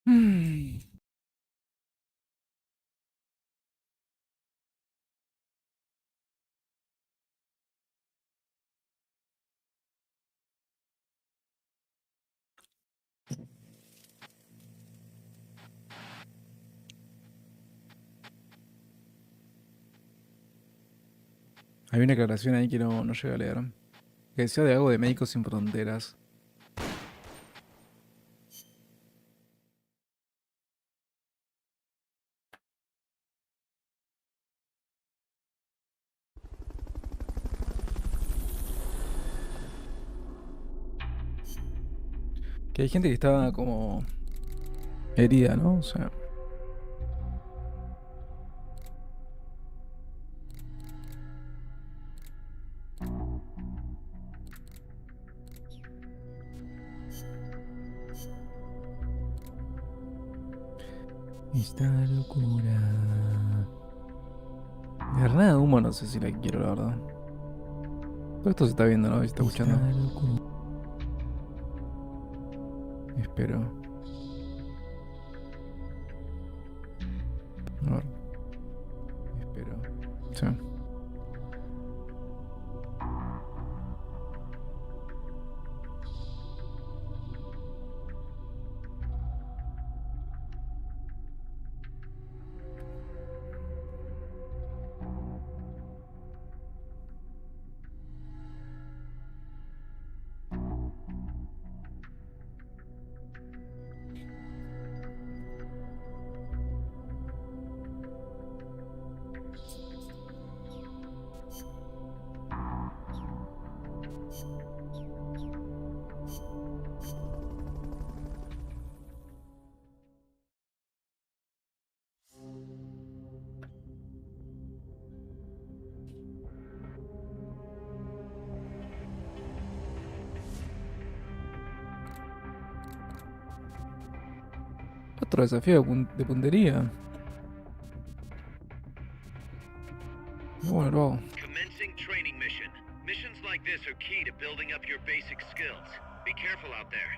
Mm. Hay una aclaración ahí que no llegué a leer. Que decía de algo de Médicos Sin Fronteras. Que hay gente que estaba como herida, ¿no? O sea, esta locura. Granada de humo no sé si la quiero, la verdad. Todo esto se está viendo, ¿no? Se está escuchando. Espero. A ver, espero. Sí. Otro desafío de puntería. Bueno, lo hago. Commencing training mission. Missions like this are key to building up your basic skills. Be careful out there.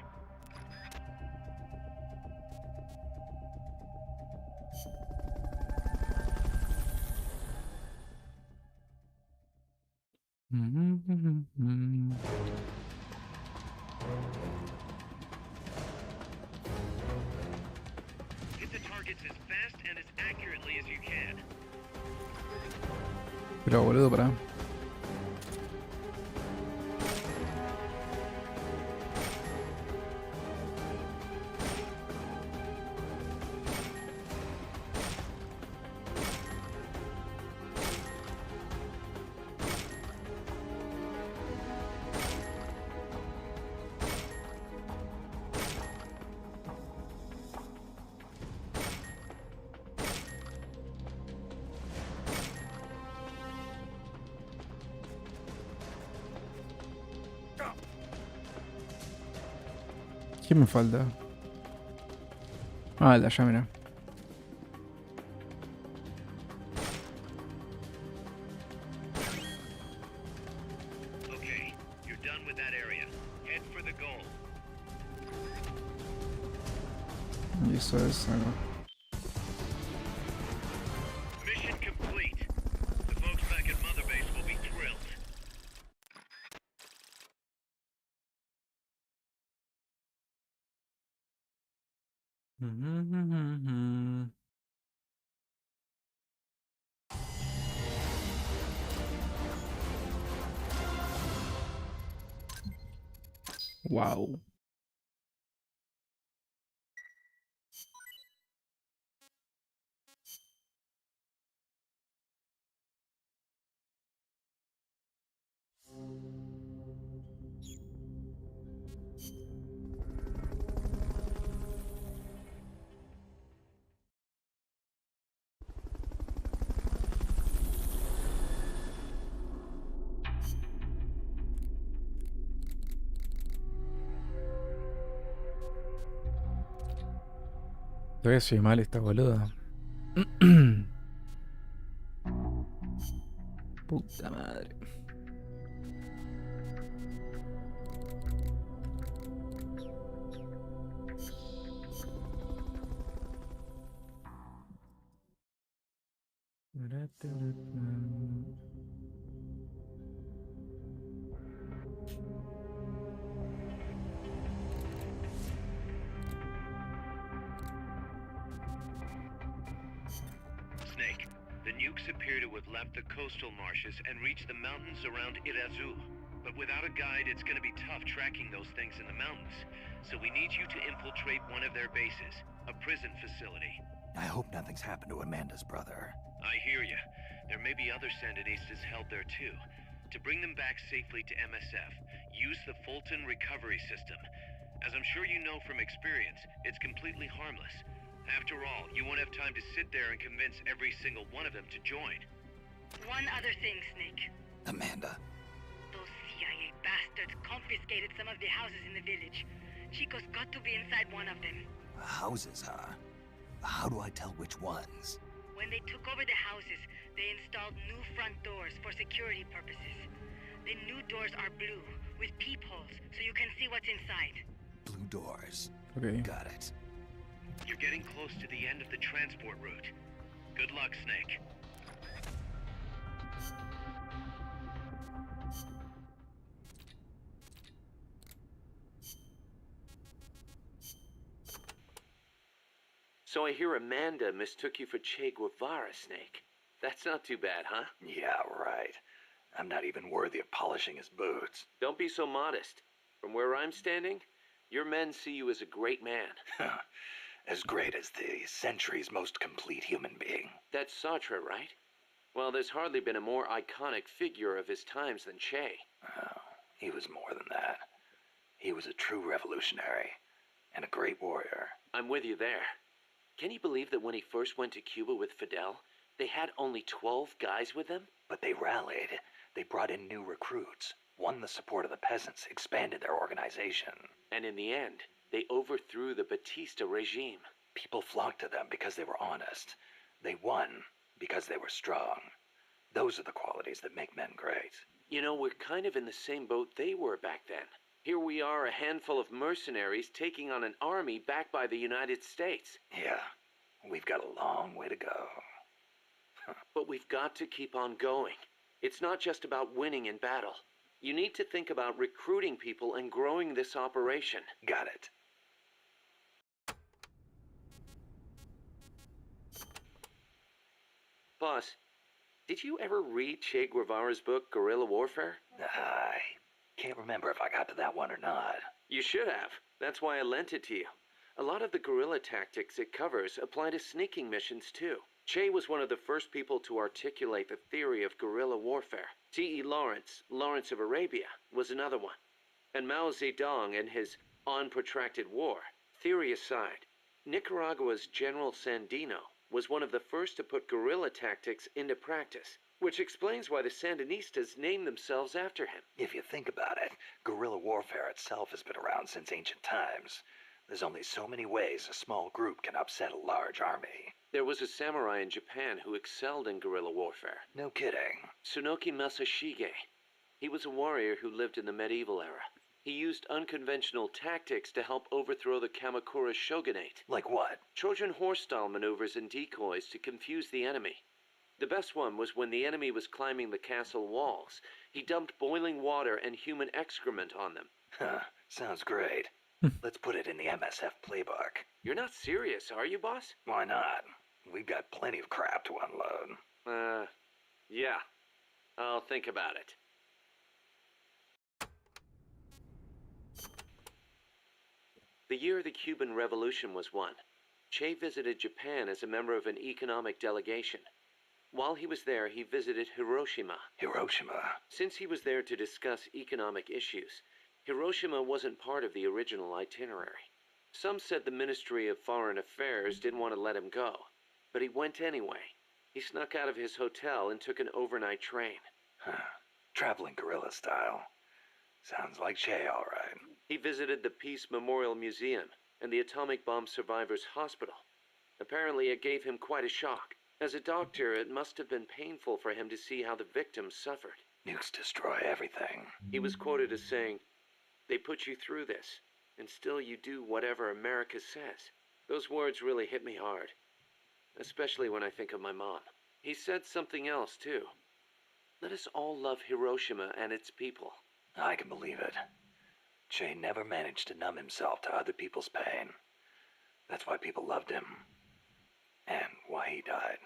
Hit the targets as fast and as accurately as you can. Pero boludo, pará. ¿Qué me falta? Ah, la llama. Okay, you're done with that area. Head for the goal. Y eso es algo. Mission complete. The folks back at Mother Base will be thrilled. Wow. Todavía soy mal esta boluda. Puta madre. Snake, the nukes appear to have left the coastal marshes and reached the mountains around Irazu. But without a guide, it's gonna be tough tracking those things in the mountains. So we need you to infiltrate one of their bases, a prison facility. I hope nothing's happened to Amanda's brother. I hear you. There may be other Sandinistas held there too. To bring them back safely to MSF, use the Fulton recovery system. As I'm sure you know from experience, it's completely harmless. After all, you won't have time to sit there and convince every single one of them to join. One other thing, Snake. Amanda, Those CIA bastards confiscated some of the houses in the village. Chico's got to be inside one of them. houses, huh? How do I tell which ones? When they took over the houses, they installed new front doors for security purposes. The new doors are blue, with peepholes, so you can see what's inside. Blue doors. Ok. Got it. You're getting close to the end of the transport route. Good luck, Snake. So I hear Amanda mistook you for Che Guevara, Snake. That's not too bad, huh? Yeah, right. I'm not even worthy of polishing his boots. Don't be so modest. From where I'm standing, your men see you as a great man. As great as the century's most complete human being. That's Sartre, right? Well, there's hardly been a more iconic figure of his times than Che. Oh, he was more than that. He was a true revolutionary and a great warrior. I'm with you there. Can you believe that when he first went to Cuba with Fidel, they had only 12 guys with them? But they rallied. They brought in new recruits, won the support of the peasants, expanded their organization. And in the end, they overthrew the Batista regime. People flocked to them because they were honest. They won because they were strong. Those are the qualities that make men great. You know, we're kind of in the same boat they were back then. Here we are, a handful of mercenaries taking on an army backed by the United States. Yeah, we've got a long way to go. But we've got to keep on going. It's not just about winning in battle. You need to think about recruiting people and growing this operation. Got it. Boss, did you ever read Che Guevara's book, Guerrilla Warfare? I can't remember if I got to that one or not. You should have. That's why I lent it to you. A lot of the guerrilla tactics it covers apply to sneaking missions too. Che was one of the first people to articulate the theory of guerrilla warfare. T.E. Lawrence of Arabia, was another one. And Mao Zedong and his On Protracted War. Theory aside, Nicaragua's General Sandino was one of the first to put guerrilla tactics into practice, which explains why the Sandinistas named themselves after him. If you think about it, guerrilla warfare itself has been around since ancient times. There's only so many ways a small group can upset a large army. There was a samurai in Japan who excelled in guerrilla warfare. No kidding. Tsunoki Masashige. He was a warrior who lived in the medieval era. He used unconventional tactics to help overthrow the Kamakura shogunate. Like what? Trojan horse-style maneuvers and decoys to confuse the enemy. The best one was when the enemy was climbing the castle walls. He dumped boiling water and human excrement on them. Huh, sounds great. Let's put it in the MSF playbook. You're not serious, are you, boss? Why not? We've got plenty of crap to unload. Yeah. I'll think about it. The year the Cuban Revolution was won, Che visited Japan as a member of an economic delegation. While he was there, he visited Hiroshima. Hiroshima. Since he was there to discuss economic issues, Hiroshima wasn't part of the original itinerary. Some said the Ministry of Foreign Affairs didn't want to let him go, but he went anyway. He snuck out of his hotel and took an overnight train. Huh. Traveling guerrilla style. Sounds like Che, all right. He visited the Peace Memorial Museum and the Atomic Bomb Survivors Hospital. Apparently it gave him quite a shock. As a doctor, it must have been painful for him to see how the victims suffered. Nukes destroy everything. He was quoted as saying, "They put you through this, and still you do whatever America says." Those words really hit me hard, especially when I think of my mom. He said something else, too. Let us all love Hiroshima and its people. I can believe it. Che never managed to numb himself to other people's pain. That's why people loved him. And why he died.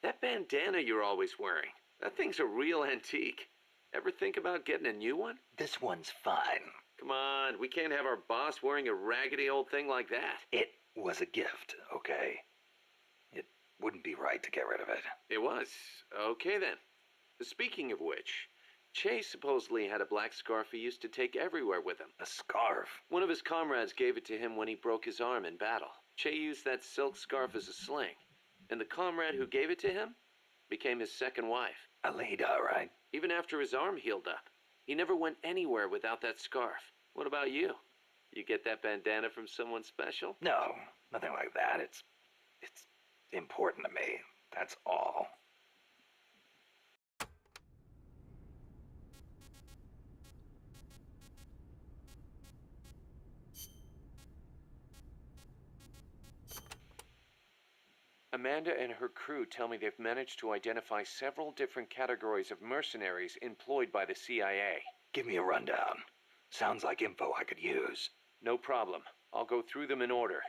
That bandana you're always wearing, that thing's a real antique. Ever think about getting a new one? This one's fine. Come on, we can't have our boss wearing a raggedy old thing like that. It was a gift, okay? It wouldn't be right to get rid of it. It was. Okay then. Speaking of which, Che supposedly had a black scarf he used to take everywhere with him. A scarf? One of his comrades gave it to him when he broke his arm in battle. Che used that silk scarf as a sling, and the comrade who gave it to him became his second wife. Alida, right? Even after his arm healed up, he never went anywhere without that scarf. What about you? You get that bandana from someone special? No, nothing like that. It's important to me. That's all. Amanda and her crew tell me they've managed to identify several different categories of mercenaries employed by the CIA. Give me a rundown. Sounds like info I could use. No problem. I'll go through them in order.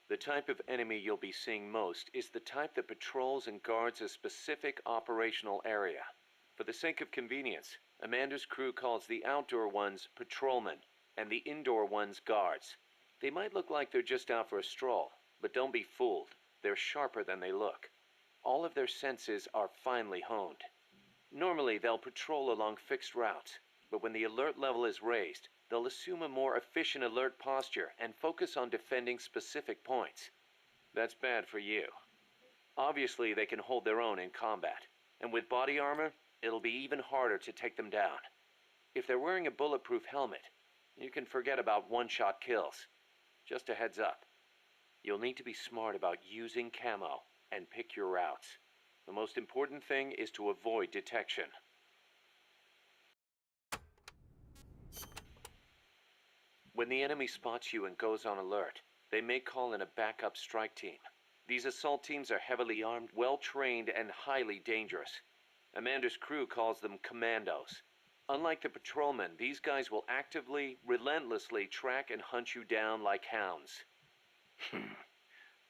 The type of enemy you'll be seeing most is the type that patrols and guards a specific operational area. For the sake of convenience, Amanda's crew calls the outdoor ones patrolmen, and the indoor ones guards. They might look like they're just out for a stroll, but don't be fooled. They're sharper than they look. All of their senses are finely honed. Normally, they'll patrol along fixed routes, but when the alert level is raised, they'll assume a more efficient alert posture and focus on defending specific points. That's bad for you. Obviously, they can hold their own in combat, and with body armor, it'll be even harder to take them down. If they're wearing a bulletproof helmet, you can forget about one-shot kills. Just a heads up. You'll need to be smart about using camo and pick your routes. The most important thing is to avoid detection. When the enemy spots you and goes on alert, they may call in a backup strike team. These assault teams are heavily armed, well-trained, and highly dangerous. Amanda's crew calls them commandos. Unlike the patrolmen, these guys will actively, relentlessly track and hunt you down like hounds.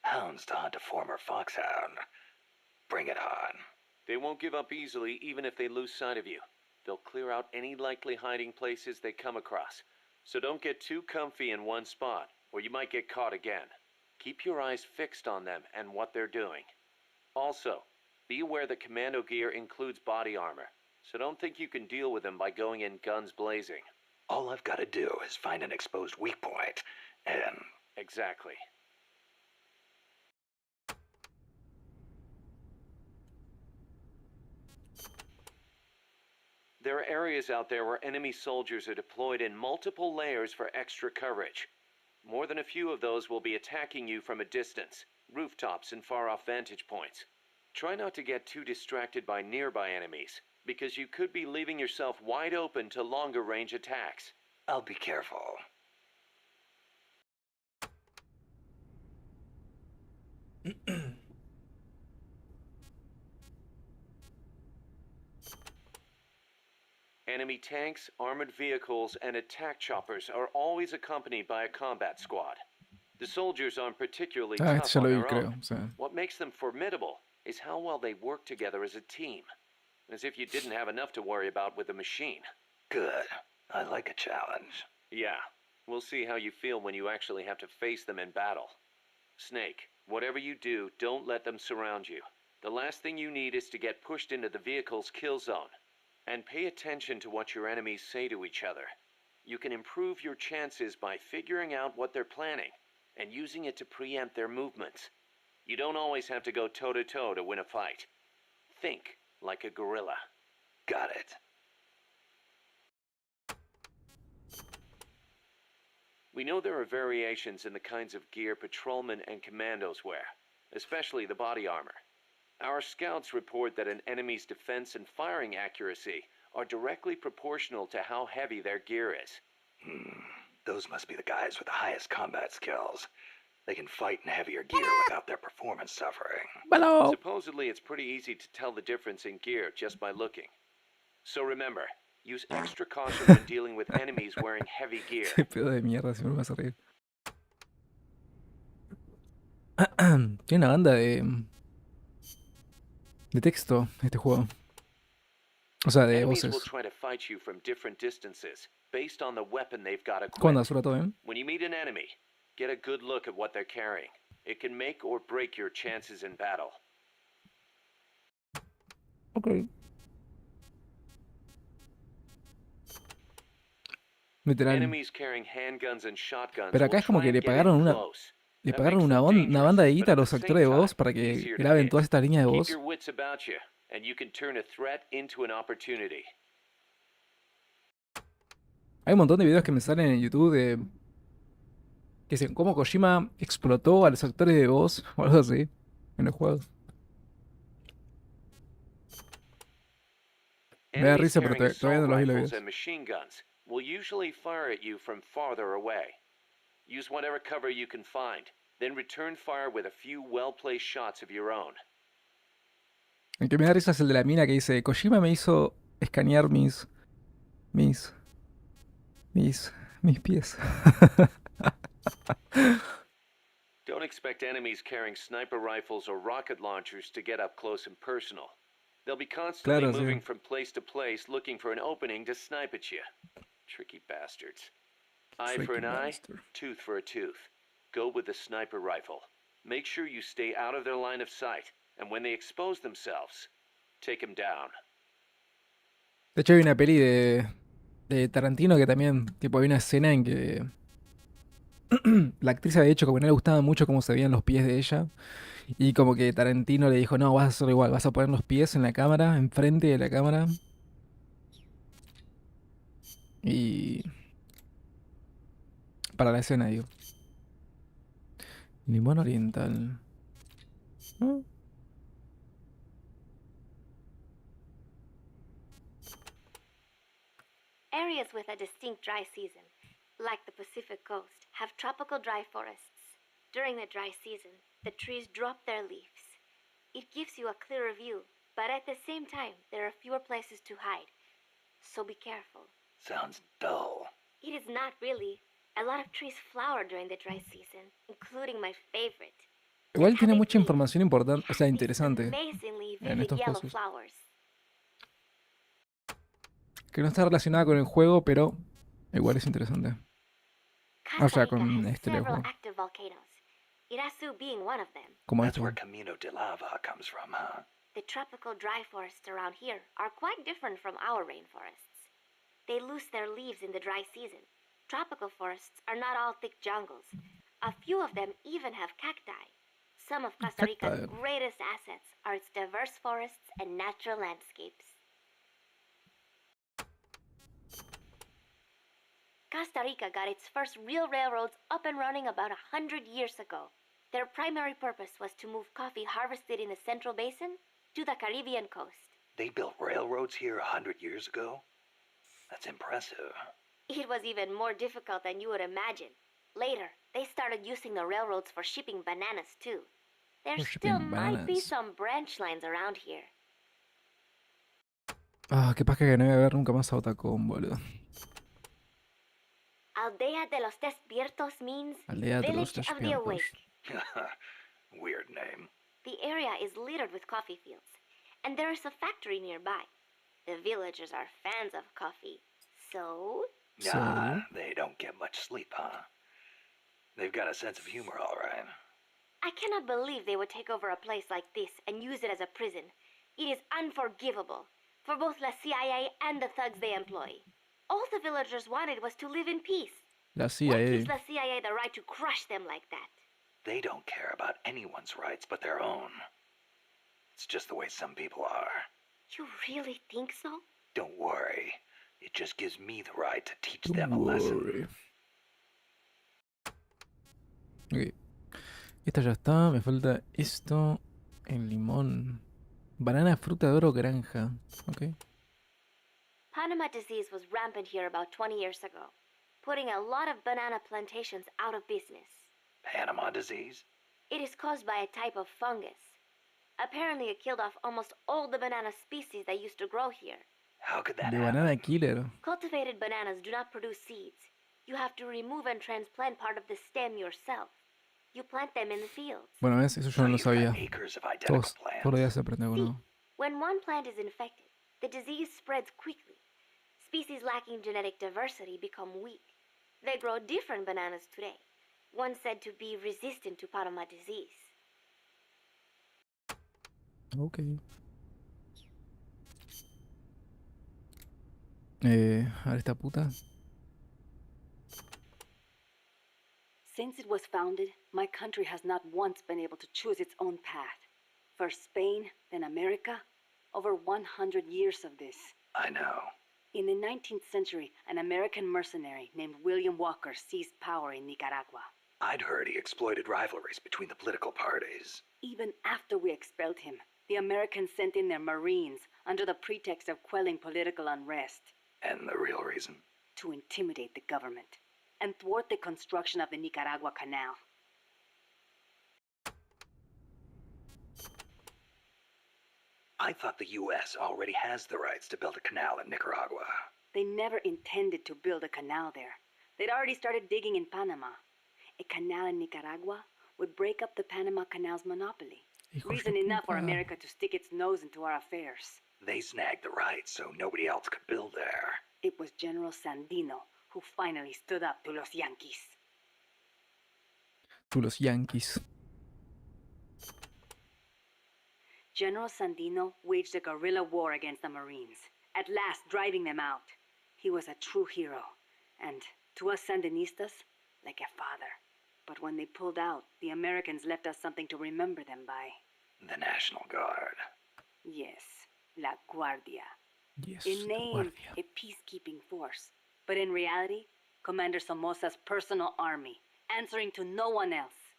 Hounds to hunt a former foxhound. Bring it on. They won't give up easily even if they lose sight of you. They'll clear out any likely hiding places they come across. So don't get too comfy in one spot, or you might get caught again. Keep your eyes fixed on them and what they're doing. Also, be aware that commando gear includes body armor. So don't think you can deal with them by going in guns blazing. All I've got to do is find an exposed weak point, and... Exactly. There are areas out there where enemy soldiers are deployed in multiple layers for extra coverage. More than a few of those will be attacking you from a distance, rooftops and far-off vantage points. Try not to get too distracted by nearby enemies, because you could be leaving yourself wide open to longer range attacks. I'll be careful. Enemy tanks, armored vehicles, and attack choppers are always accompanied by a combat squad. The soldiers aren't particularly Ah, este tough ya on lo vi, their creo. own. O sea, What makes them formidable is how well they work together as a team. As if you didn't have enough to worry about with the machine. Good. I like a challenge. Yeah, we'll see how you feel when you actually have to face them in battle. Snake, whatever you do, don't let them surround you. The last thing you need is to get pushed into the vehicle's kill zone. And pay attention to what your enemies say to each other. You can improve your chances by figuring out what they're planning and using it to preempt their movements. You don't always have to go toe-to-toe to win a fight. Think like a guerrilla. Got it. We know there are variations in the kinds of gear patrolmen and commandos wear, especially the body armor. Our scouts report that an enemy's defense and firing accuracy are directly proportional to how heavy their gear is. Those must be the guys with the highest combat skills. They can fight in heavier gear without their performance suffering. ¡Balo! Supposedly, it's pretty easy to tell the difference in gear just by looking. So remember, use extra caution when dealing with enemies wearing heavy gear. Qué pedo de mierda, siempre me vas a reír. Tiene una banda de texto este juego. O sea, de Enemies will voces. try to fight you from different distances based on the weapon they've got ¿Cómo equipped. andas, Sura? ¿Todo bien? When you meet an enemy, get a good look at what they're carrying. It can make or break your chances in battle. Ok. Literal. Enemies carrying handguns and shotguns Pero acá will es como try que and le get in pagaron close. Le That pagaron makes una, them una banda de dangerous, guita a but at los the actores de same voz time, para que easier to graben hit. toda esta línea de Keep voz. your wits about you, and you can turn a threat into an opportunity. Hay un montón de videos que me salen en YouTube de que dicen cómo Kojima explotó a los actores de voz o algo así en el juego. Me da Enemies risa, pero carrying todavía no assault los vi los rifles videos. and machine guns will usually fire at you from farther away. Use whatever cover you can find, then return fire with a few well-placed shots of your own. El que me da risa es el de la mina que dice, Kojima me hizo escanear mis pies. Don't expect enemies carrying sniper rifles or rocket launchers to get up close and personal. They'll be constantly Claro, sí. moving from place to place looking for an opening to snipe at you. Tricky bastards. Eye for an eye, tooth for a tooth. Go with the sniper rifle. Make sure you stay out of their line of sight, and when they expose themselves, take them down. De hecho hay una peli de Tarantino que también, tipo, hay una escena en que la actriz había dicho que no le gustaba mucho cómo se veían los pies de ella. Y como que Tarantino le dijo, no, vas a hacerlo igual, vas a poner los pies en la cámara, enfrente de la cámara. Y... para la escena, digo. Limón oriental. ¿No? Areas with a distinct dry season, like the Pacific coast, have tropical dry forests. During the dry season, the trees drop their leaves. It gives you a clearer view, but at the same time, there are fewer places to hide. So be careful. Sounds dull. It is not really. A lot of trees flower during the dry season, including my favorite. Igual tiene mucha información importante, o sea, interesante, Amazingly en vivid estos yellow cosos. flowers. Que no está relacionada con el juego, pero igual es interesante. O sea, Costa Rica con has este several juego. active volcanoes, Irasu being one of them. Como That's este where juego. Camino de Lava comes from, huh? The tropical dry forests around here are quite different from our rainforests. They lose their leaves in the dry season. Tropical forests are not all thick jungles. A few of them even have cacti. Some of Costa Rica's Cacti. greatest assets are its diverse forests and natural landscapes. Costa Rica got its first real railroads up and running about 100 years ago. Their primary purpose was to move coffee harvested in the Central Basin to the Caribbean coast. They built railroads here 100 years ago? That's impressive. It was even more difficult than you would imagine. Later, they started using the railroads for shipping bananas too. There For still shipping might be bananas. some branch lines around here. Ah, qué paja que no voy a ver nunca más a Otacón, boludo. Aldea de los Despiertos means Aldea de los Village of the Despiertos. Awake. Weird name. The area is littered with coffee fields, and there is a factory nearby. The villagers are fans of coffee, so Nah, they don't get much sleep, huh? They've got a sense of humor, all right. I cannot believe they would take over a place like this and use it as a prison. It is unforgivable for both the CIA and the thugs they employ. All the villagers wanted was to live in peace. La What CIA. gives the CIA the right to crush them like that? They don't care about anyone's rights but their own. It's just the way some people are. You really think so? Don't worry. It just gives me the right to teach them a Don't lesson. worry. Ok. Esto ya está. Me falta esto. El limón. Banana, fruta de oro, granja. Ok. Panama disease was rampant here about 20 years ago, putting a lot of banana plantations out of business. Panama disease? It is caused by a type of fungus. Apparently, it killed off almost all the banana species that used to grow here. How could that De happen? banana killer. Cultivated bananas do not produce seeds. You have to remove and transplant part of the stem yourself. You plant them in the fields. Bueno, ves, eso yo So no lo you've got sabía. acres of identical Todos los plants. días se aprende algo See, nuevo. when one plant is infected, the disease spreads quickly. Species lacking genetic diversity become weak. They grow different bananas today, one said to be resistant to Panama disease. Ok. A ver esta puta. Since it was founded, my country has not once been able to choose its own path. First Spain, then America. Over 100 years of this. I know. In the 19th century, an American mercenary named William Walker seized power in Nicaragua. I'd heard he exploited rivalries between the political parties. Even after we expelled him, the Americans sent in their Marines under the pretext of quelling political unrest. And the real reason? To intimidate the government and thwart the construction of the Nicaragua Canal. I thought the U.S. already has the rights to build a canal in Nicaragua. They never intended to build a canal there. They'd already started digging in Panama. A canal in Nicaragua would break up the Panama Canal's monopoly. Hijos Reason de enough for puta. America to stick its nose into our affairs. They snagged the rights so nobody else could build there. It was General Sandino who finally stood up to los Yankees. Tú los Yankees. General Sandino waged a guerrilla war against the Marines, at last driving them out. He was a true hero, and to us Sandinistas, like a father. But when they pulled out, the Americans left us something to remember them by. The National Guard. Yes, La Guardia. Yes, In la name, guardia. a peacekeeping force. But in reality, Commander Somoza's personal army, answering to no one else.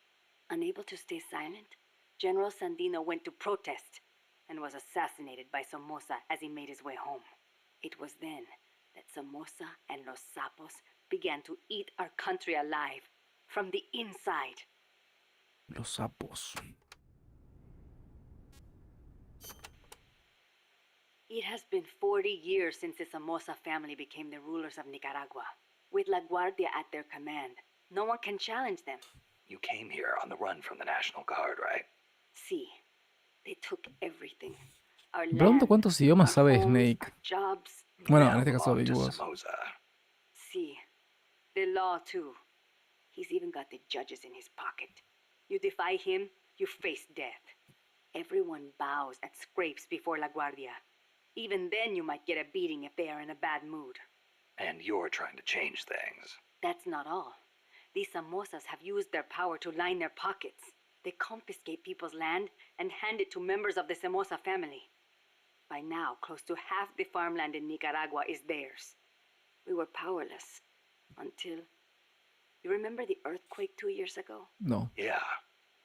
Unable to stay silent, General Sandino went to protest and was assassinated by Somoza as he made his way home. It was then that Somoza and Los Sapos began to eat our country alive from the inside. Los sapos. It has been 40 years since the Somoza family became the rulers of Nicaragua. With La Guardia at their command, no one can challenge them. You came here on the run from the National Guard, right? See, they took everything. Our Me pregunto land, cuántos idiomas our sabe homes, Snake. our jobs. Bueno, Now en este caso belong Big to Boss. Somoza. See, the law too. He's even got the judges in his pocket. You defy him, you face death. Everyone bows and scrapes before La Guardia. Even then you might get a beating if they are in a bad mood. And you're trying to change things. That's not all. These Somozas have used their power to line their pockets. They confiscate people's land and hand it to members of the Somoza family. By now, close to half the farmland in Nicaragua is theirs. We were powerless until... You remember the earthquake 2 years ago? No. Yeah,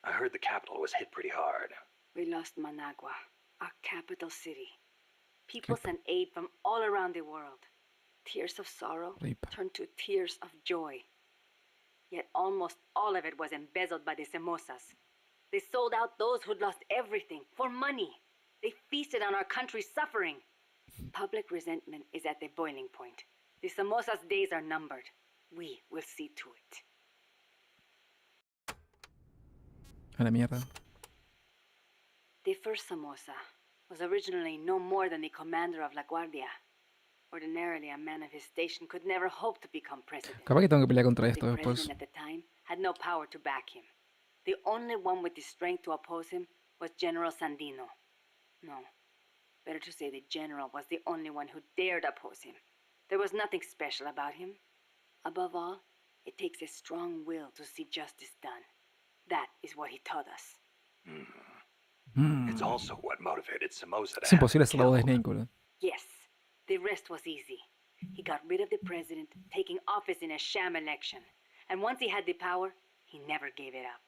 I heard the capital was hit pretty hard. We lost Managua, our capital city. People sent aid from all around the world. Tears of sorrow Rip. turned to tears of joy. Yet almost all of it was embezzled by the Somozas. They sold out those who'd lost everything for money. They feasted on our country's suffering. Public resentment is at the boiling point. The Somozas' days are numbered. We will see to it. A la mierda. The first Somoza was originally no more than the commander of La Guardia. Ordinarily, a man of his station could never hope to become president. Capaz que tengo que pelear contra The esto después. president at the time had no power to back him. The only one with the strength to oppose him was General Sandino. No, better to say the general was the only one who dared oppose him. There was nothing special about him. Above all, it takes a strong will to see justice done. That is what he taught us. It's also what motivated Somoza to Es have imposible him hacer la voz de killed. Snake, boludo. Yes, the rest was easy. He got rid of the president, taking office in a sham election. And once he had the power, he never gave it up.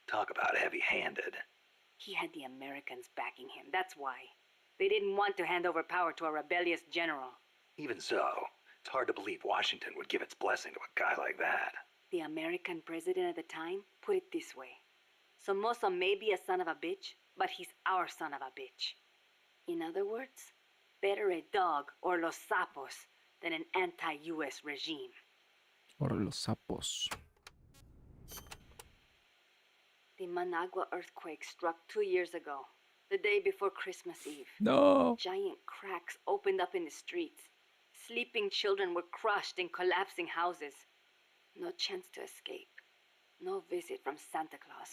Talk about heavy-handed. He had the Americans backing him, that's why. They didn't want to hand over power to a rebellious general. Even so, it's hard to believe Washington would give its blessing to a guy like that. The American president at the time put it this way. Somoza may be a son of a bitch, but he's our son of a bitch. In other words, better a dog or los sapos than an anti-US regime. Por los sapos. The Managua earthquake struck 2 years ago, the day before Christmas Eve. No. Giant cracks opened up in the streets. Sleeping children were crushed in collapsing houses. No chance to escape. No visit from Santa Claus.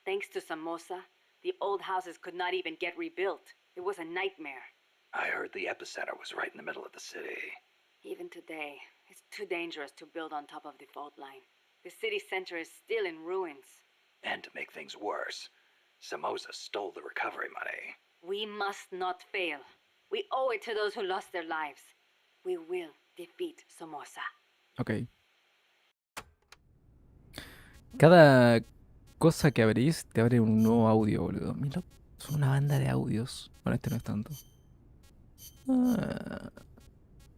Thanks to Somoza, the old houses could not even get rebuilt. It was a nightmare. I heard the epicenter was right in the middle of the city. Even today, it's too dangerous to build on top of the fault line. The city center is still in ruins. And to make things worse, Somoza stole the recovery money. We must not fail. We owe it to those who lost their lives. We will defeat Somoza. Ok. Cada cosa que abrís te abre un nuevo audio, boludo. Mira, son una banda de audios. Bueno, este no es tanto.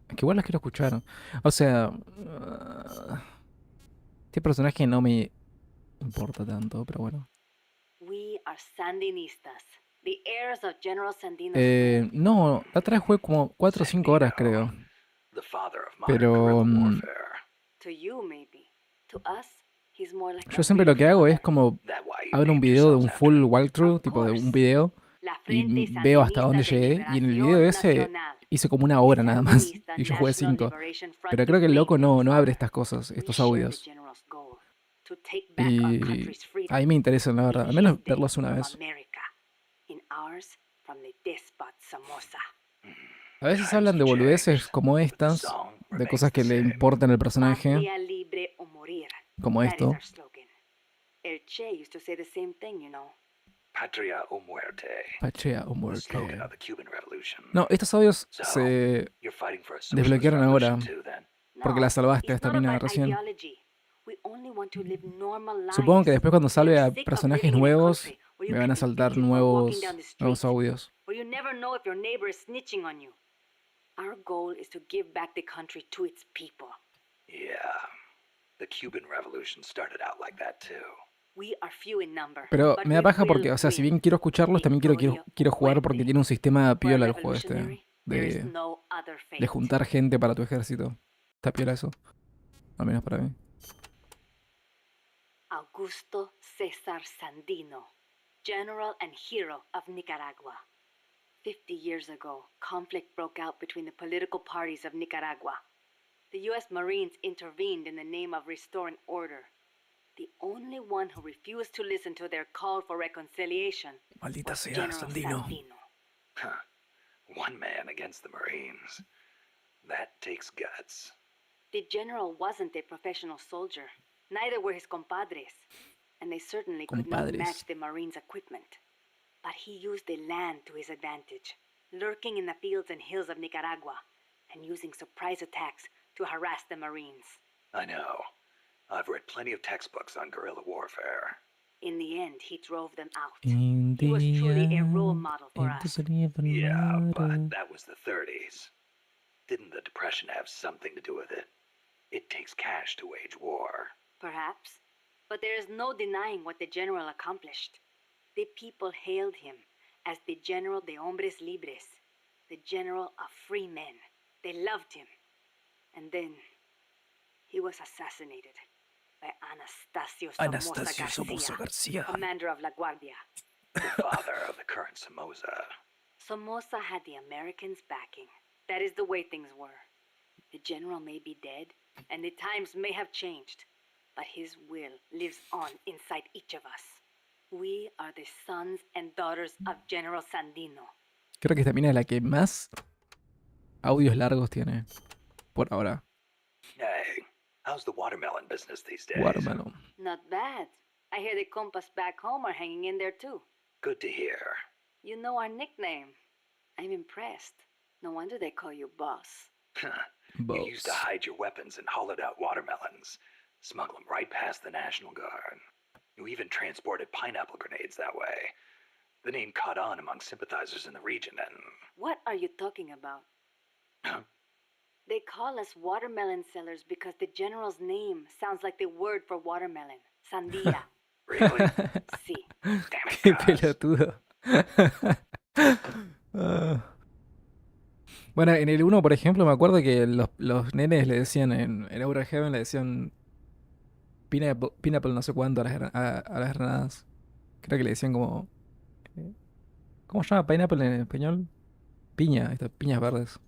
Es que igual las quiero escuchar. O sea, este personaje no me importa tanto, pero bueno. We are Sandinistas, the heirs of General Sandino. No, la otra vez jugué como 4 o 5 horas, creo. The father of modern Pero guerrilla warfare. To you, maybe. To us, he's more like yo siempre lo que hago es como That why you abro un named video de yourselves un after full him. walkthrough, tipo de un video, La y Frente veo hasta dónde Sandinista de llegué, y en el Liberación video ese Nacional. hice como una hora nada más, Sandinista y yo jugué National 5. Liberation Front Pero creo que el loco no Ukraine. abre estas cosas, We estos share the audios. general's goal, to take back our Y country's freedom. ahí me interesan, la verdad, al In menos his day, verlos una from vez. America. In ours, from the despot Somoza. A veces hablan de boludeces como estas, de cosas que le importan al personaje, Patria libre o morir. como That is esto. our slogan. El Che used to say the same thing, you know. Patria o muerte. Pachea o The slogan muerte. of the Cuban Revolution. No, estos audios So, se... you're fighting for a socialist desbloquearon revolution ahora. too, then? Porque la No, salvaste a it's esta not mina about recién. ideology. We only want to live normal lives. Supongo que después cuando We salve are a sick of personajes living in a nuevos, country where you me van can a be saltar beaten for walking nuevos down the street, audios. where you never know if your neighbor is snitching on you. Our goal is to give back the country to its people. Yeah. The Cuban Revolution started out like that too. We are few in number, Pero but me da we paja will porque, o sea, si win. bien quiero escucharlos, también quiero jugar porque tiene un sistema For a piola el juego este. revolutionary, there is De, no other fate. de juntar gente para tu ejército. Está piola eso. Al menos para mí. Augusto César Sandino, general and hero of Nicaragua. 50 years ago, conflict broke out between the political parties of Nicaragua. The U.S. Marines intervened in the name of restoring order. The only one who refused to listen to their call for reconciliation Maldita was sea, General Sandino. Sandino. Huh. One man against the Marines. That takes guts. The general wasn't a professional soldier. Neither were his compadres. And they certainly could not Compadres. match the Marines' equipment. But he used the land to his advantage, lurking in the fields and hills of Nicaragua, and using surprise attacks to harass the Marines. I know. I've read plenty of textbooks on guerrilla warfare. In the end, he drove them out. In He was the truly a role end, model for it us. doesn't even Yeah, but matter. that was the 30s. Didn't the Depression have something to do with it? It takes cash to wage war. Perhaps. But there is no denying what the general accomplished. The people hailed him as the general de hombres libres, the general of free men. They loved him. And then he was assassinated by Anastasio Somoza Somoza Garcia, Garcia. commander of La Guardia. The father of the current Somoza. Somoza had the Americans' backing. That is the way things were. The general may be dead, and the times may have changed, but his will lives on inside each of us. We are the sons and daughters of General Sandino. Creo que esta mina es la que más audios largos tiene. Por ahora. Hey, how's the watermelon business these days? Watermelon. Not bad. I hear the compas back home are hanging in there too. Good to hear. You know our nickname. I'm impressed. No wonder they call you boss. You used to Boss. hide your weapons in hollowed out watermelons, smuggle them right past the National Guard. You even transported pineapple grenades that way. The name caught on among sympathizers in the region, and What are you talking about? They call us watermelon sellers because the general's name sounds like the word for watermelon. Sandía. Really? Sí. Damn it, Qué Gus. pelotudo. Ah. Bueno, en el uno, por ejemplo, me acuerdo que los nenes le decían en Outer Heaven, le decían pineapple no sé cuánto a las granadas. Creo que le decían como... eh, ¿Cómo se llama pineapple en español? Piña, estas piñas verdes.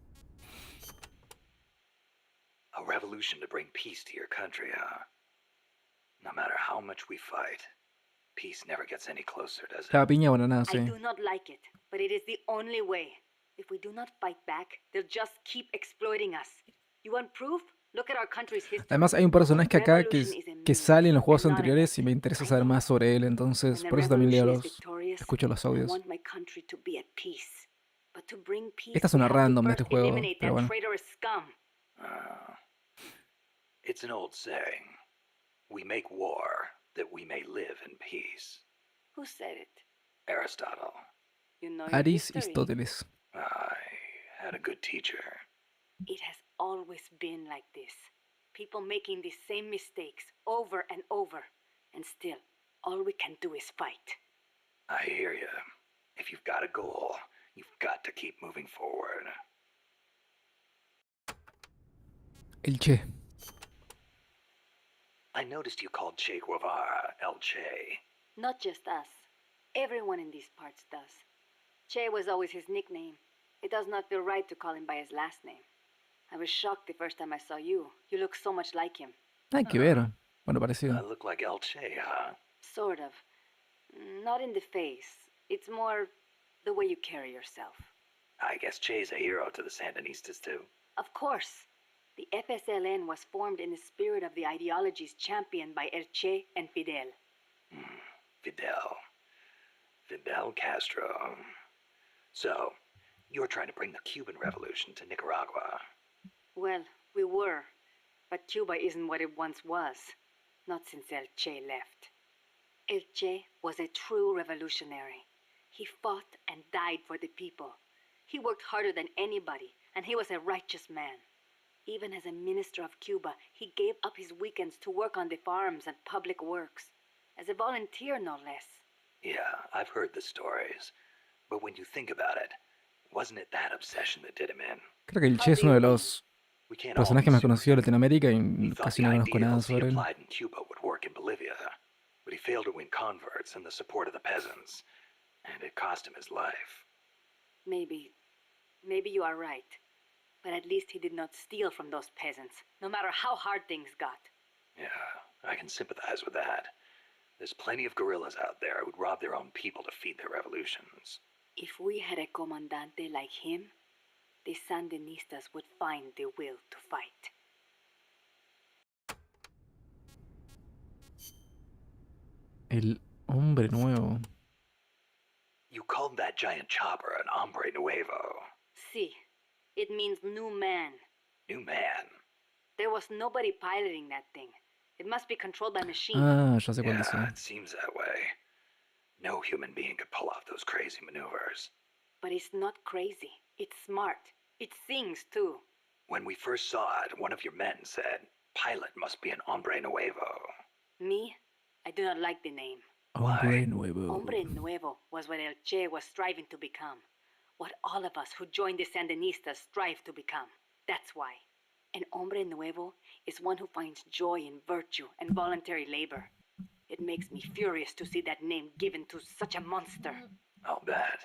A revolution to bring peace to your country, huh? No matter how much we fight, peace never gets any closer, does it? Cada piña, bueno, nada, I sí. do not like it, but it is the only way. If we do not fight back, they'll just keep exploiting us. You want proof? Look at our country's history. Además, hay un personaje acá Revolution is a que means sale en los juegos and not an anteriores y end. me interesa I saber know. más sobre él, When entonces the por eso también leo revolution is los... victorious, escucho los I audios. want my country to be at peace. But to bring peace, Esta es we una have to random de este first juego, eliminate pero that bueno. traitorous scum. It's an old saying. We make war that we may live in peace. Who said it? Aristotle. You know your Aristóteles. I had a good teacher. It has always been like this. People making the same mistakes over and over. And still, all we can do is fight. I hear you. If you've got a goal, you've got to keep moving forward. El Che. I noticed you called Che Guevara El Che. Not just us. Everyone in these parts does. Che was always his nickname. It does not feel right to call him by his last name. I was shocked the first time I saw you. You look so much like him. Hay que ver. Bueno, I parecido. look like El Che, huh? Sort of. Not in the face. It's more the way you carry yourself. I guess Che's a hero to the Sandinistas, too. Of course. The FSLN was formed in the spirit of the ideologies championed by El Che and Fidel. Fidel Castro. So, you're trying to bring the Cuban Revolution to Nicaragua. Well, we were. But Cuba isn't what it once was. Not since El Che left. El Che was a true revolutionary. He fought and died for the people. He worked harder than anybody, and he was a righteous man. Even as a minister of Cuba, he gave up his weekends to work on the farms and public works. As a volunteer, no less. Yeah, I've heard the stories. But when you think about it, wasn't it that obsession that did him in? Creo que el Che es uno de los We can't all be personajes más conocidos de super- Latinoamérica He y thought casi the no conozco nada ideals he sobre él. applied in Cuba would work in Bolivia, but he failed to win converts and the support of the peasants, and it cost him his life. Maybe you are right. But at least he did not steal from those peasants, no matter how hard things got. Yeah, I can sympathize with that. There's plenty of guerrillas out there who'd rob their own people to feed their revolutions. If we had a comandante like him, the Sandinistas would find the will to fight. El hombre nuevo. You called that giant chopper an hombre nuevo. See, it means new man. New man. There was nobody piloting that thing. It must be controlled by machine. Ah, ya sé cuál Yeah, dice. it seems that way. No human being could pull off those crazy maneuvers. But it's not crazy. It's smart. It sings too. When we first saw it, one of your men said, "Pilot must be an hombre nuevo." Me, I do not like the name. Hombre nuevo. Hombre Nuevo was what El Che was striving to become. What all of us who joined the Sandinistas strive to become. That's why. An Hombre Nuevo is one who finds joy in virtue and voluntary labor. It makes me furious to see that name given to such a monster. I'll bet.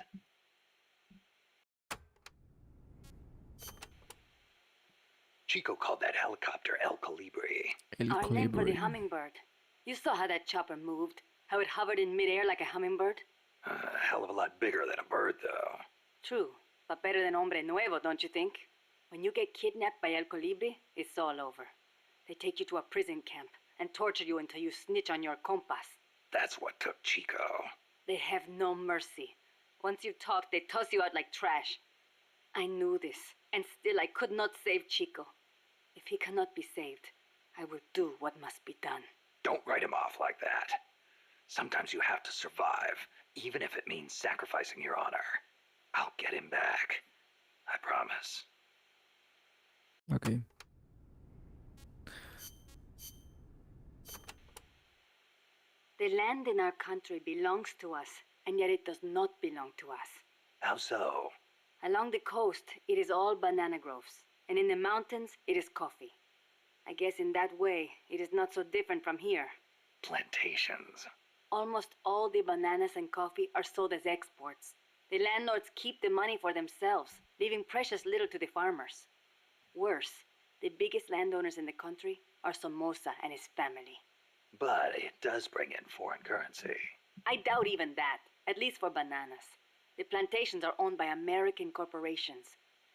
Chico called that helicopter El Colibri. El Our name for the colibrí. hummingbird. You saw how that chopper moved, how it hovered in midair like a hummingbird? A hell of a lot bigger than a bird, though. True, but better than Hombre Nuevo, don't you think? When you get kidnapped by El Colibri, it's all over. They take you to a prison camp and torture you until you snitch on your compas. That's what took Chico. They have no mercy. Once you talk, they toss you out like trash. I knew this, and still I could not save Chico. If he cannot be saved, I will do what must be done. Don't write him off like that. Sometimes you have to survive, even if it means sacrificing your honor. I'll get him back. I promise. Ok. The land in our country belongs to us, and yet it does not belong to us. How so? Along the coast, it is all banana groves, and in the mountains, it is coffee. I guess in that way, it is not so different from here. Plantations. Almost all the bananas and coffee are sold as exports. The landlords keep the money for themselves, leaving precious little to the farmers. Worse, the biggest landowners in the country are Somoza and his family. But it does bring in foreign currency. I doubt even that, at least for bananas. The plantations are owned by American corporations.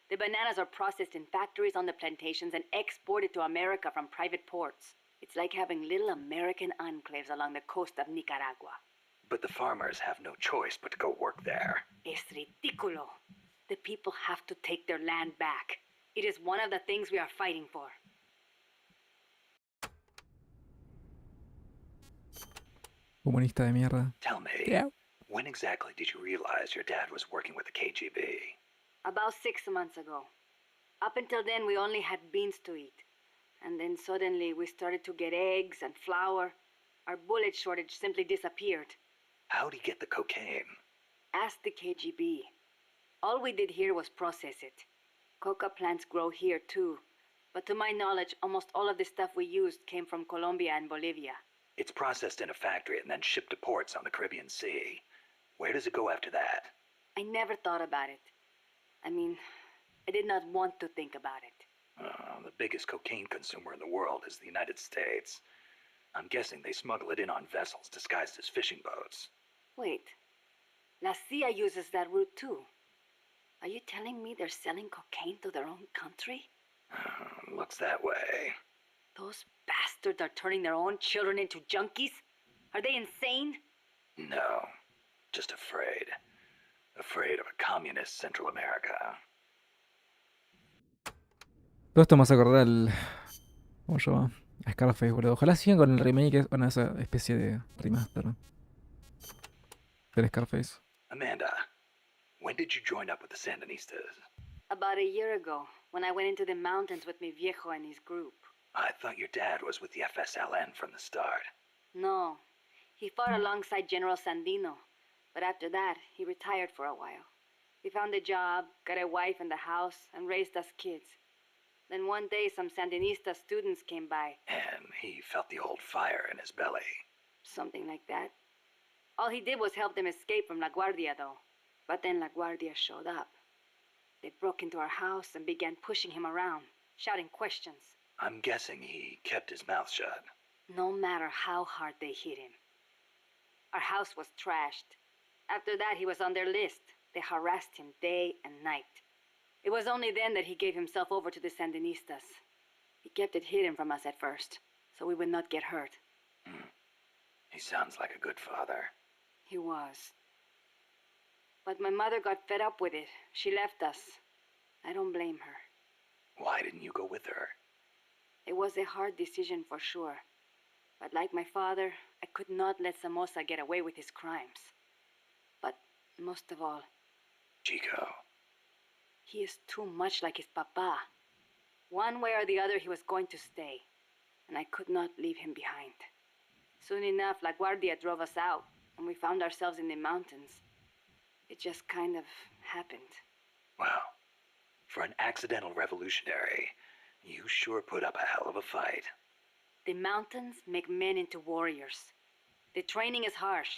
The bananas are processed in factories on the plantations and exported to America from private ports. It's like having little American enclaves along the coast of Nicaragua. But the farmers have no choice but to go work there. Es ridículo. The people have to take their land back. It is one of the things we are fighting for. Comunista de mierda. Tell me, Yeah. when exactly did you realize your dad was working with the KGB? About 6 months ago. Up until then, we only had beans to eat. And then suddenly, we started to get eggs and flour. Our bullet shortage simply disappeared. How'd he get the cocaine? Ask the KGB. All we did here was process it. Coca plants grow here too. But to my knowledge, almost all of the stuff we used came from Colombia and Bolivia. It's processed in a factory and then shipped to ports on the Caribbean Sea. Where does it go after that? I never thought about it. I mean, I did not want to think about it. The biggest cocaine consumer in the world is the United States. I'm guessing they smuggle it in on vessels disguised as fishing boats. Wait. La CIA uses that route too. Are you telling me they're selling cocaine to their own country? Looks that way. Those bastards are turning their own children into junkies? Are they insane? No, just afraid. Afraid of a communist Central America. Todo esto me hace acordar al. ¿Cómo se llama? A Scarface, boludo. Ojalá sigan con el remake, bueno, esa especie de remaster del Scarface. Amanda, when did you join up with the Sandinistas? About a year ago, when I went into the mountains with mi viejo and his group. I thought your dad was with the FSLN from the start. No, he fought alongside General Sandino, but after that, he retired for a while. He found a job, got a wife and a house, and raised us kids. Then one day, some Sandinista students came by. And he felt the old fire in his belly. Something like that. All he did was help them escape from La Guardia, though. But then La Guardia showed up. They broke into our house and began pushing him around, shouting questions. I'm guessing he kept his mouth shut. No matter how hard they hit him. Our house was trashed. After that, he was on their list. They harassed him day and night. It was only then that he gave himself over to the Sandinistas. He kept it hidden from us at first, so we would not get hurt. He sounds like a good father. He was. But my mother got fed up with it. She left us. I don't blame her. Why didn't you go with her? It was a hard decision for sure. But like my father, I could not let Somoza get away with his crimes. But most of all, Chico. he is too much like his papa. One way or the other, he was going to stay. And I could not leave him behind. Soon enough, La Guardia drove us out, and we found ourselves in the mountains. It just kind of happened. Well, for an accidental revolutionary, you sure put up a hell of a fight. The mountains make men into warriors. The training is harsh,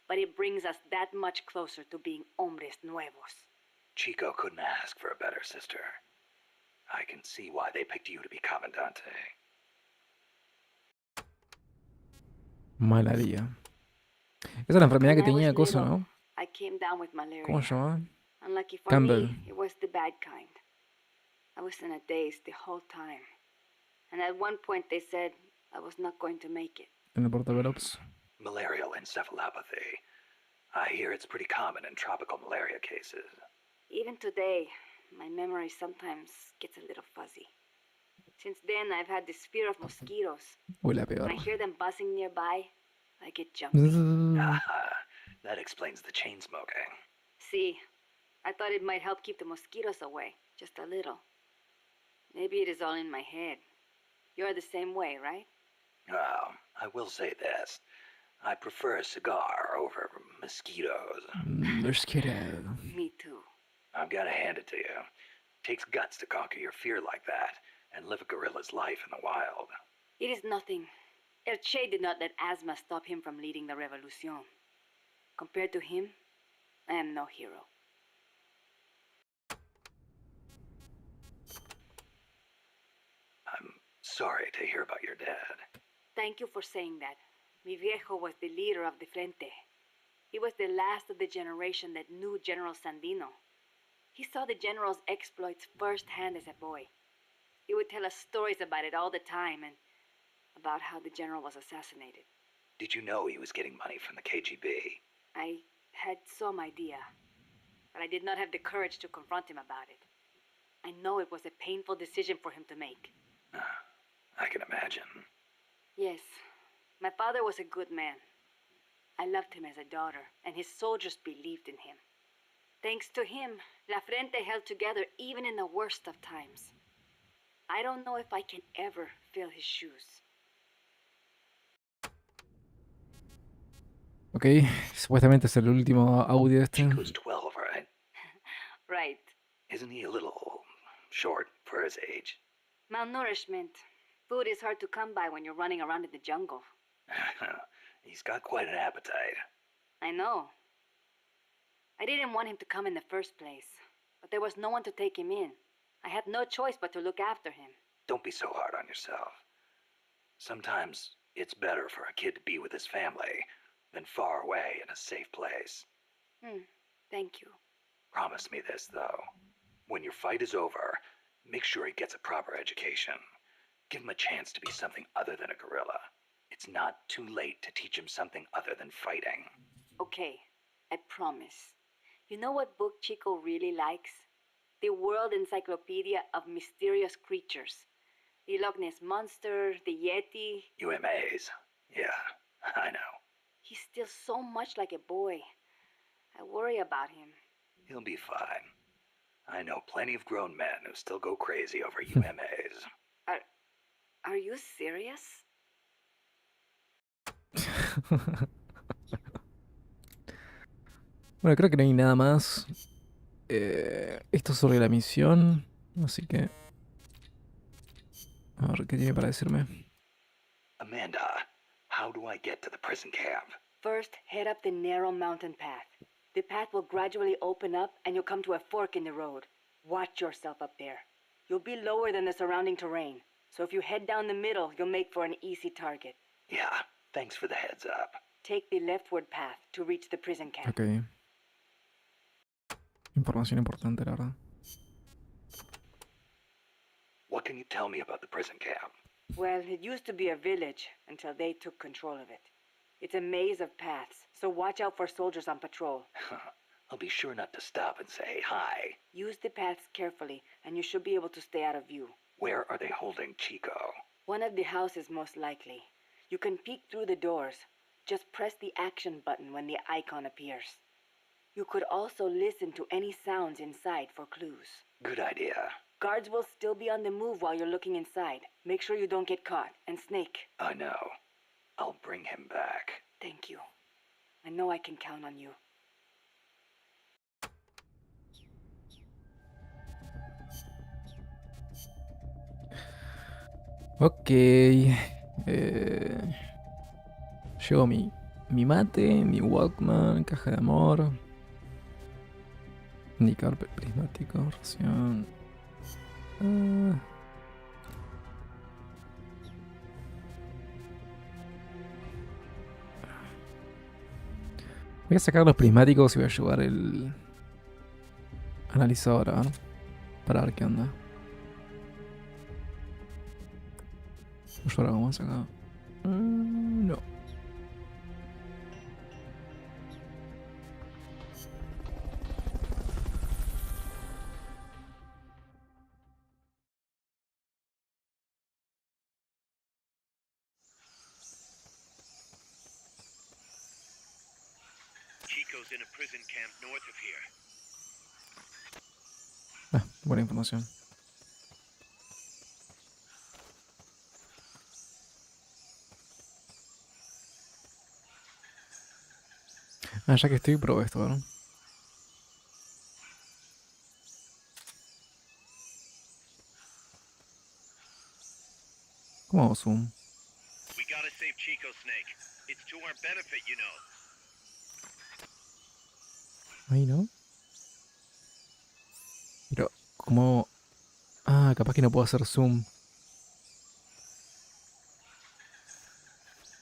but it brings us that much closer to being hombres nuevos. Chico couldn't ask for a better sister. I can see why they picked you to be Comandante. Malaria. Esa es la enfermedad que When I tenía was Coso, little, ¿no? I came down with malaria. ¿Cómo se llamaba? Unlucky for Campbell. me, it was the bad kind. I was in a daze the whole time. And at one point they said I was not going to make it. En el Portobellops. Malarial encephalopathy. I hear it's pretty common in tropical malaria cases. Even today, my memory sometimes gets a little fuzzy. Since then, I've had this fear of mosquitoes. Uy, la peor. When I hear them buzzing nearby, I get jumpy. That explains the chain smoking. See, I thought it might help keep the mosquitoes away, just a little. Maybe it is all in my head. You're the same way, right? Oh, I will say this. I prefer a cigar over mosquitoes. There's Kiddo. Me too. I've got to hand it to you. Takes guts to conquer your fear like that and live a gorilla's life in the wild. It is nothing. El Che did not let asthma stop him from leading the revolution. Compared to him, I am no hero. I'm sorry to hear about your dad. Thank you for saying that. Mi viejo was the leader of the Frente. He was the last of the generation that knew General Sandino. He saw the general's exploits firsthand as a boy. He would tell us stories about it all the time and about how the general was assassinated. Did you know he was getting money from the KGB? I had some idea, but I did not have the courage to confront him about it. I know it was a painful decision for him to make. I can imagine. Yes, my father was a good man. I loved him as a daughter, and his soldiers believed in him. Thanks to him, La Frente held together even in the worst of times. I don't know if I can ever fill his shoes. Ok, supuestamente es el último audio este. Chico's 12, right? Right. Isn't he a little short for his age? Malnourishment. Food is hard to come by when you're running around in the jungle. He's got quite an appetite. I know. I didn't want him to come in the first place, but there was no one to take him in. I had no choice but to look after him. Don't be so hard on yourself. Sometimes it's better for a kid to be with his family than far away in a safe place. Thank you. Promise me this, though. When your fight is over, make sure he gets a proper education. Give him a chance to be something other than a gorilla. It's not too late to teach him something other than fighting. Okay, I promise. You know what book Chico really likes? The World Encyclopedia of Mysterious Creatures. The Loch Ness Monster, the Yeti. UMAs. Yeah, I know. He's still so much like a boy. I worry about him. He'll be fine. I know plenty of grown men who still go crazy over UMAs. Are you serious? Bueno, creo que no hay nada más. Esto sobre la misión. Así que... A ver qué tiene para decirme. Amanda, how do I get to the prison camp? First, head up the narrow mountain path. The path will gradually open up and you'll come to a fork in the road. Watch yourself up there. You'll be lower than the surrounding terrain. So if you head down the middle, you'll make for an easy target. Yeah, thanks for the heads up. Take the leftward path to reach the prison camp. Ok. Información importante, la verdad. What can you tell me about the prison camp? Well, it used to be a village until they took control of it. It's a maze of paths, so watch out for soldiers on patrol. I'll be sure not to stop and say hi. Use the paths carefully, and you should be able to stay out of view. Where are they holding Chico? One of the houses, most likely. You can peek through the doors. Just press the action button when the icon appears. You could also listen to any sounds inside for clues. Good idea. Guards will still be on the move while you're looking inside. Make sure you don't get caught. And Snake. I know. I'll bring him back. Thank you. I know I can count on you. Ok. Llevo mi mate, mi Walkman, caja de amor. Indicador prismático, ración. Voy a sacar los prismáticos y voy a llevar el analizador, a ver, para ver qué onda. Yo ahora vamos acá. No. Chico's in a prison camp north of here. Buena información. Ah, ya que estoy, probé esto, ¿no? ¿Cómo hago zoom? We gotta save Chico Snake. It's to our benefit, you know. Ahí, ¿no? Pero, ¿cómo? Ah, capaz que no puedo hacer zoom.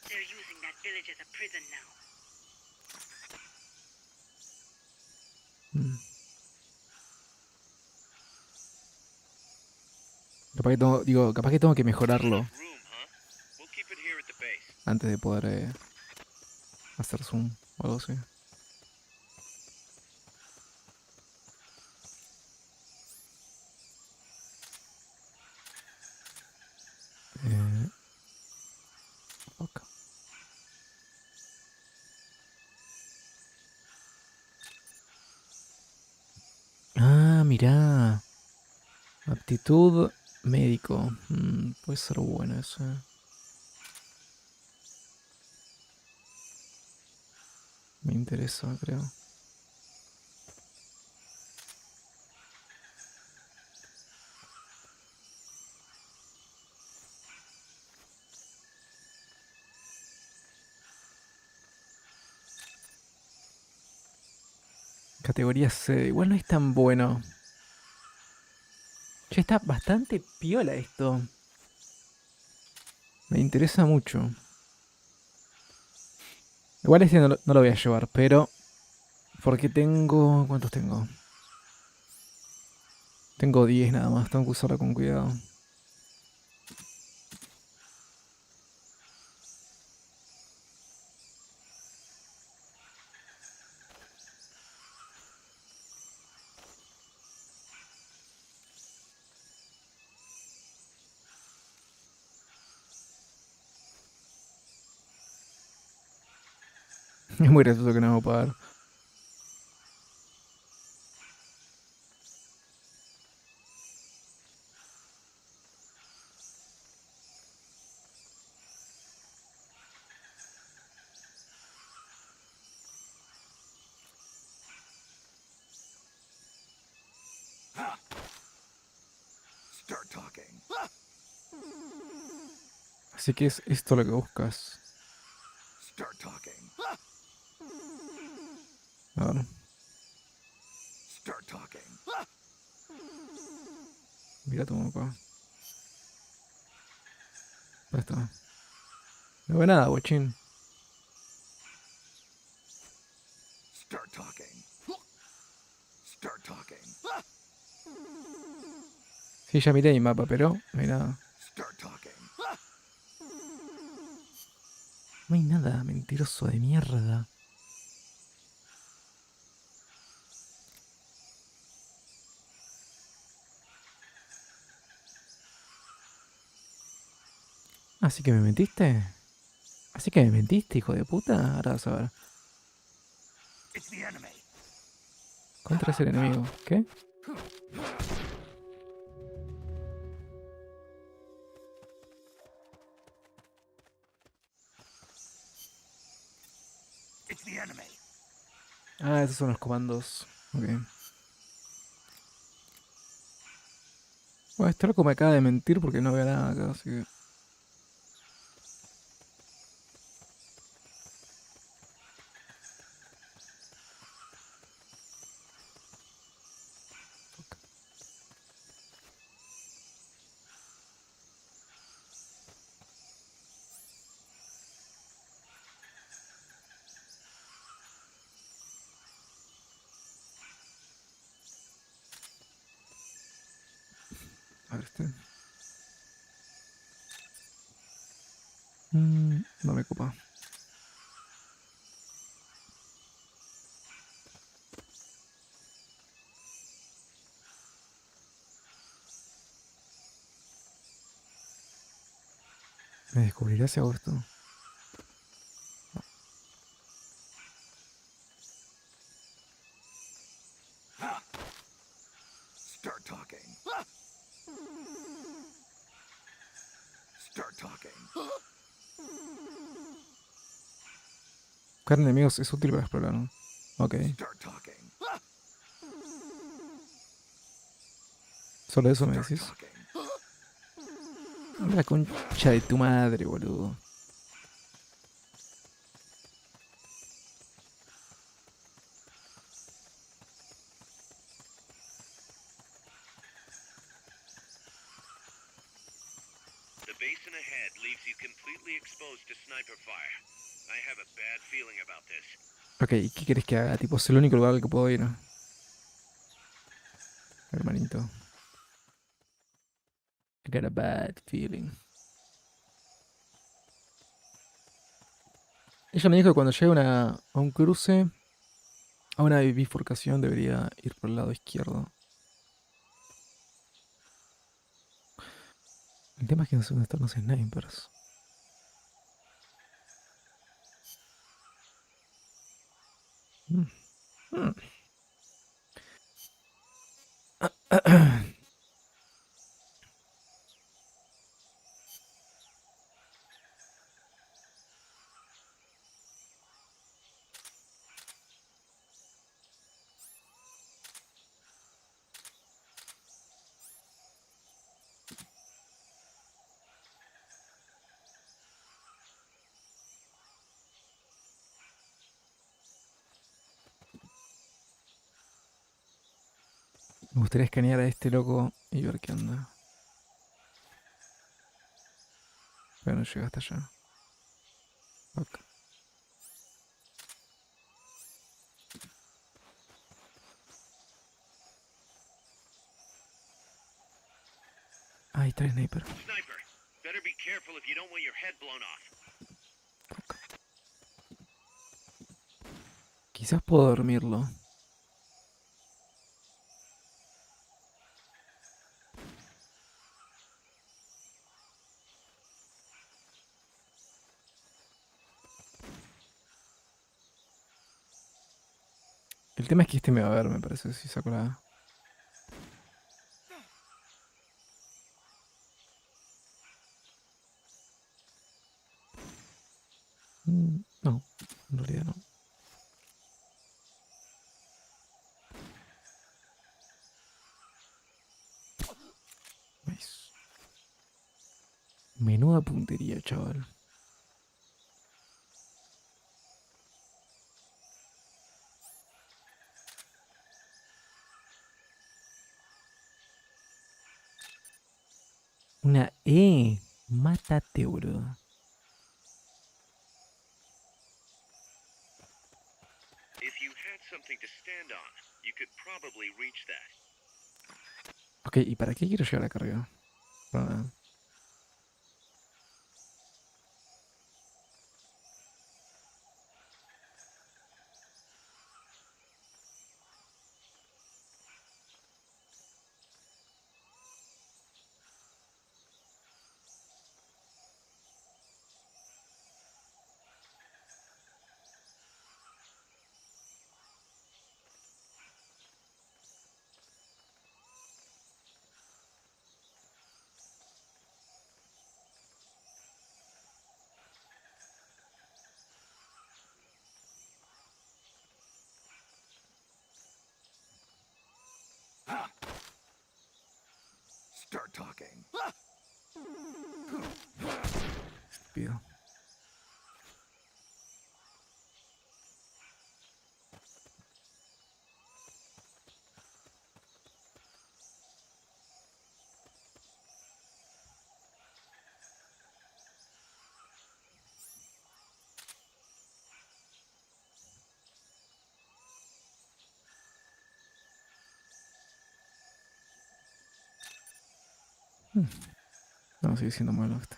They're using that village as a prison now. Mm. Capaz que tengo, digo, capaz que tengo que mejorarlo Room, huh? We'll keep it here at the base. antes de poder hacer zoom o algo así. Eh, ok. Ah, mirá. Aptitud médico. Puede ser bueno eso. Me interesa, creo. Categoría C. Igual no es tan bueno. Che, está bastante piola esto. Me interesa mucho. Igual este no lo voy a llevar, pero... Porque tengo... ¿Cuántos tengo? Tengo 10 nada más. Tengo que usarla con cuidado. Es muy gracioso que no me puedo pagar. Start talking. Así que es esto lo que buscas. Start talking. A ver. Start talking. Mira tu mapa. Ahí está. No veo nada, guachín. Start talking. Start talking. Sí, ya miré mi mapa, pero no hay nada. Start talking. No hay nada, mentiroso de mierda. ¿Así que me mentiste? ¿Así que me mentiste, hijo de puta? Ahora vas a ver. It's the enemy. Contra es el enemigo. ¿Qué? It's the enemy. Ah, esos son los comandos. Ok. Bueno, este loco me acaba de mentir porque no veo nada acá, así que... A ver este. No me copa. ¿Me descubrirás si hago esto? Start talking. Start talking. Buscar enemigos es útil para explorar, ¿no? Ok. Start talking. Solo eso me Start decís. talking. La concha de tu madre, boludo. The basin ahead leaves you completely exposed to sniper fire. I have a bad feeling about this. Ok, ¿y qué querés que haga? Tipo, es el único lugar al que puedo ir. Hermanito. I got a bad feeling. Ella me dijo que cuando llegue a un cruce, a una bifurcación, debería ir por el lado izquierdo. El tema es que no sé dónde están los snipers. Mm. Mm. Me gustaría escanear a este loco y ver qué onda. Pero no llega hasta allá. Fuck. Ah, ahí está el sniper. Sniper, better be careful if you don't want your head blown off. Fuck. Quizás puedo dormirlo. El tema es que este me va a ver, me parece, si saco la... No, en realidad no. Nice. Menuda puntería, chaval. Una E. Mátate, bro. If you had something to stand on, you could probably reach that. Ok, ¿y para qué quiero llegar acá arriba? Para nada. Start talking. Estúpido. No, sigue siendo malo este.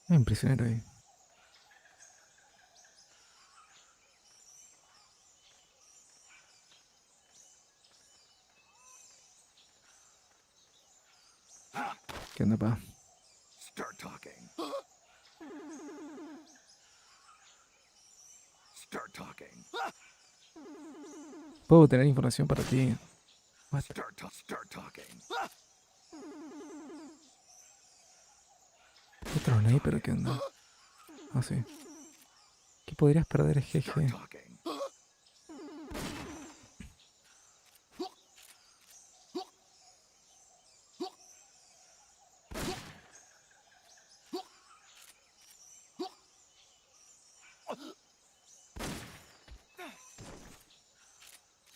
Hay un prisionero ahí. Epa. Start talking. Start talking. Puedo tener información para ti. What? Start talking. Otro sniper, ¿qué onda? Ah, sí. ¿Qué podrías perder, jeje? Start talking.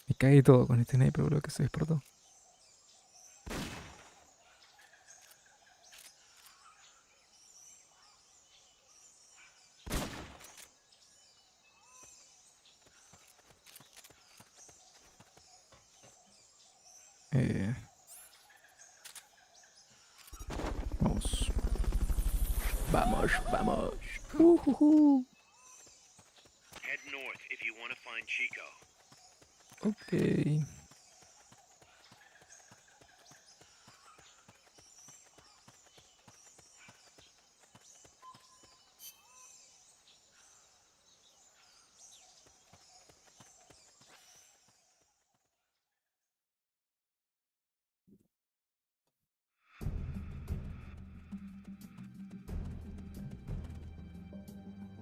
Me cae todo con este sniper, bro, que se despertó. Vamos. Vamos, vamos. Head north if you want to find Chico. Ok.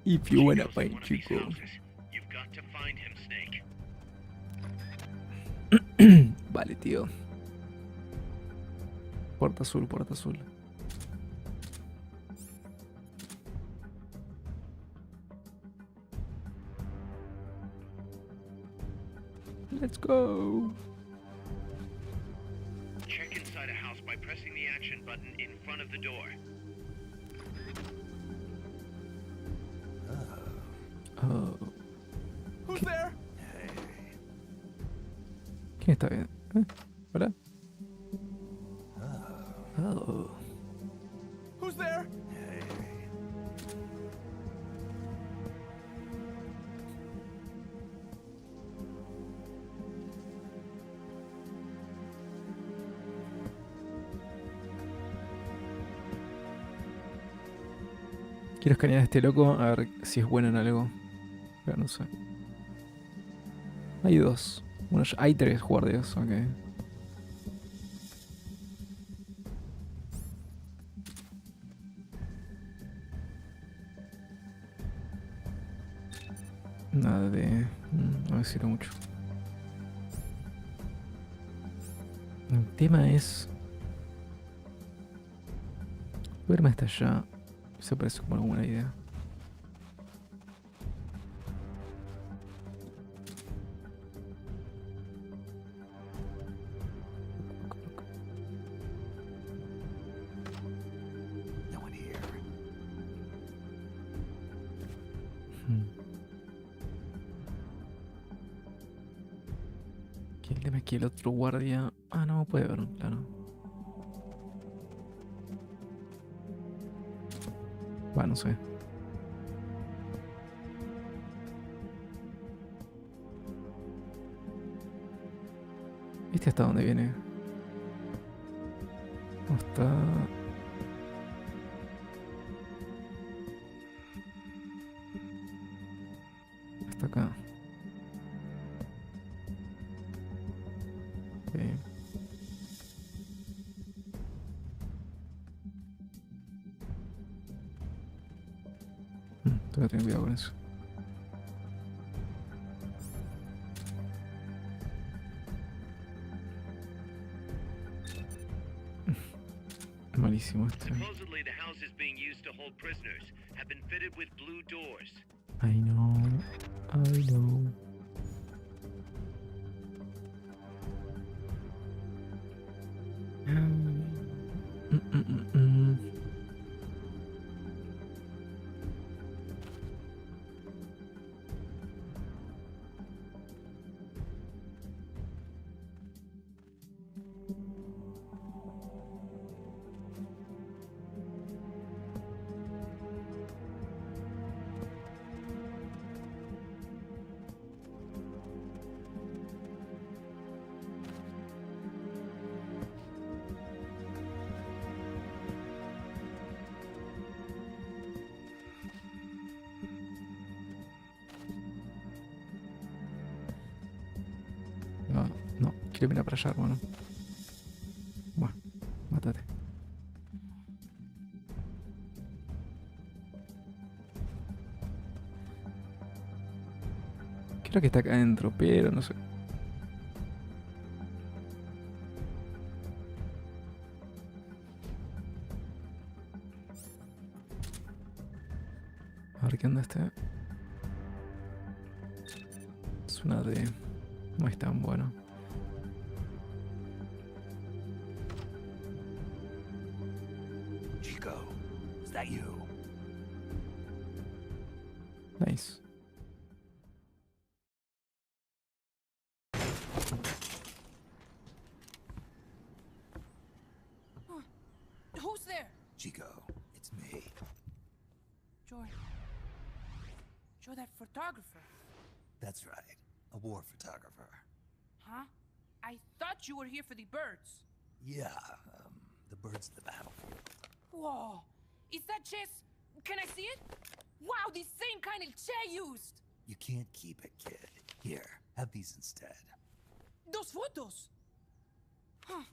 If you wanna Chico's in find one of these Chico. houses. You've got to find him, Snake. Vale, tío. Puerta azul, puerta azul. Let's go. Check inside a house by pressing the action button in front of the door. Oh. Who's there? ¿Quién está bien? ¿Hola? Oh. Who's there? Quiero escanear a este loco a ver si es bueno en algo. Pero no sé. Hay dos. Bueno, hay tres guardias, ok. Nada de... no me sirve mucho. El tema es... verme hasta allá. Eso parece como una buena idea. No one here. Que el tema es que el otro guardia... ah, no, puede ver, claro. Va, no sé. ¿Este hasta dónde viene? Hasta... hasta acá. Ok. Tengo que tener cuidado con eso. Malísimo este. Supposedly, the houses being used to hold prisoners have been fitted with blue doors. I know. I know. quiero mirar para allá, hermano. Bueno, mátate. Creo que está acá adentro, pero no sé. A ver qué onda este. Es una D. No es tan bueno. Chico, is that you? Nice. Who's there? Chico, it's me. You're that photographer, That's right. A war photographer. huh? I thought you were here for the birds. Yeah, the birds of the battlefield. Whoa, is that chess? Can I see it? Wow, the same kind of Che used. You can't keep it, kid. Here, have these instead. Those photos. Huh.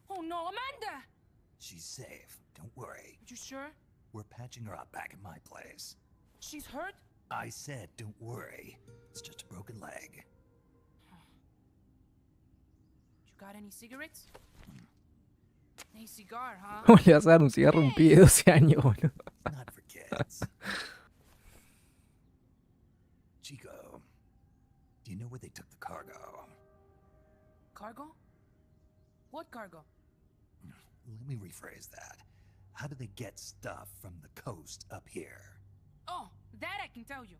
Oh no, Amanda! She's safe. Don't worry. You sure? We're patching her up back at my place. She's hurt? I said, don't worry. It's just a broken leg. You got any cigarettes? A cigar, huh? ¿Cómo le vas a dar un cigarro a un pibe de 12 años, boludo? Not for kids. Chico, do you know where they took the cargo? Cargo? What cargo? Let me rephrase that. How do they get stuff from the coast up here? Oh, that I can tell you.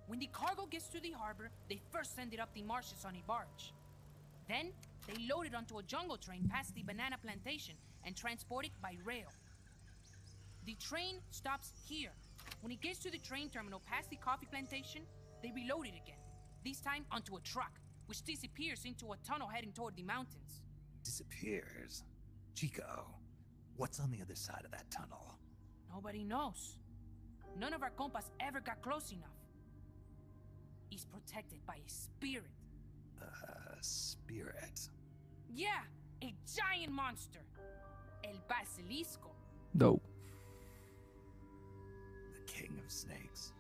When the cargo gets to the harbor, they first send it up the marshes on a barge. Then, they load it onto a jungle train past the banana plantation and transport it by rail. The train stops here. When it gets to the train terminal past the coffee plantation, they reload it again. This time onto a truck, which disappears into a tunnel heading toward the mountains. Disappears. Chico, what's on the other side of that tunnel? Nobody knows. None of our compas ever got close enough. He's protected by a spirit. Spirit. Yeah, a giant monster. El Basilisco. Dope. The king of snakes.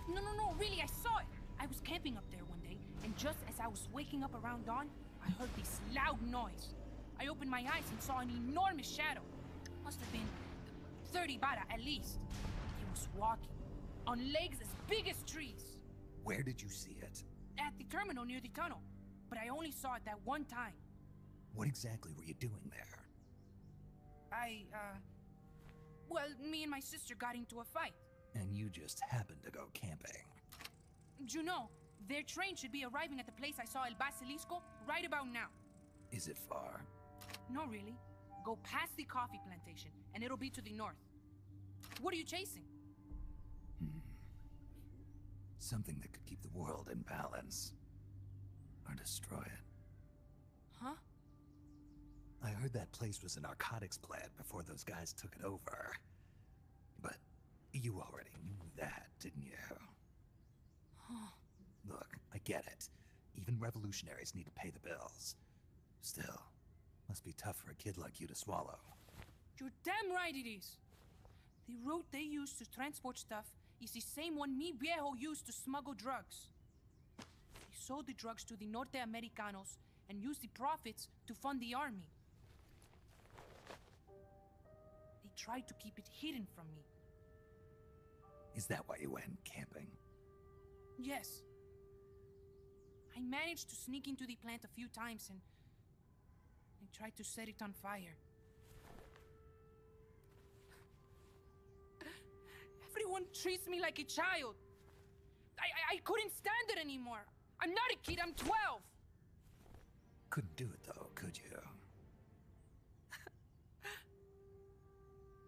No, really, I saw it. I was camping up there one day, and just as I was waking up around dawn, I heard this loud noise. I opened my eyes and saw an enormous shadow. Must have been 30 bara at least. He was walking, on legs as big as trees. Where did you see it? At the terminal near the tunnel. But I only saw it that one time. What exactly were you doing there? Well, me and my sister got into a fight. And you just happened to go camping. You know, their train should be arriving at the place I saw El Basilisco right about now. Is it far? No, really. Go past the coffee plantation, and it'll be to the north. What are you chasing? Something that could keep the world in balance. Or destroy it. Huh? I heard that place was a narcotics plant before those guys took it over. But you already knew that, didn't you? Look, I get it. Even revolutionaries need to pay the bills. Still, must be tough for a kid like you to swallow. You're damn right it is. The route they use to transport stuff is the same one mi viejo used to smuggle drugs. They sold the drugs to the Norte Americanos and used the profits to fund the army. They tried to keep it hidden from me. Is that why you went camping? Yes. I managed to sneak into the plant a few times and I tried to set it on fire. Everyone treats me like a child. I couldn't stand it anymore. I'm not a kid, I'm 12. Couldn't do it though, could you?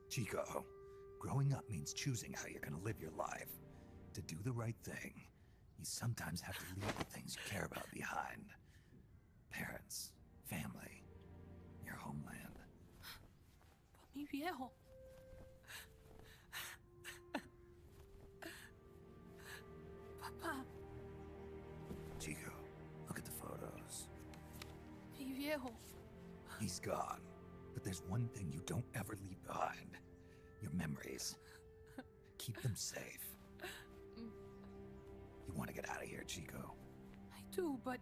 Chico, growing up means choosing how you're gonna live your life. To do the right thing, you sometimes have to leave the things you care about behind. Parents, family, your homeland. But mi viejo. Papa. Chico, look at the photos. gone. But there's one thing you don't ever leave behind. Your memories. Keep them safe. You want to get out of here, Chico? I do, but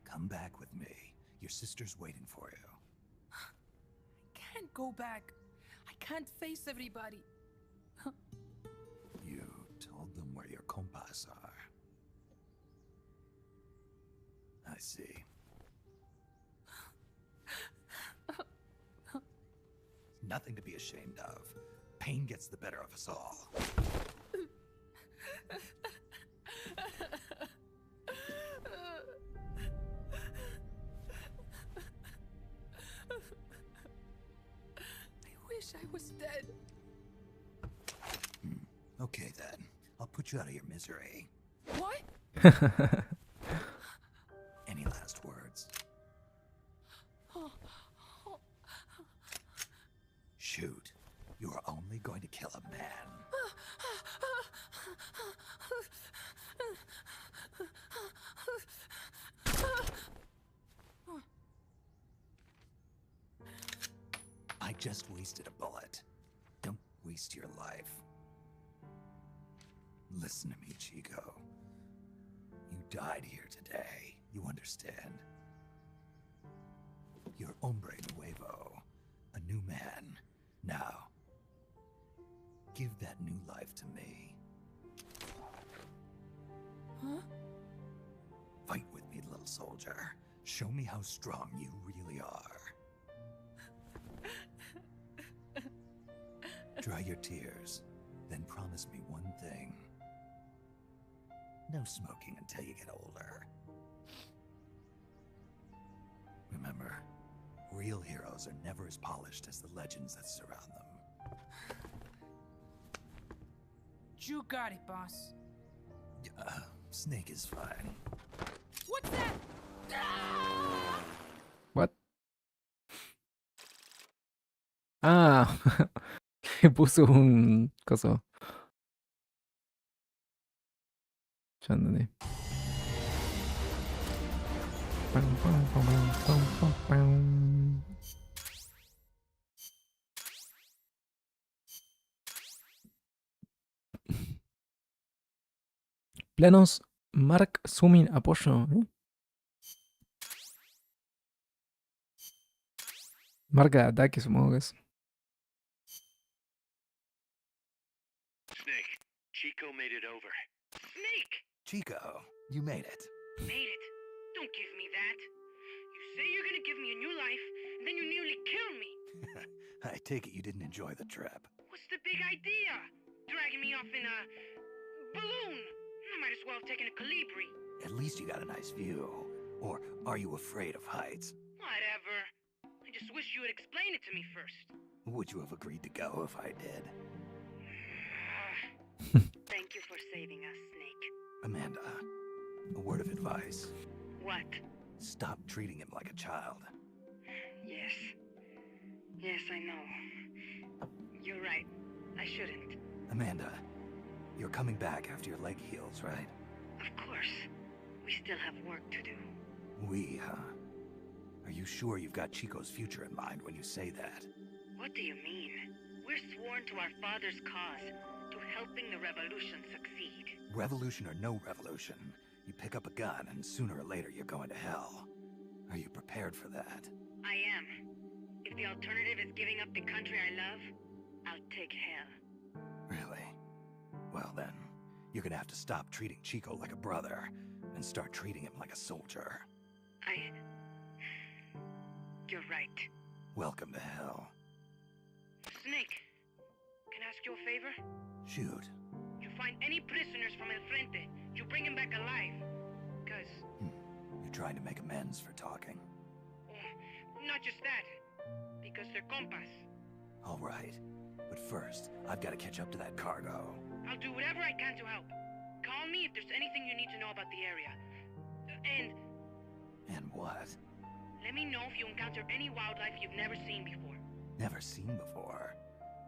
Come back with me. Your sister's waiting for you. I can't go back. I can't face everybody. You told them where your compas are. I see. Nothing to be ashamed of. Pain gets the better of us all. I wish I was dead. Okay then. I'll put you out of your misery. What? Any last words? Shoot. You are only going to kill a man. I just wasted a bullet. Don't waste your life. Listen to me, Chico. You died here today. You understand? You're hombre nuevo. A new man. Now, give that new life to me. Huh? Fight with me, little soldier. Show me how strong you really are. Dry your tears, then promise me one thing. No smoking until you get older. Remember, real heroes are never as polished as the legends that surround them. You got it, boss. Snake is fine. What's that? Ah! What? Ah, le puso un coso. Ya entendí. Pam, pam, pam, pam, pam, pam. Planos Mark Sumin apoyo. Marca de ataque, supongo que es. Snake, Chico made it over. Snake! Chico, you made it. Made it. Don't give me that. You say you're gonna give me a new life, and then you nearly kill me. I take it you didn't enjoy the trip. What's the big idea? Dragging me off in a balloon. I might as well have taken a Calibri. At least you got a nice view. Or are you afraid of heights? Whatever. I just wish you would explain it to me first. Would you have agreed to go if I did? Thank you for saving us, Snake. Amanda, a word of advice. What? Stop treating him like a child. Yes. Yes, I know. You're right. I shouldn't. Amanda, you're coming back after your leg heals, right? Of course. We still have work to do. We, huh? Are you sure you've got Chico's future in mind when you say that? What do you mean? We're sworn to our father's cause, to helping the revolution succeed. Revolution or no revolution, you pick up a gun and sooner or later you're going to hell. Are you prepared for that? I am. If the alternative is giving up the country I love, I'll take hell. Really? Well then, you're gonna have to stop treating Chico like a brother and start treating him like a soldier. You're right. Welcome to hell. Snake, can I ask you a favor? Shoot. You find any prisoners from El Frente, you bring them back alive. Because, You're trying to make amends for talking. not just that, because they're compas. All right. But first, I've got to catch up to that cargo. I'll do whatever I can to help. Call me if there's anything you need to know about the area. And what? Let me know if you encounter any wildlife you've never seen before. Never seen before.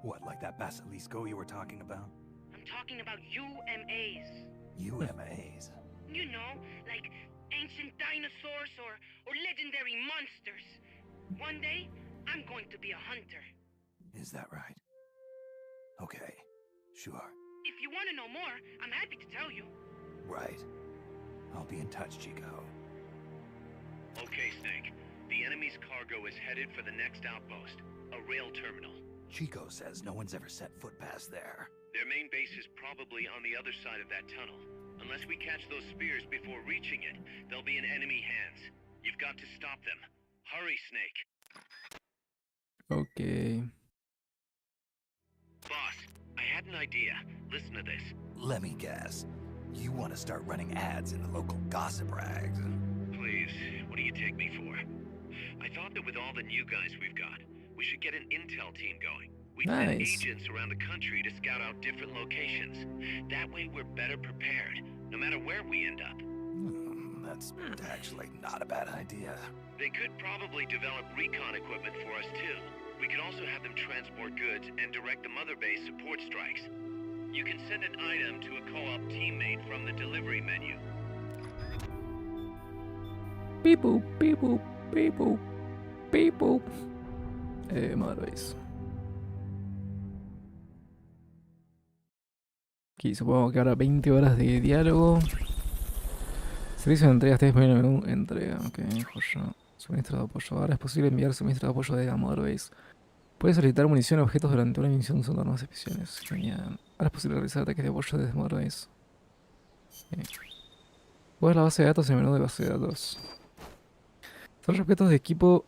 What, like that basilisco you were talking about? I'm talking about UMAs. UMAs? You know, like ancient dinosaurs or legendary monsters. One day, I'm going to be a hunter. Is that right? Okay, sure. If you want to know more, I'm happy to tell you. Right. I'll be in touch, Chico. Okay, Snake. The enemy's cargo is headed for the next outpost, a rail terminal. Chico says no one's ever set foot past there. Their main base is probably on the other side of that tunnel. Unless we catch those spears before reaching it, they'll be in enemy hands. You've got to stop them. Hurry, Snake. Ok. Boss, I had an idea. Listen to this. Let me guess. You want to start running ads in the local gossip rags and... Please, what do you take me for? I thought that with all the new guys we've got, we should get an intel team going. We'd send Nice. agents around the country to scout out different locations. That way we're better prepared, no matter where we end up. That's actually not a bad idea. They could probably develop recon equipment for us too. We could also have them transport goods and direct the mother base support strikes. You can send an item to a co-op teammate from the delivery menu. Beep boop, beep boop, beep boop, beep boop. Mother Base. Aquí supongo que ahora 20 horas de diálogo. Servicio de entrega, está disponible en el menú entrega. Ok, joya. Suministro de apoyo. Ahora es posible enviar suministro de apoyo de la Mother Base. Puedes solicitar munición y objetos durante una misión usando armas especiales. Genial. Ahora es posible realizar ataques de apoyo desde Mother Base. Puedes la base de datos en el menú de base de datos. Son objetos de equipo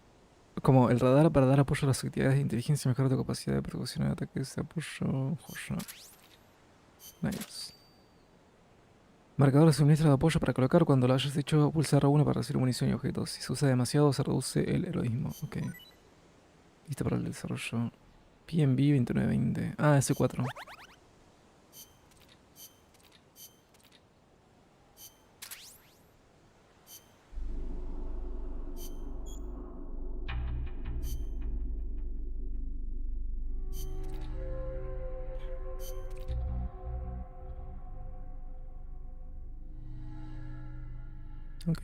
como el radar para dar apoyo a las actividades de inteligencia y mejorar tu capacidad de persecución de ataques de apoyo. Joya. Nice. Marcador de suministro de apoyo para colocar cuando lo hayas hecho, pulsar R1 para recibir munición y objetos. Si se usa demasiado, se reduce el heroísmo. Ok. Listo para el desarrollo. PNB 2920. Ah, S4. Ok.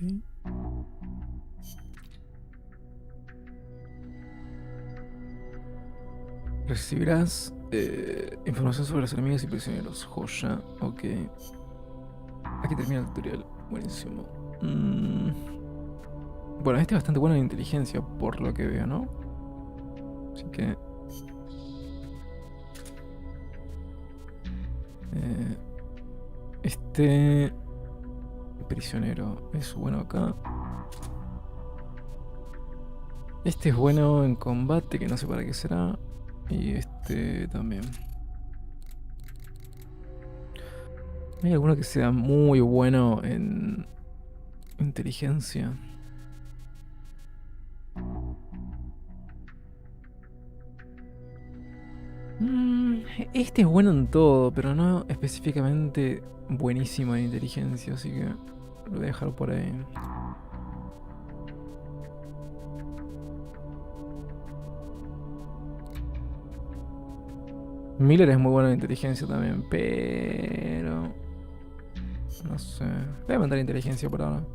Recibirás información sobre los enemigos y prisioneros. Joya. Ok. Aquí termina el tutorial. Buenísimo. Bueno, este es bastante bueno en inteligencia, por lo que veo, ¿no? Así que... este... prisionero es bueno acá. Este es bueno en combate, que no sé para qué será. Y este también. ¿Hay alguno que sea muy bueno en inteligencia? Este es bueno en todo, pero no específicamente buenísimo en inteligencia, así que lo voy a dejar por ahí. Miller es muy bueno en inteligencia también, pero... no sé. Voy a mandar inteligencia por ahora.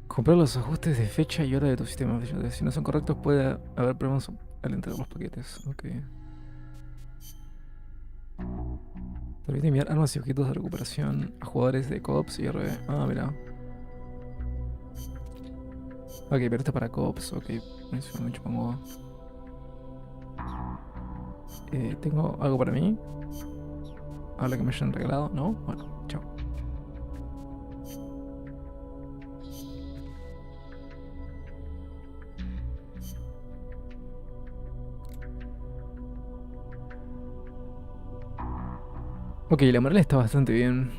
Comprar los ajustes de fecha y hora de tu sistema. Si no son correctos, puede haber problemas al entregar los paquetes. Ok. Permite enviar armas y objetos de recuperación a jugadores de co-ops y RB. Ah, mira. Ok, pero esto es para co-ops. Ok, eso mucho pongo. ¿Tengo algo para mí? ¿Algo que me hayan regalado? ¿No? Bueno, chao. Ok, la moral está bastante bien.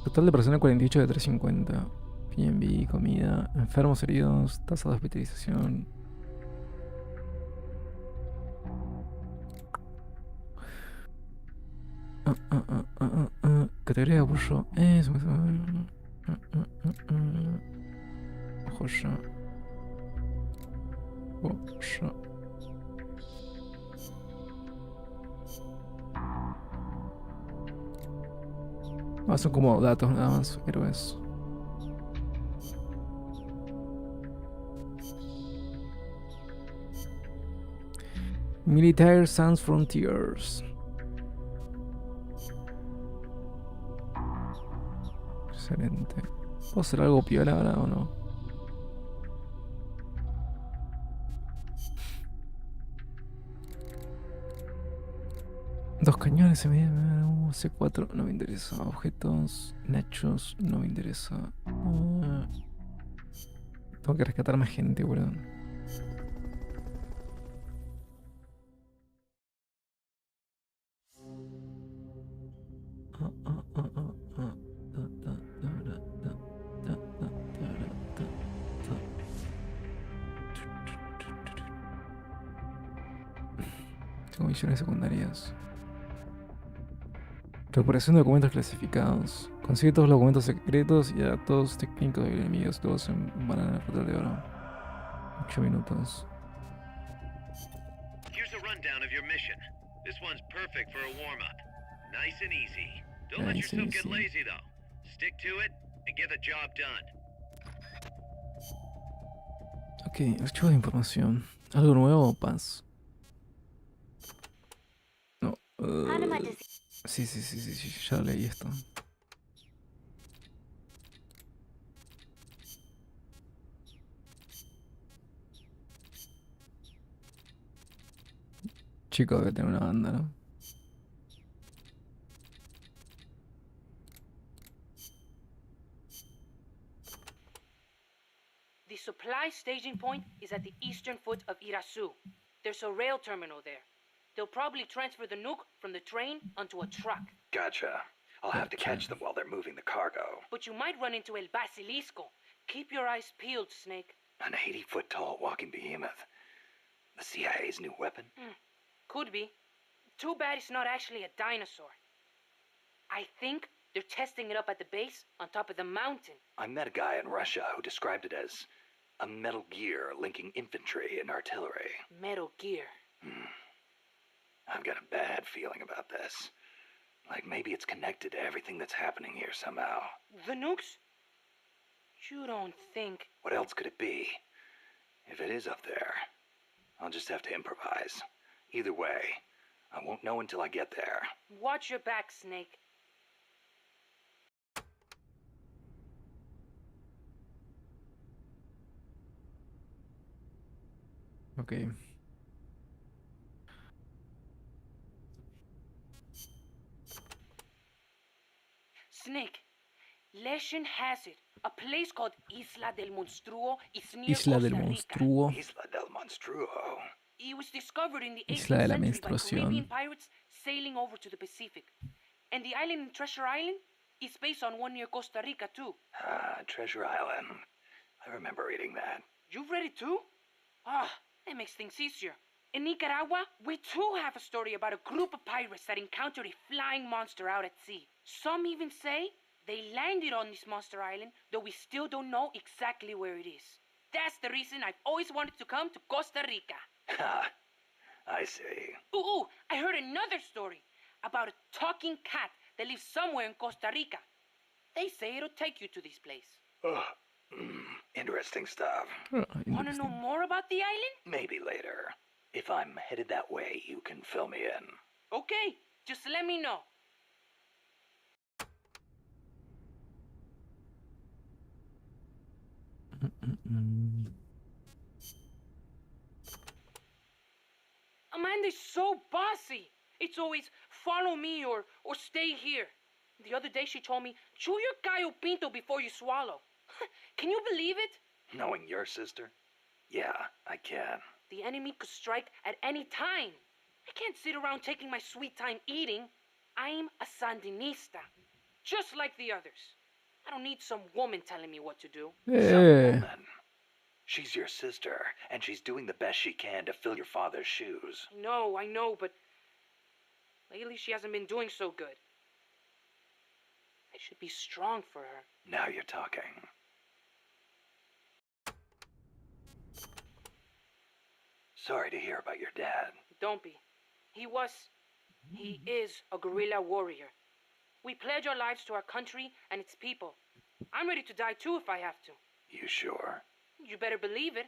Total de personal 48 de 350. PNB, comida, enfermos, heridos, tasa de hospitalización. Categoría de apoyo. Joya. Joya. Ah, son como datos nada más, héroes. Militaire Sans Frontiers. Excelente. ¿Puedo hacer algo piola ahora o no? Dos cañones C4 no me interesa. Objetos, nachos, no me interesa. Tengo que rescatar más gente, boludo. Tengo misiones secundarias. Recuperación de documentos clasificados. Consigue todos los documentos secretos y a todos técnicos de enemigos. Todos en banana fruta de oro. 8 minutos. Here's a rundown of your mission. This one's perfect for a warm-up. Nice and easy. Don't let Nice and yourself get easy. lazy, though. Stick to it and get the job done. Ok, archivo de información. ¿Algo nuevo, Paz? No. Sí, ya leí esto. Chico debe tener una banda, ¿no? The supply staging point is at the eastern foot of Irasu. There's a rail terminal there. They'll probably transfer the nuke from the train onto a truck. Gotcha. I'll have to catch them while they're moving the cargo. But you might run into El Basilisco. Keep your eyes peeled, Snake. An 80-foot-tall walking behemoth. The CIA's new weapon? Could be. Too bad it's not actually a dinosaur. I think they're testing it up at the base on top of the mountain. I met a guy in Russia who described it as a metal gear linking infantry and artillery. Metal Gear. I've got a bad feeling about this. Like maybe it's connected to everything that's happening here somehow. The nukes? You don't think... What else could it be? If it is up there, I'll just have to improvise. Either way, I won't know until I get there. Watch your back, Snake. Ok. Snake, legend has it. A place called Isla del Monstruo is near Isla del Costa Rica. Monstruo. Isla del Monstruo. It was discovered in the 18th Isla de la century by menstruación. Caribbean pirates sailing over to the Pacific. And the island in Treasure Island is based on one near Costa Rica too. Treasure Island. I remember reading that. You've read it too? Ah, that makes things easier. In Nicaragua, we too have a story about a group of pirates that encountered a flying monster out at sea. Some even say they landed on this monster island, though we still don't know exactly where it is. That's the reason I've always wanted to come to Costa Rica. Ha! I see. Ooh, I heard another story about a talking cat that lives somewhere in Costa Rica. They say it'll take you to this place. Interesting stuff. Ah, Want to know interesting. more about the island? Maybe later. If I'm headed that way, you can fill me in. Okay, just let me know. Amanda's so bossy. It's always follow me or stay here. The other day she told me, chew your gallo pinto before you swallow. Can you believe it? Knowing your sister? Yeah, I can. The enemy could strike at any time. I can't sit around taking my sweet time eating. I'm a Sandinista, just like the others. I don't need some woman telling me what to do. Some woman. She's your sister, and she's doing the best she can to fill your father's shoes. I know, but lately she hasn't been doing so good. I should be strong for her. Now you're talking. Sorry to hear about your dad. Don't be. He is a guerrilla warrior. We pledge our lives to our country and its people. I'm ready to die too if I have to. You sure? You better believe it.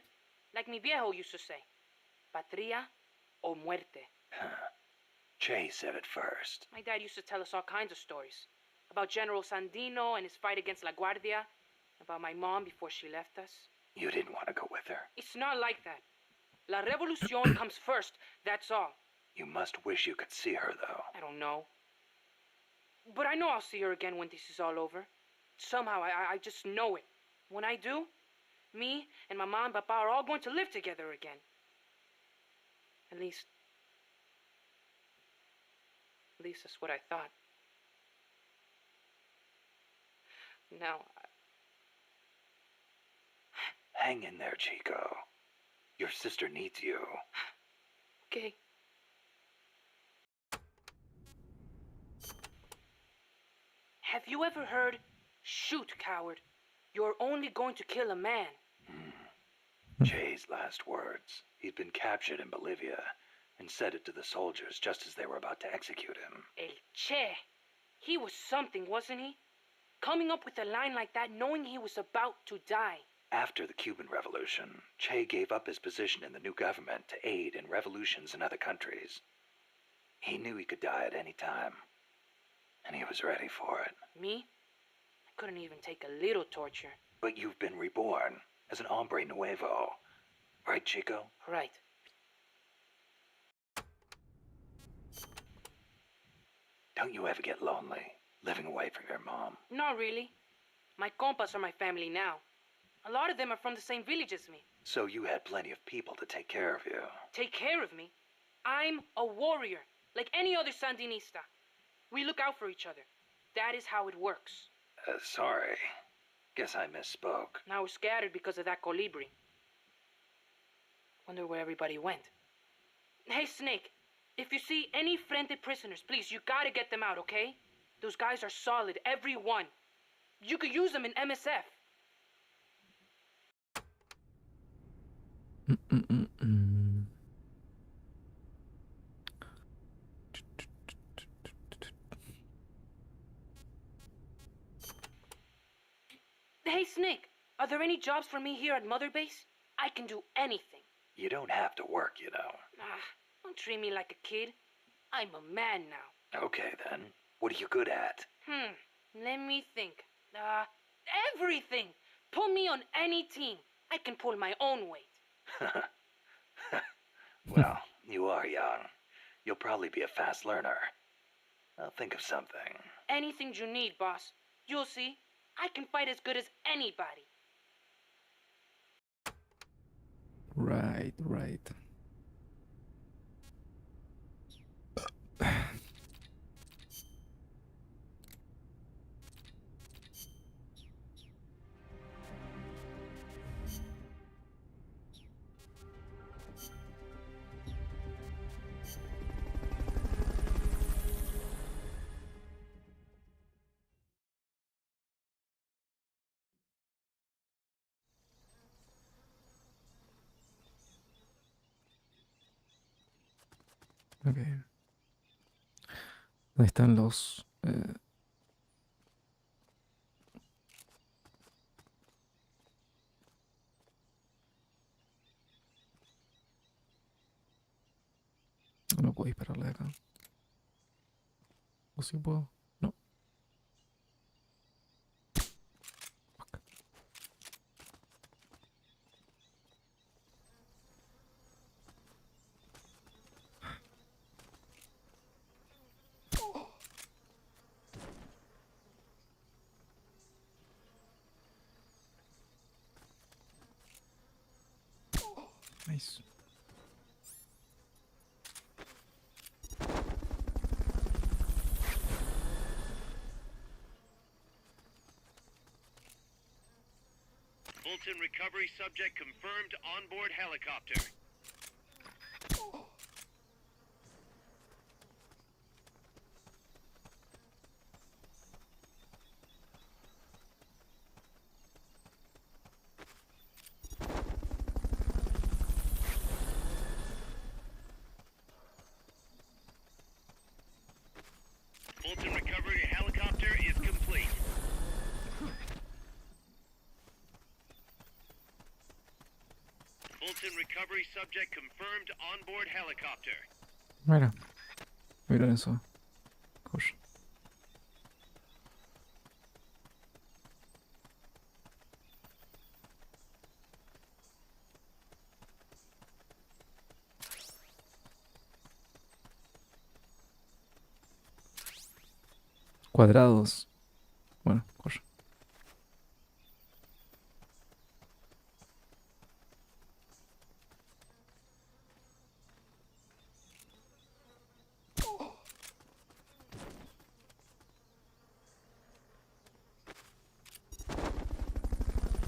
Like mi viejo used to say. Patria o muerte. Che said it first. My dad used to tell us all kinds of stories. About General Sandino and his fight against La Guardia. About my mom before she left us. You didn't want to go with her. It's not like that. La Revolucion comes first, that's all. You must wish you could see her, though. I don't know. But I know I'll see her again when this is all over. Somehow, I just know it. When I do, me and my mom and papa are all going to live together again. At least that's what I thought. Now, Hang in there, Chico. Your sister needs you. okay. Have you ever heard, "Shoot, coward. You're only going to kill a man"? Che's last words. He'd been captured in Bolivia and said it to the soldiers just as they were about to execute him. El Che. He was something, wasn't he? Coming up with a line like that knowing he was about to die. After the Cuban Revolution, Che gave up his position in the new government to aid in revolutions in other countries. He knew he could die at any time, and he was ready for it. Me? I couldn't even take a little torture. But you've been reborn as an hombre nuevo. Right, Chico? Right. Don't you ever get lonely, living away from your mom? Not really. My compas are my family now. A lot of them are from the same village as me. So you had plenty of people to take care of you. Take care of me? I'm a warrior, like any other Sandinista. We look out for each other. That is how it works. Sorry. Guess I misspoke. Now we're scattered because of that colibri. Wonder where everybody went. Hey, Snake. If you see any Frente prisoners, please, you gotta get them out, okay? Those guys are solid, every one. You could use them in MSF. Hey, Snake. Are there any jobs for me here at Mother Base? I can do anything. You don't have to work, you know. Don't treat me like a kid. I'm a man now. Okay, then. What are you good at? Let me think. Everything. Put me on any team. I can pull my own weight. Well, you are young. You'll probably be a fast learner. I'll think of something. Anything you need, boss. You'll see. I can fight as good as anybody. Right, right. Ok. ¿Dónde están los...? No puedo dispararle de acá. ¿O sí puedo? No. Fuck. Nice. Fulton recovery subject confirmed onboard helicopter. Fulton recovery helicopter Wilson recovery subject confirmed onboard helicopter. Mira. Miren eso. Joya. Cuadrados. Bueno, joya.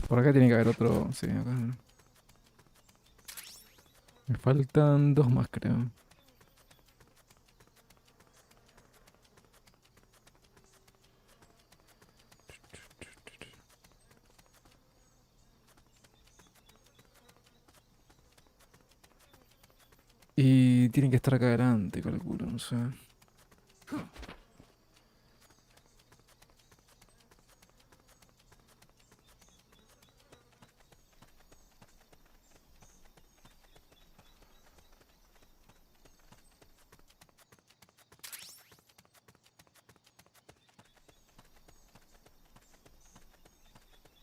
Por acá tiene que haber otro. Sí, acá. Me faltan dos más, creo. Y tienen que estar acá adelante, calculo, no sé.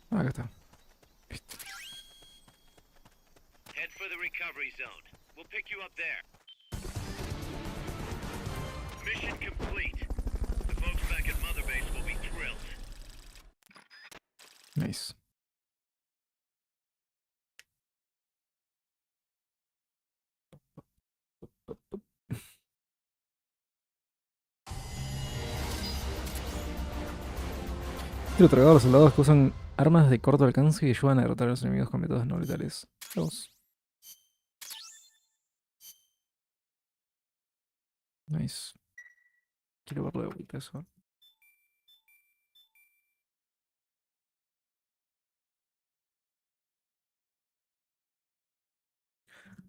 Ah, acá está. Listo. Head for the recovery zone. We'll pick you up there. Mission complete. The folks back at Mother Base will be thrilled. Nice. Quiero tragar a los soldados que usan armas de corto alcance y ayudan a derrotar a los enemigos con métodos no letales. Dos. Nice. Quiero verlo de vuelta eso.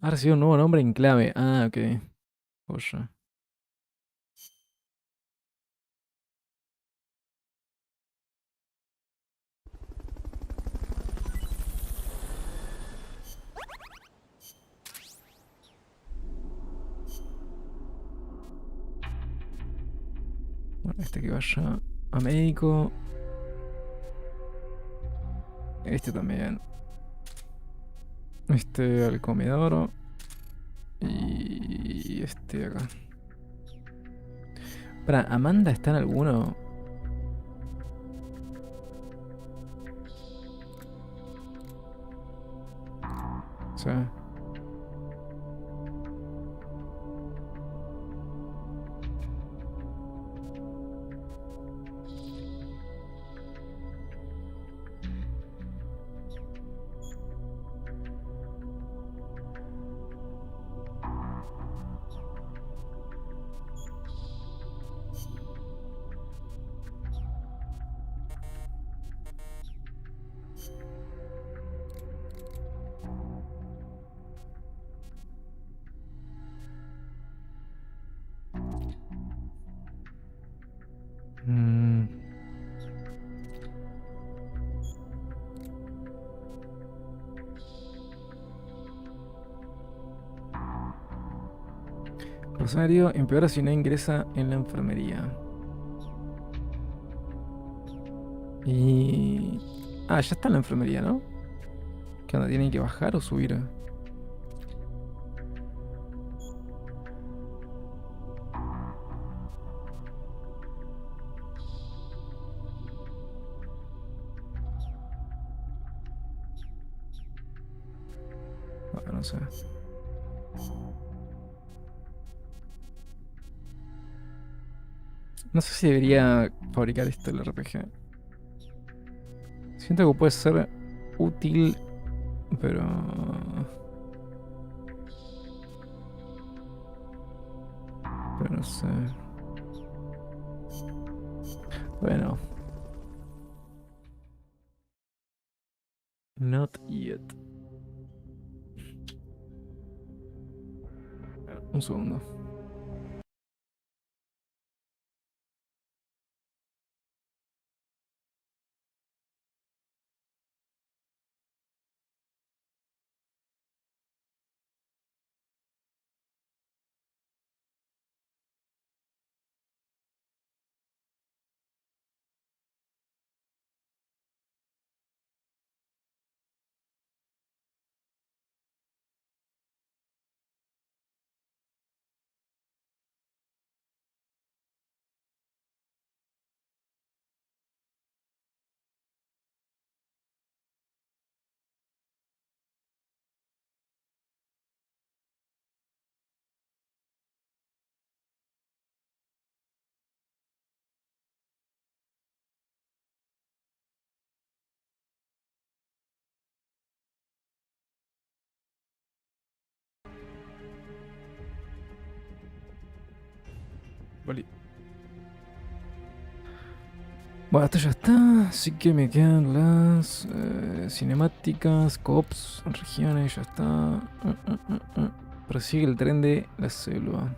Ha recibido un nuevo nombre en clave. Ah, ok. Joya. Bueno, este que vaya a médico. Este también. Este al comedor. Y este de acá. Para, ¿Amanda está en alguno? Sí. Mm. Rosario empeora si no ingresa en la enfermería. Y... Ah, ya está en la enfermería, ¿no? ¿Qué onda? ¿Tienen que bajar o subir? Bueno, no sé. No sé si debería fabricar esto el RPG. Siento que puede ser útil, pero... Pero no sé. Bueno. Not yet. Un segundo. Vale. Bueno, esto ya está, así que me quedan las cinemáticas, cops, regiones, ya está. Prosigue el tren de la selva.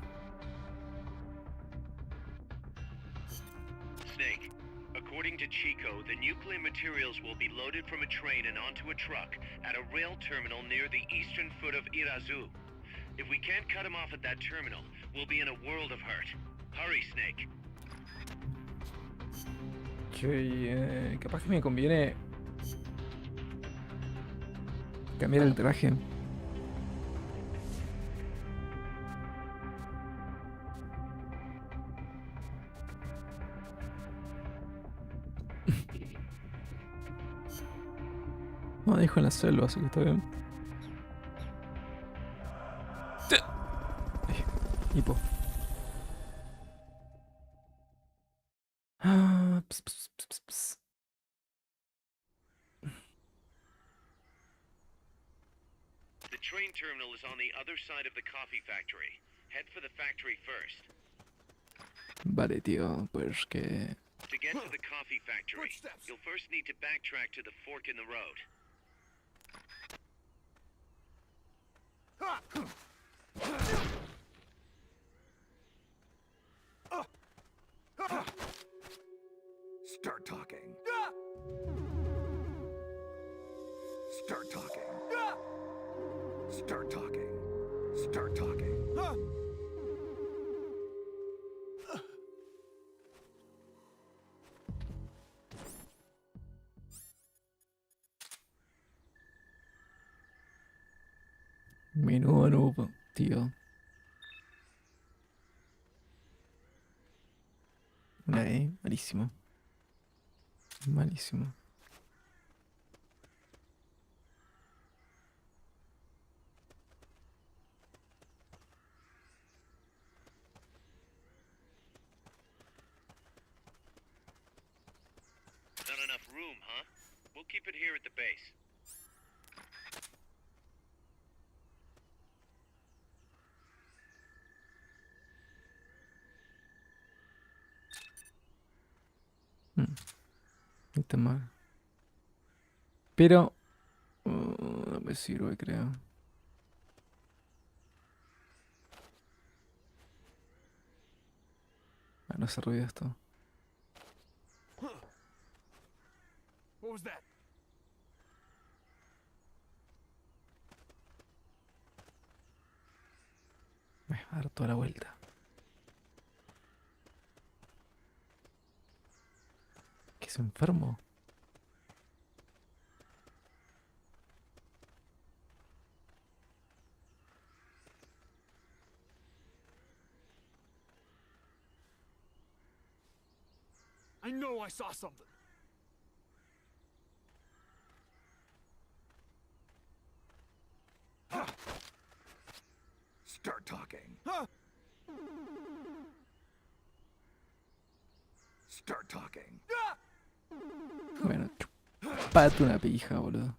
Snake, according to Chico, the nuclear materials will be loaded from a train and onto a truck at a rail terminal near the eastern foot of Irazu. If we can't cut him off at that terminal, we'll be in a world of hurt. Hurry, Snake. Che, capaz que me conviene cambiar el traje. No, dijo en la selva, así que está bien. Hipo. Ps, ps, ps, ps, ps. The train terminal is on the other side of the coffee factory. Head for the factory first. Vale, tío, pues que... To get to the coffee factory, you'll first need to backtrack to the fork in the road. Start talking. Start talking. Start talking. Start talking. Menudo noob, tío. Malísimo. Malísimo. Not enough room, huh? We'll keep it here at the base. Está mal. Pero... no me sirve, creo. Ah, no hace ruido esto. What was that? Me va a dar toda la vuelta. ¿Qué es enfermo? I know I saw something. Start talking. Start talking. Bueno, chupate una pija, boludo.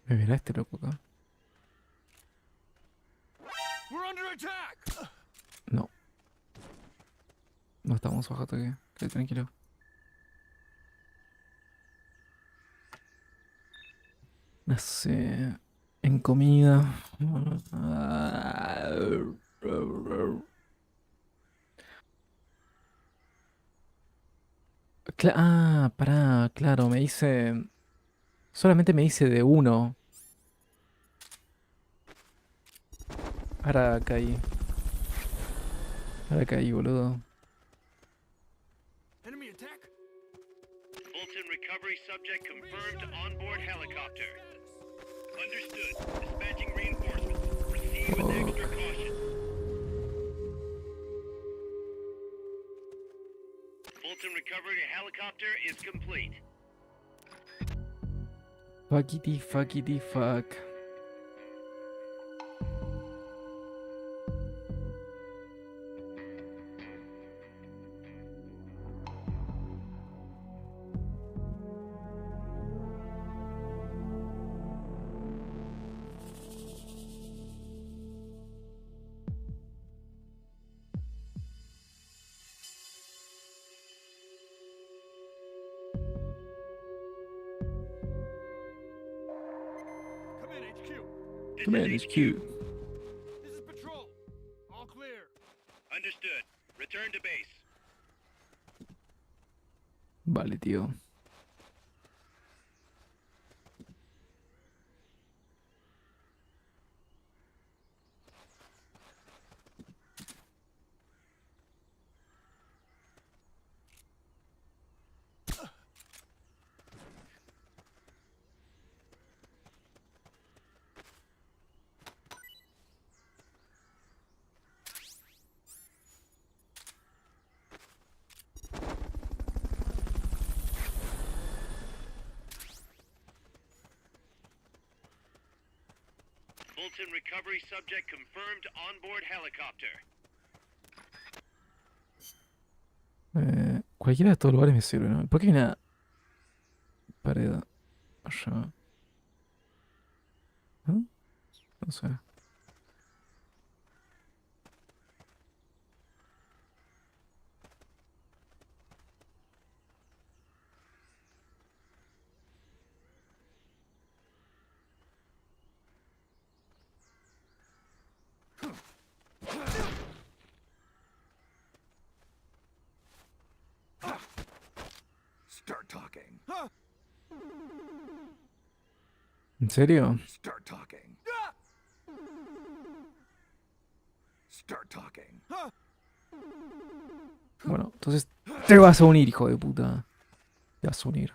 ¿Me verá este loco acá? We're under attack. No. No estamos bajo ataque. Quédate tranquilo. No sé. En comida. Pará, claro, me dice. Solamente me dice de uno. Ahora caí. Ahora caí, boludo. Enemy attack. Fulton recovery subject confirmed onboard helicopter. Understood. Dispatching reinforcements. Proceed with expert under caution. Fulton recovery helicopter is complete. Fuckity, fuckity, fuck. Come in, HQ. Come in, it's cute. This is patrol. All clear. Understood. Return to base. Vale, tío. Fulton recovery subject confirmed onboard helicopter. Cualquiera de estos lugares me sirve, ¿no? ¿Por qué hay una pared allá? ¿Ah? No sé. Start talking. ¿En serio? Start talking. Start talking. Bueno, entonces te vas a unir, hijo de puta. Te vas a unir.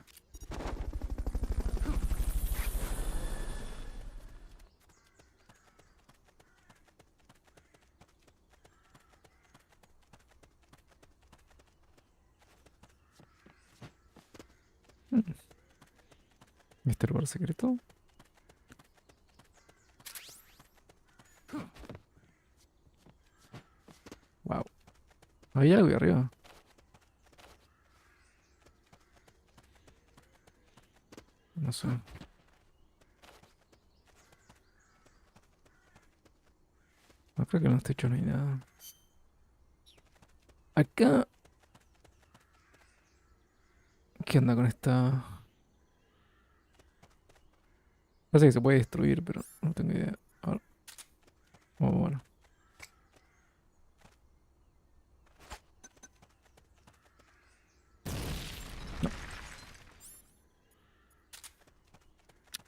¿Este lugar secreto? Wow. ¿Había algo ahí arriba? No sé. No creo que en los techos no hay nada. Acá. ¿Qué onda con esta? Parece que se puede destruir, pero no tengo idea. A ver. Oh, bueno. No.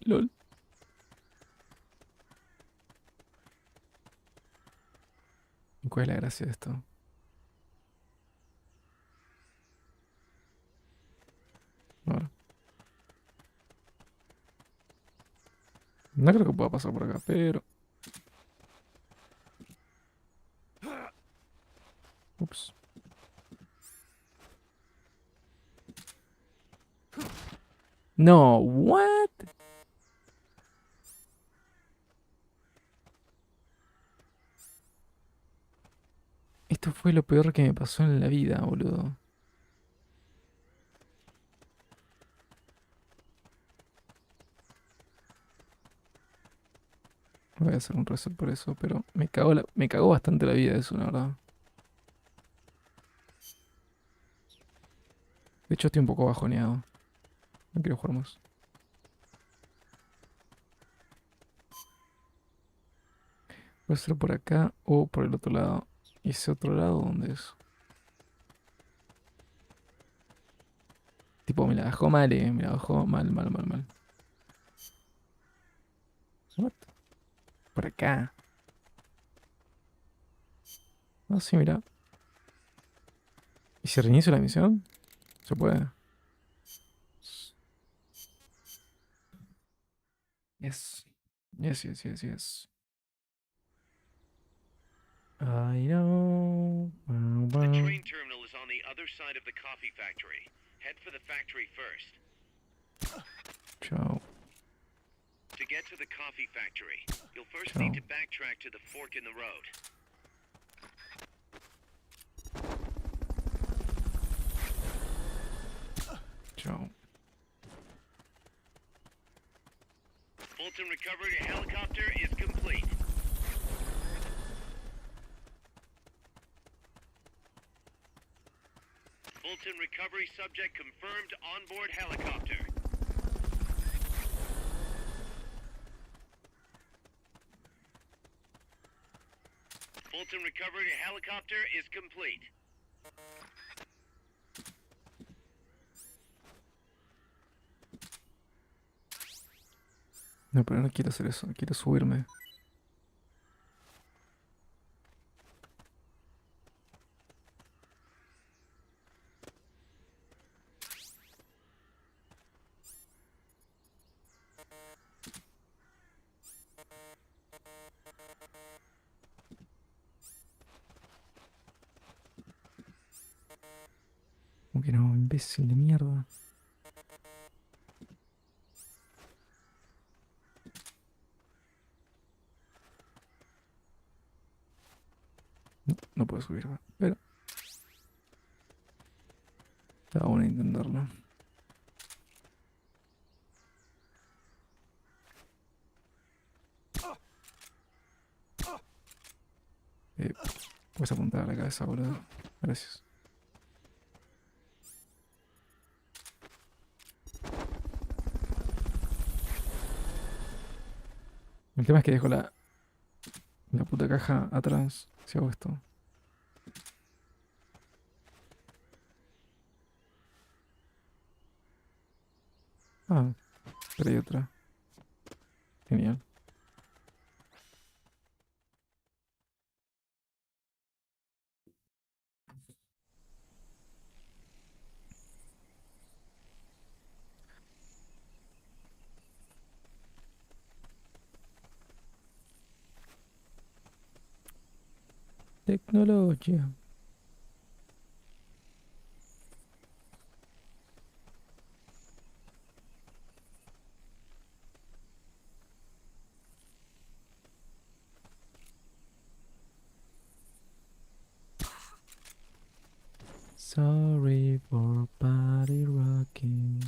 LOL. ¿Cuál es la gracia de esto? Ahora. No creo que pueda pasar por acá, pero... Ups. No, what? Esto fue lo peor que me pasó en la vida, boludo. Voy a hacer un reset por eso, pero me cagó bastante la vida eso, la verdad. De hecho, estoy un poco bajoneado. No quiero jugar más. Puede ser por acá o por el otro lado. ¿Y ese otro lado dónde es? Tipo, me la bajó mal, me la bajó mal, mal, mal, mal. What? Por acá. Ah, sí, mira. ¿Y si reinicio la misión? Se puede. Yes. Yes, yes, yes, yes. I know. The train terminal is on the other side of the coffee factory. Head for the factory first. Chao. To get to the coffee factory, you'll first Ciao. need to backtrack to the fork in the road. Chao. Fulton recovery helicopter is complete. Fulton recovery subject confirmed onboard helicopter. Fulton recovery helicopter is complete. No, pero no quiero hacer eso. Quiero subirme. Como que no, imbécil de mierda. No, no puedo subirme. Pero está bueno intentarlo. Puedes apuntar a la cabeza, boludo. Gracias. El tema es que dejo la puta caja atrás si hago esto. Ah, pero hay otra. Genial. Tecnología. Sorry for body rocking.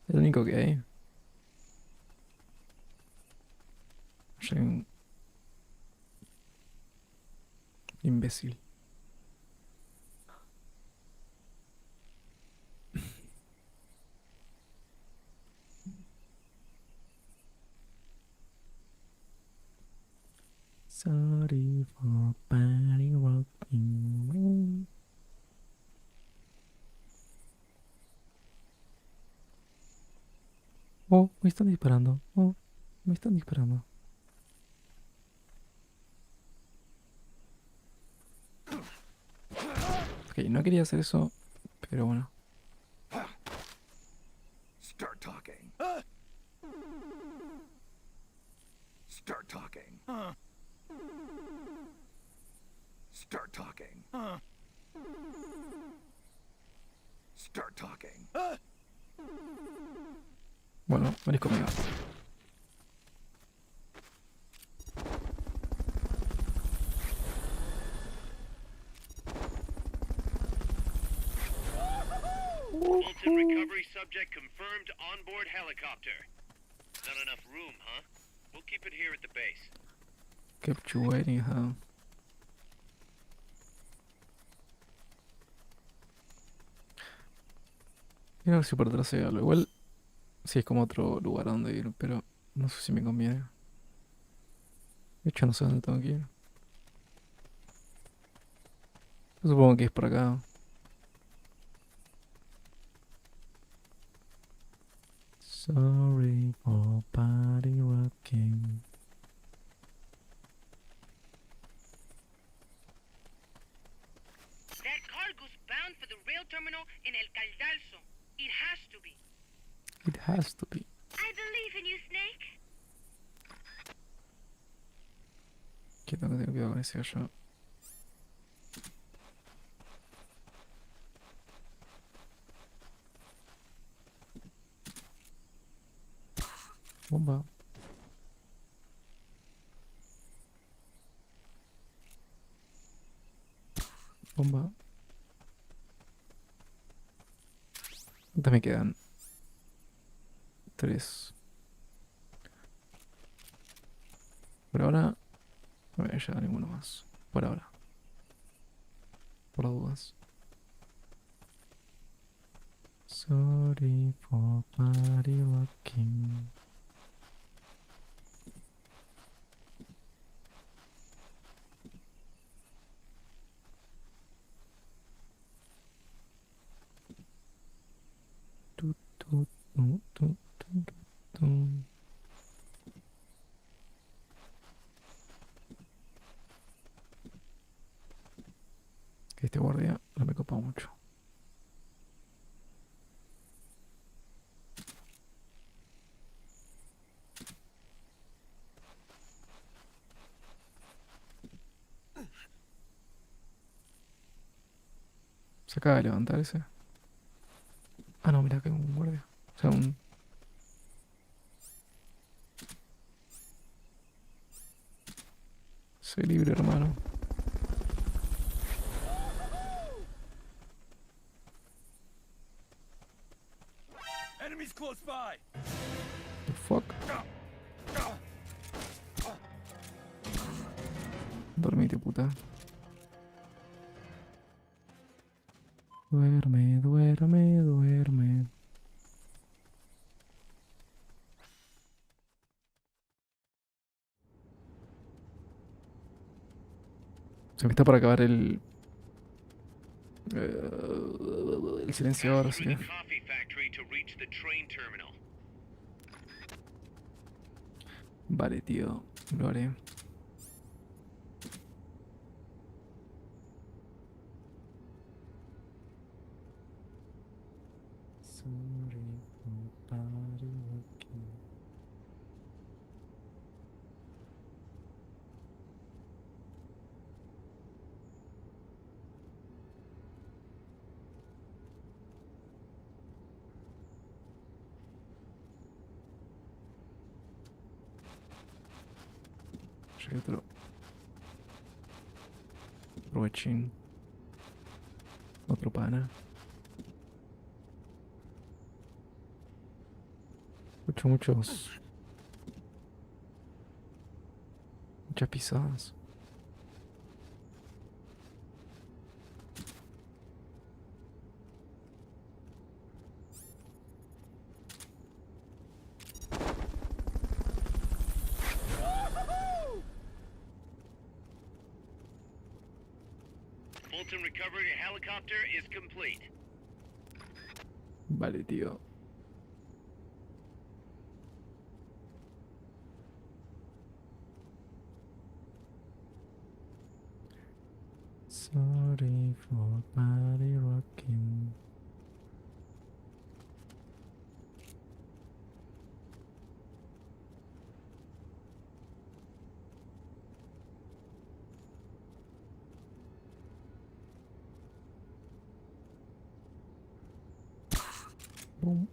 Es lo único que hay. Soy un imbécil. Sorry for body rocking. Oh, me están disparando. Oh, me están disparando. Ok, no quería hacer eso, pero bueno. Start talking. Start talking. Start talking. Start talking. Bueno, venís conmigo. Fulton recovery subject confirmed onboard helicopter. Not enough room, huh? We'll keep it here at the base. Kept you waiting, huh? Mira a ver si por atrás hay algo. Igual, sí es como otro lugar a donde ir, pero no sé si me conviene. De hecho, no sé dónde tengo que ir. Yo supongo que es por acá. Sorry for body rocking. That cargo's bound for the rail terminal terminal in El Caldalso. It has to be. It has to be. I believe in you, Snake. Que tengo que tener cuidado con ese gallo. Bomba. Bomba. ¿Cuántas me quedan? 3. Por ahora no voy a llegar ninguno más. Por ahora. Por las dudas. Sorry for party rocking. Tu, tu, tu, tu, tu, tu. Que este guardia no me copa mucho. Se acaba de levantar ese. Ah, no, mira que hay un guardia. O sea, un... Soy libre, hermano. Enemies close by. The fuck? Dormite, puta. Duerme, duerme, duerme. Se me está por acabar el silenciador, Pass así through que... the coffee factory to reach the train terminal. Vale, tío. Lo haré. Sorry for party rocking. Hay otro. Provechín. Otro pana. Escucho muchas pisadas. Fulton recovery helicopter is complete. Vale, tío. Sorry for party rocking. Boom.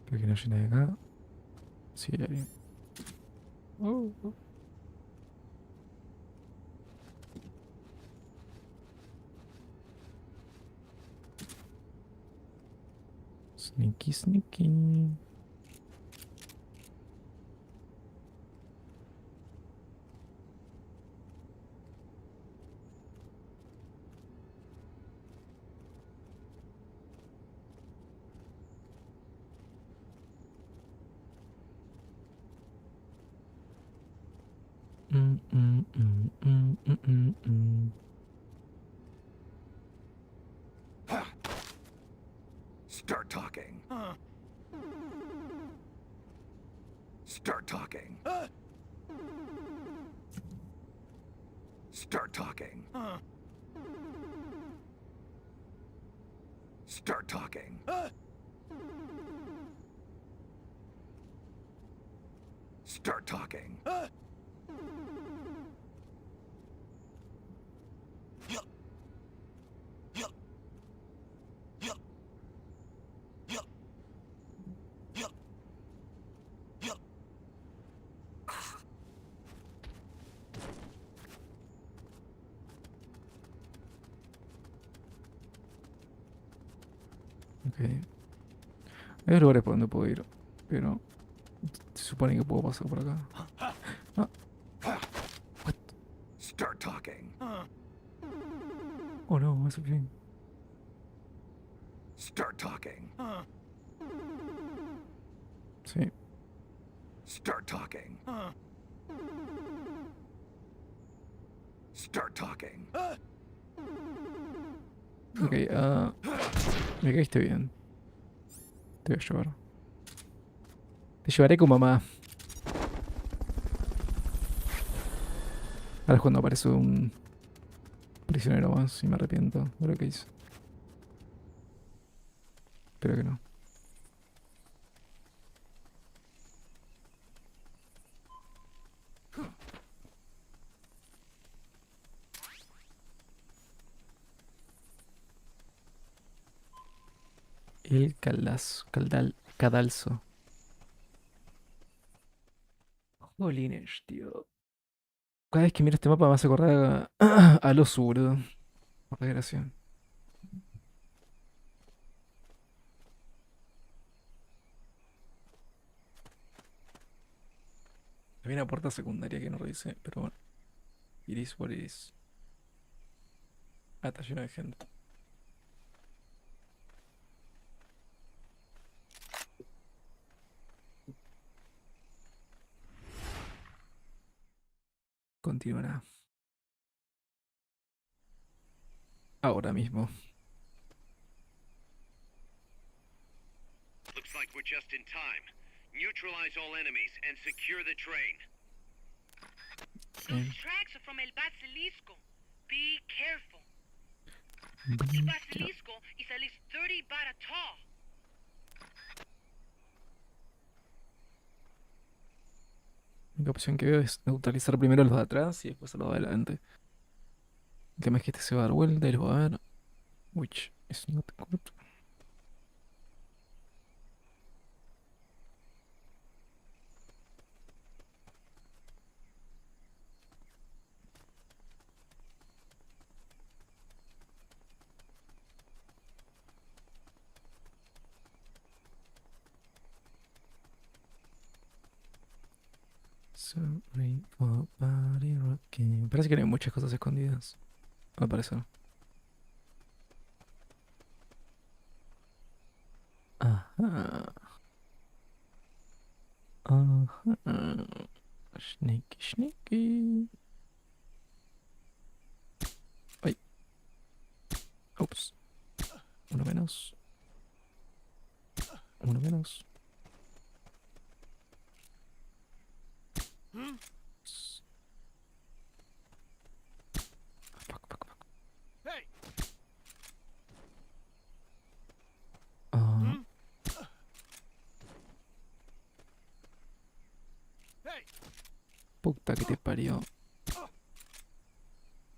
Creo que no llena de acá. Sí, ya bien. Sneaky, sneaky. Start talking. Start talking. Start talking. Start talking. Start talking. Ok. Hay lugares por donde puedo ir, pero se supone que puedo pasar por acá. Ah, Start talking. oh no, es el fin. Start talking. Sí. Start talking. Start talking. Ok, me caíste bien. Te voy a llevar. Te llevaré con mamá. Ahora es cuando aparece un prisionero más y me arrepiento de lo que hice. Espero que no. El cadalso. Jolines, tío. Cada vez que miro este mapa me hace acordar a lo zurdo. Por desgracia. Había una puerta secundaria que no revisé, pero bueno. It is what it is. Ah, está lleno de gente. Continuará. Ahora mismo. Looks like we're just in time. Neutralize all enemies and secure the train. Those tracks are from El Basilisco. Be careful. El Basilisco is at least 30 bara tall. La única opción que veo es neutralizar primero a los de atrás y después a los de adelante. El tema es que este se va a dar vuelta y los va a ver. Which is not good. Sorry for body rocking. Parece que no hay muchas cosas escondidas. Al parecer. Ajá. Ajá. Sneaky, sneaky. Ay. Ups. Uno menos. Uno menos. Fuck, fuck, fuck. Hey! Ah, Hey! puta que te parió.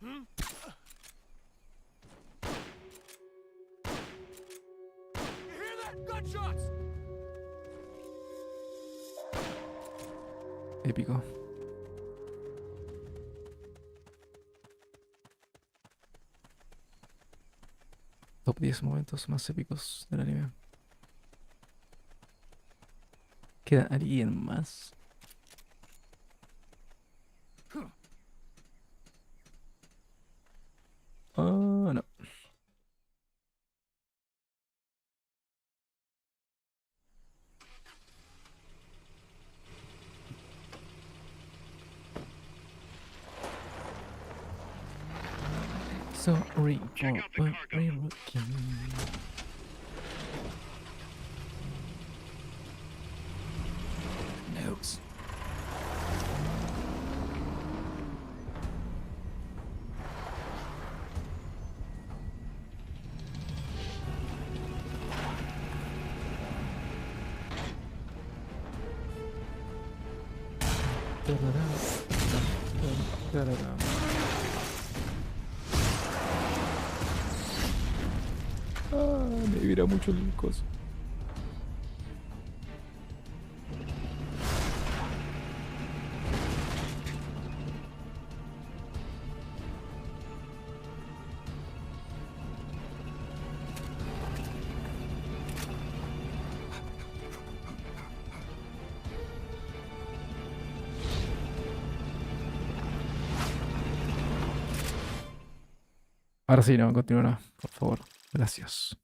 You hear that? Gunshots! Épico. Top 10 momentos más épicos del anime. ¿Queda alguien más? Oh, no. Sorry Check for out the cargo. rerocking. Nukes. Tararán, tararán. Me vibra mucho el coso. Ahora sí, no, continúa, por favor. Gracias.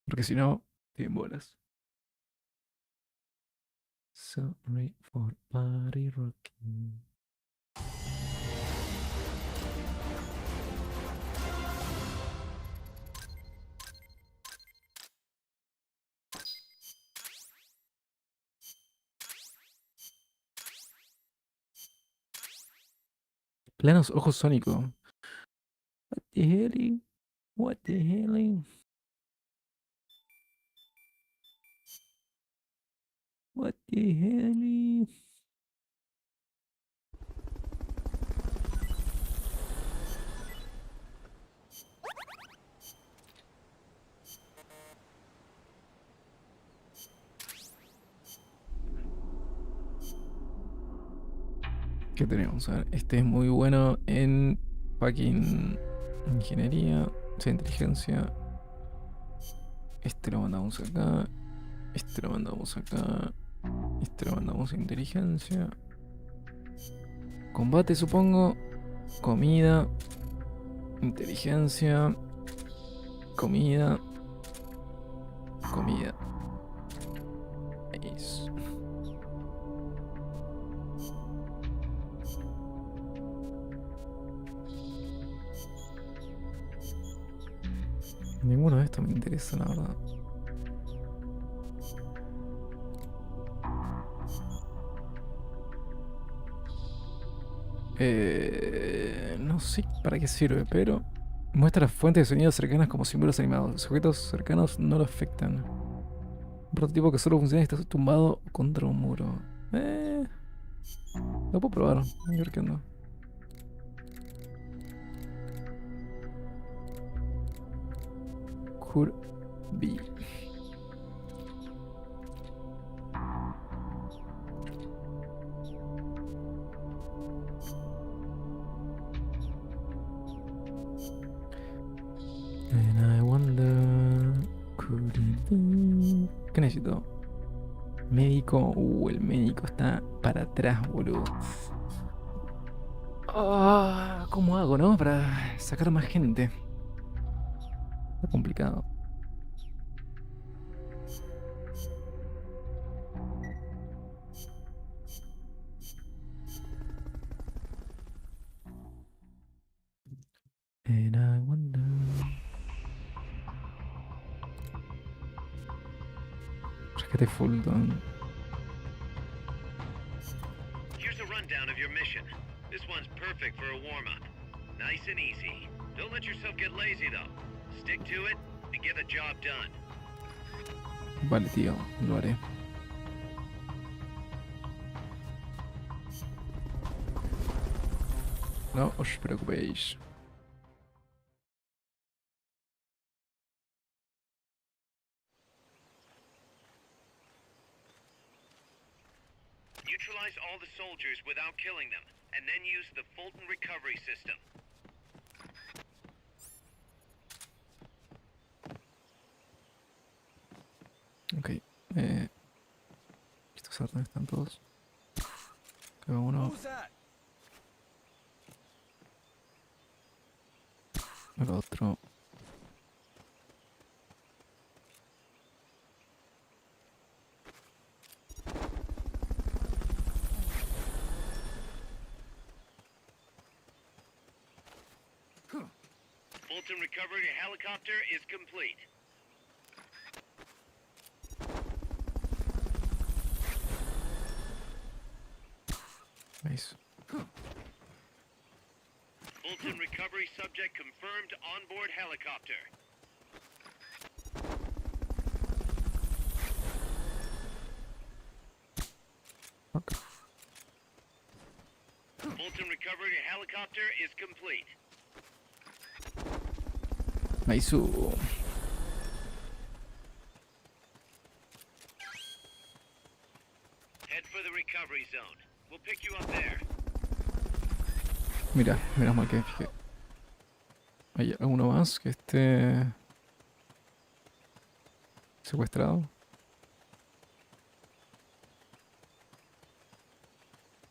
Porque si no, tienen bolas. Sorry for party rocking. Planos ojos sónico. What the hell? What the hell? What the hell? ¿Qué tenemos? A ver, este es muy bueno en fucking ingeniería, o sea, inteligencia. Este lo mandamos acá. Este lo mandamos acá. Este lo mandamos a inteligencia. Combate, supongo. Comida. Inteligencia. Comida. Comida. Nice. Ninguno de estos me interesa, la verdad. No sé para qué sirve, pero muestra las fuentes de sonido cercanas como símbolos animados. Los objetos cercanos no lo afectan. Un prototipo que solo funciona si está tumbado contra un muro. Lo puedo probar. A ver qué onda. Could be. And I wonder, could it be? ¿Qué necesito? Médico. El médico está para atrás, boludo. ¿Cómo hago, no? Para sacar más gente. Está complicado. And I wonder. Rescate Fulton. Here's a rundown of your mission. This one's perfect for a warm-up. Nice and easy. Don't let yourself get lazy, though. Stick to it and get the job done. Vale, tío, lo haré. No os preocupéis. Neutralize all the soldiers without killing them, and then use the Fulton recovery system. Ok. ¿Estos árboles están todos? Cada uno. What was that? El otro. Fulton recovery helicopter is complete. Nice. Fulton recovery subject confirmed onboard helicopter. Ok. Skeleton recovery helicopter is complete. Ahí subo. Head for the recovery zone. We'll pick you up there. Mira, menos mal que me fijé. ¿Hay alguno más que esté secuestrado?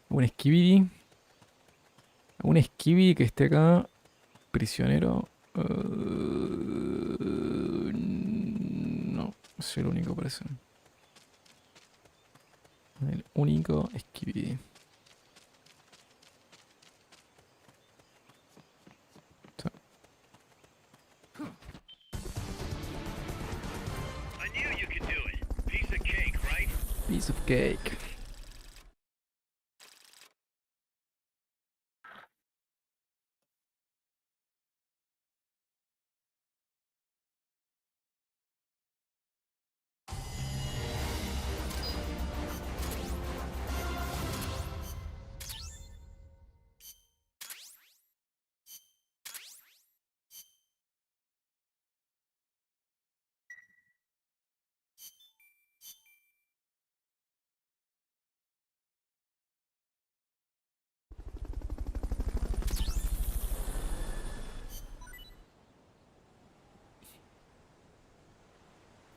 ¿Un skibidi? ¿Un skibidi que esté acá? Prisionero. No, soy el único, parece. El único skibidi. I knew you could do it. Piece of cake, right? Piece of cake.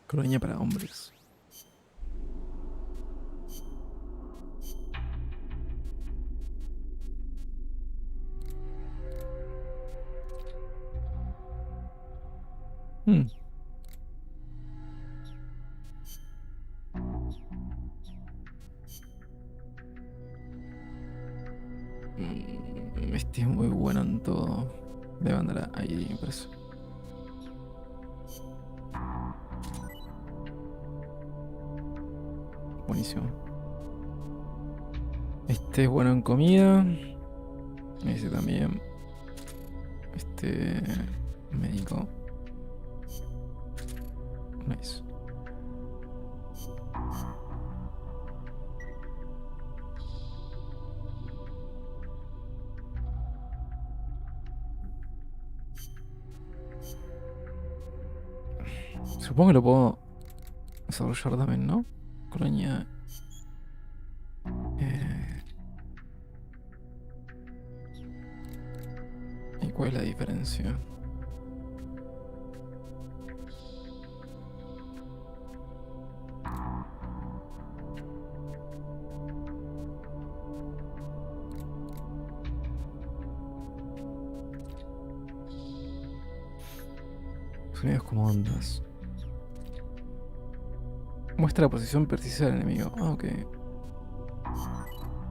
Colonia para hombres. Hmm. Este es muy bueno en todo. Debe andar ahí, me parece. Buenísimo. Este es bueno en comida. Ese también. Este... médico. Nice. Supongo que lo puedo desarrollar también, ¿no? Colonia. ¿Y cuál es la diferencia? Sonidos como ondas. Muestra la posición precisa del enemigo. Ah, ok.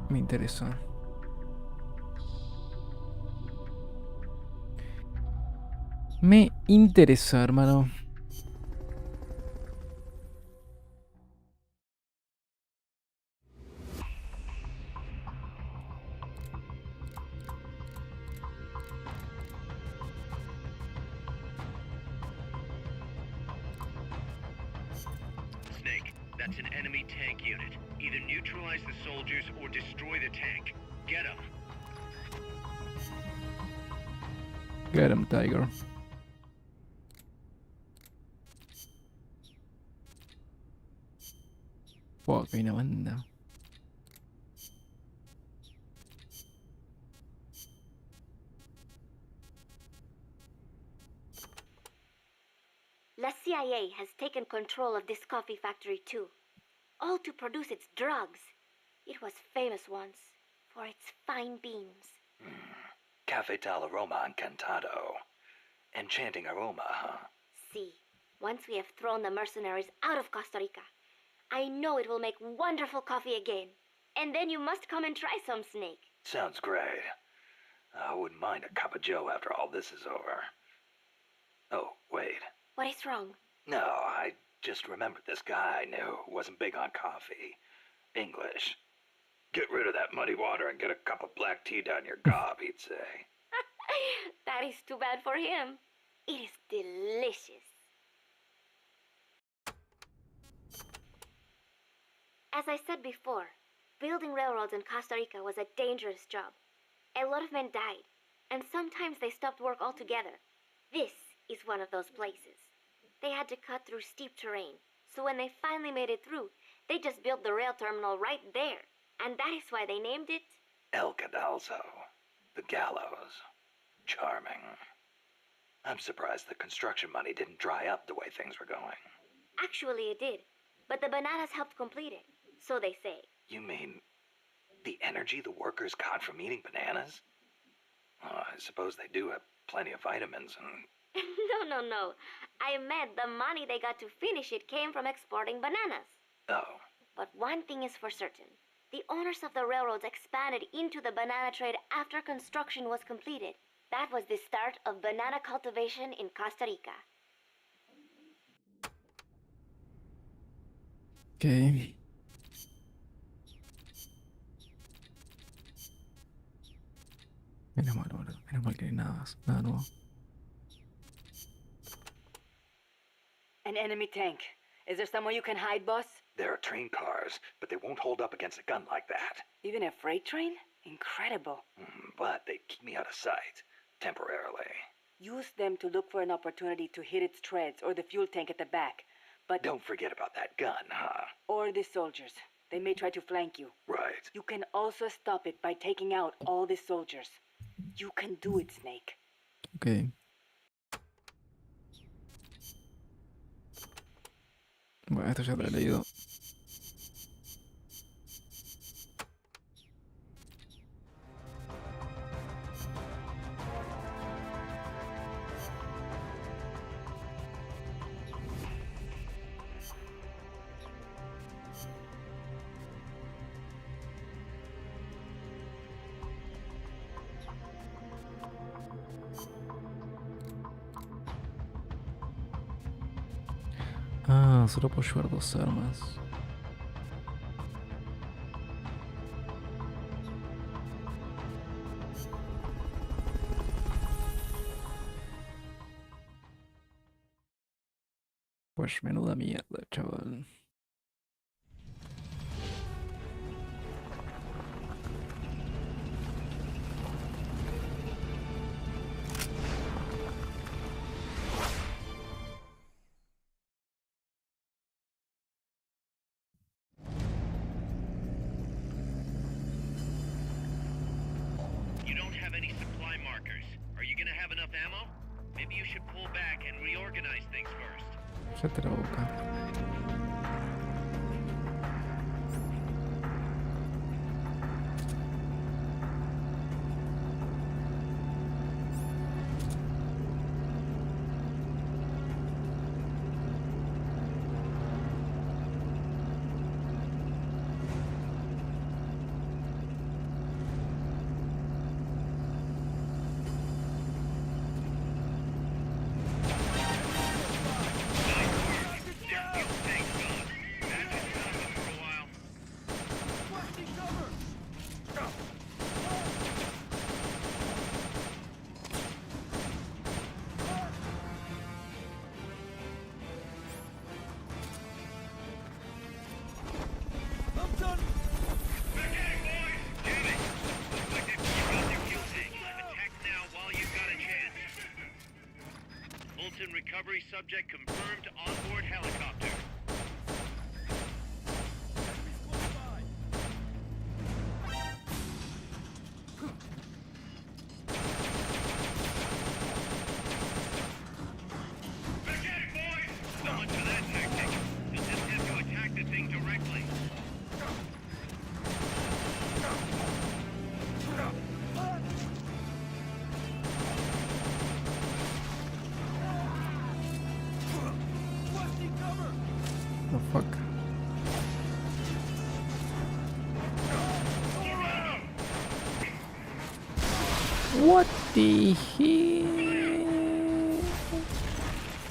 Me interesa. Me interesa, hermano. Snake, that's an enemy tank unit. Either neutralize the soldiers or destroy the tank. Get them. Get him, Tiger. Fuck, hay una banda. La CIA has taken control of this coffee factory too, all to produce its drugs. It was famous once for its fine beans. Cafetal aroma encantado. Enchanting aroma, huh? See, once we have thrown the mercenaries out of Costa Rica, I know it will make wonderful coffee again. And then you must come and try some, Snake. Sounds great. I wouldn't mind a cup of joe after all this is over. Oh, wait. What is wrong? No, I just remembered this guy I knew who wasn't big on coffee. English. Get rid of that muddy water and get a cup of black tea down your gob, he'd say. That is too bad for him. It is delicious. As I said before, building railroads in Costa Rica was a dangerous job. A lot of men died, and sometimes they stopped work altogether. This is one of those places. They had to cut through steep terrain, so when they finally made it through, they just built the rail terminal right there. And that is why they named it... El Cadalso. The gallows. Charming. I'm surprised the construction money didn't dry up the way things were going. Actually, it did. But the bananas helped complete it. So they say. You mean the energy the workers got from eating bananas? I suppose they do have plenty of vitamins and... No. I meant the money they got to finish it came from exporting bananas. Oh. But one thing is for certain. The owners of the railroads expanded into the banana trade after construction was completed. That was the start of banana cultivation in Costa Rica. Ok. Menos mal, boludo. Menos mal que nada nuevo. An enemy tank. Is there somewhere you can hide, boss? There are train cars, but they won't hold up against a gun like that. Even a freight train? Incredible. But they keep me out of sight. Temporarily. Use them to look for an opportunity to hit its treads or the fuel tank at the back. But Don't forget about that gun, huh? or the soldiers. They may try to flank you. Right. You can also stop it by taking out all the soldiers. You can do it, Snake. Ok. Bueno, esto ya lo he leído. Ah, solo puedo llevar 2 armas. Pues menuda mierda, chaval. You don't have any supply markers. Are you gonna have enough ammo? Maybe you should pull back and reorganize things first. Cállate la boca. Recovery subject confirmed onboard helicopter. Mechanic, boys! So much for that tactic. You'll just have to attack the thing directly. The fuck? What the hell?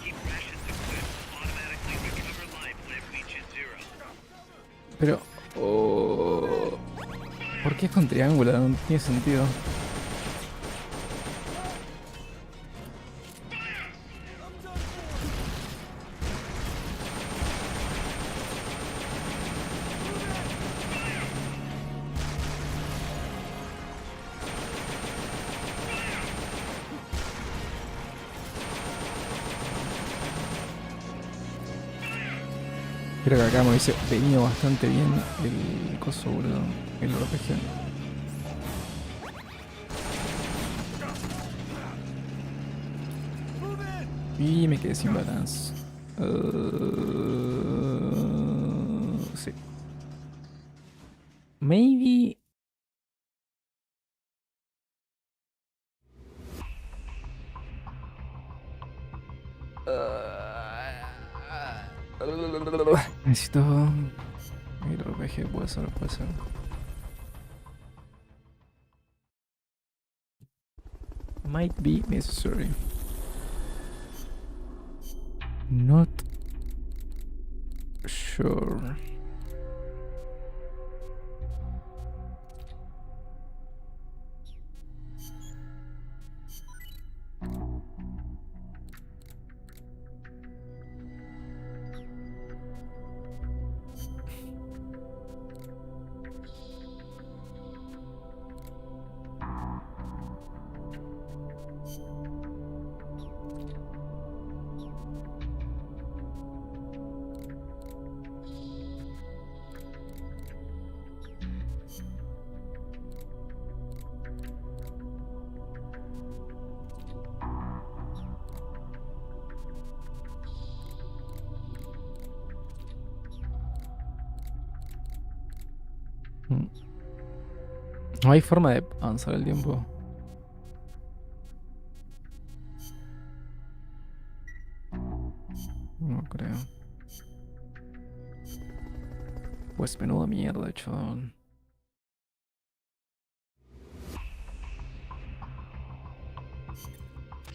Keep rations equipped. Automatically recover life when it reaches 0. Pero... Oh, ¿por qué es con triángulo? No tiene sentido. Creo que acá me hubiese venido bastante bien el coso, boludo. El RPG. Y me quedé sin balance. Sí. Maybe. Necesito. El RPG puede ser, puede ser. Might be necessary. Not sure. No hay forma de avanzar el tiempo. No creo. Pues menuda mierda, chabón.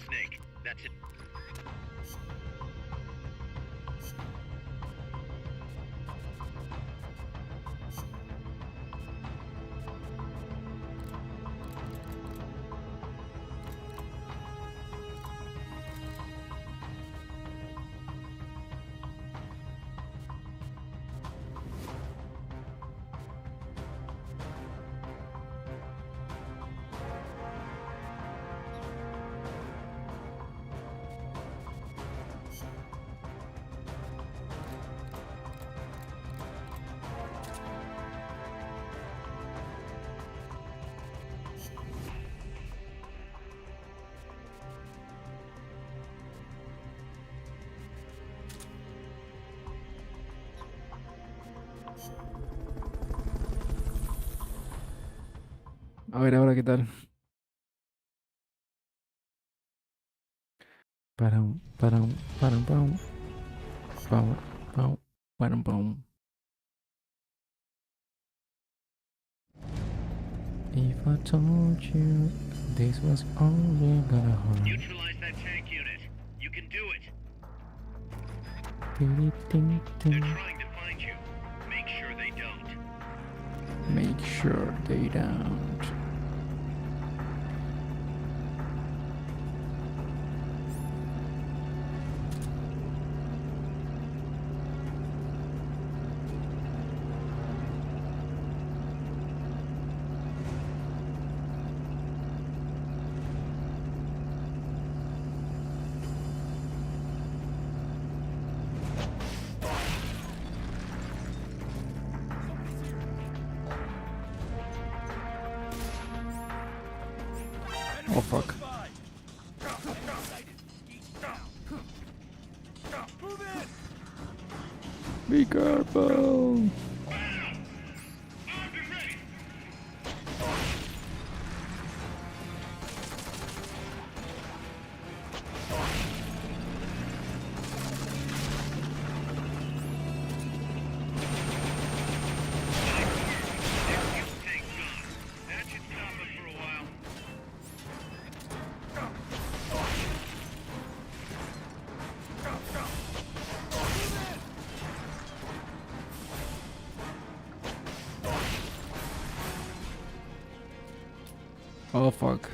Snake, that's it. A ver ahora qué tal. Param, param, param, pam. Pam, pam, param, pam. If I told you this was only gonna harm. Neutralize that tank unit. You can do it. Ding, ding, They're ding. trying to find you. Make sure they don't. Make sure they don't. Oh fuck. Be careful. That should stop us for a while. Oh fuck.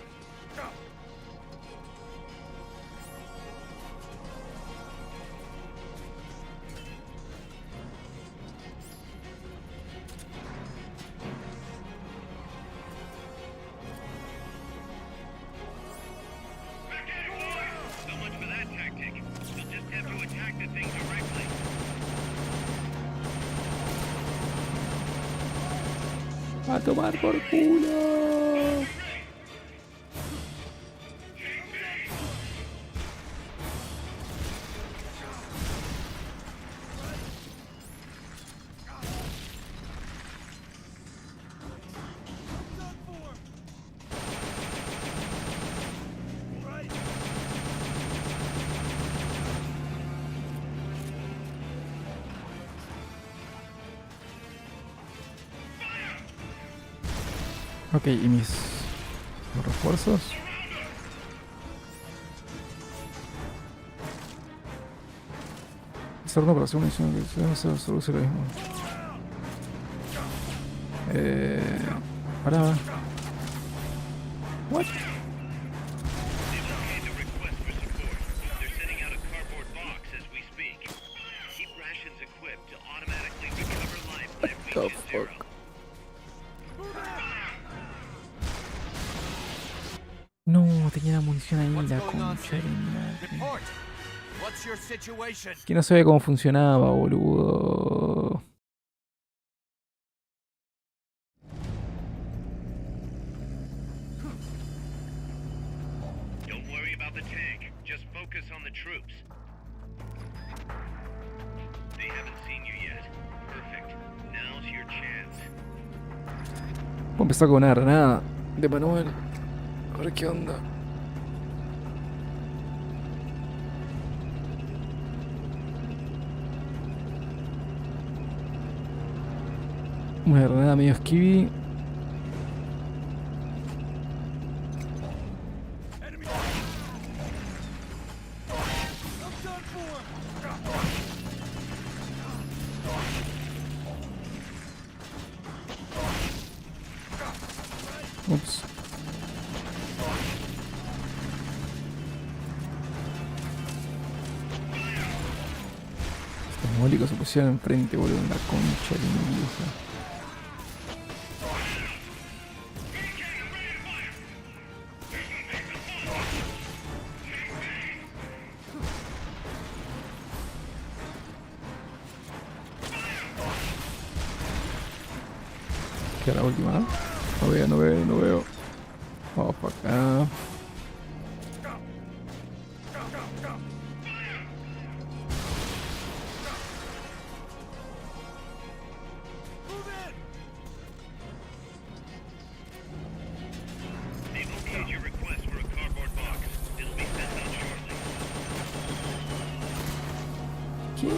So much for that tactic. You'll just have to attack the thing directly. tomar por culo. Ok, y mis refuerzos. Esta orden para hacer una misión que se produce lo mismo. Pará. What? They've okayed the request for support. They're sending out a cardboard box as we speak. Keep rations equipped to automatically recover life when it The reaches zero. fuck? No, tenía munición ahí, What's la going on, concha de Steve? mi madre. Report. What's your situation? Que no sabía cómo funcionaba, boludo. Don't worry about the tank. Just focus on the troops. They haven't seen you yet. Perfect. Now's your chance. Voy a empezar con una granada de manual. A ver qué onda. Una granada medio esquivi. Enemy. I'm done for. Ups. Estos mólicos se pusieron enfrente, boludo, en la concha de mi vieja. ¿Qué la última? No veo, no veo, no veo. Vamos para acá. They've okayed your request for a cardboard box. It'll be sent out shortly. ¿Qué?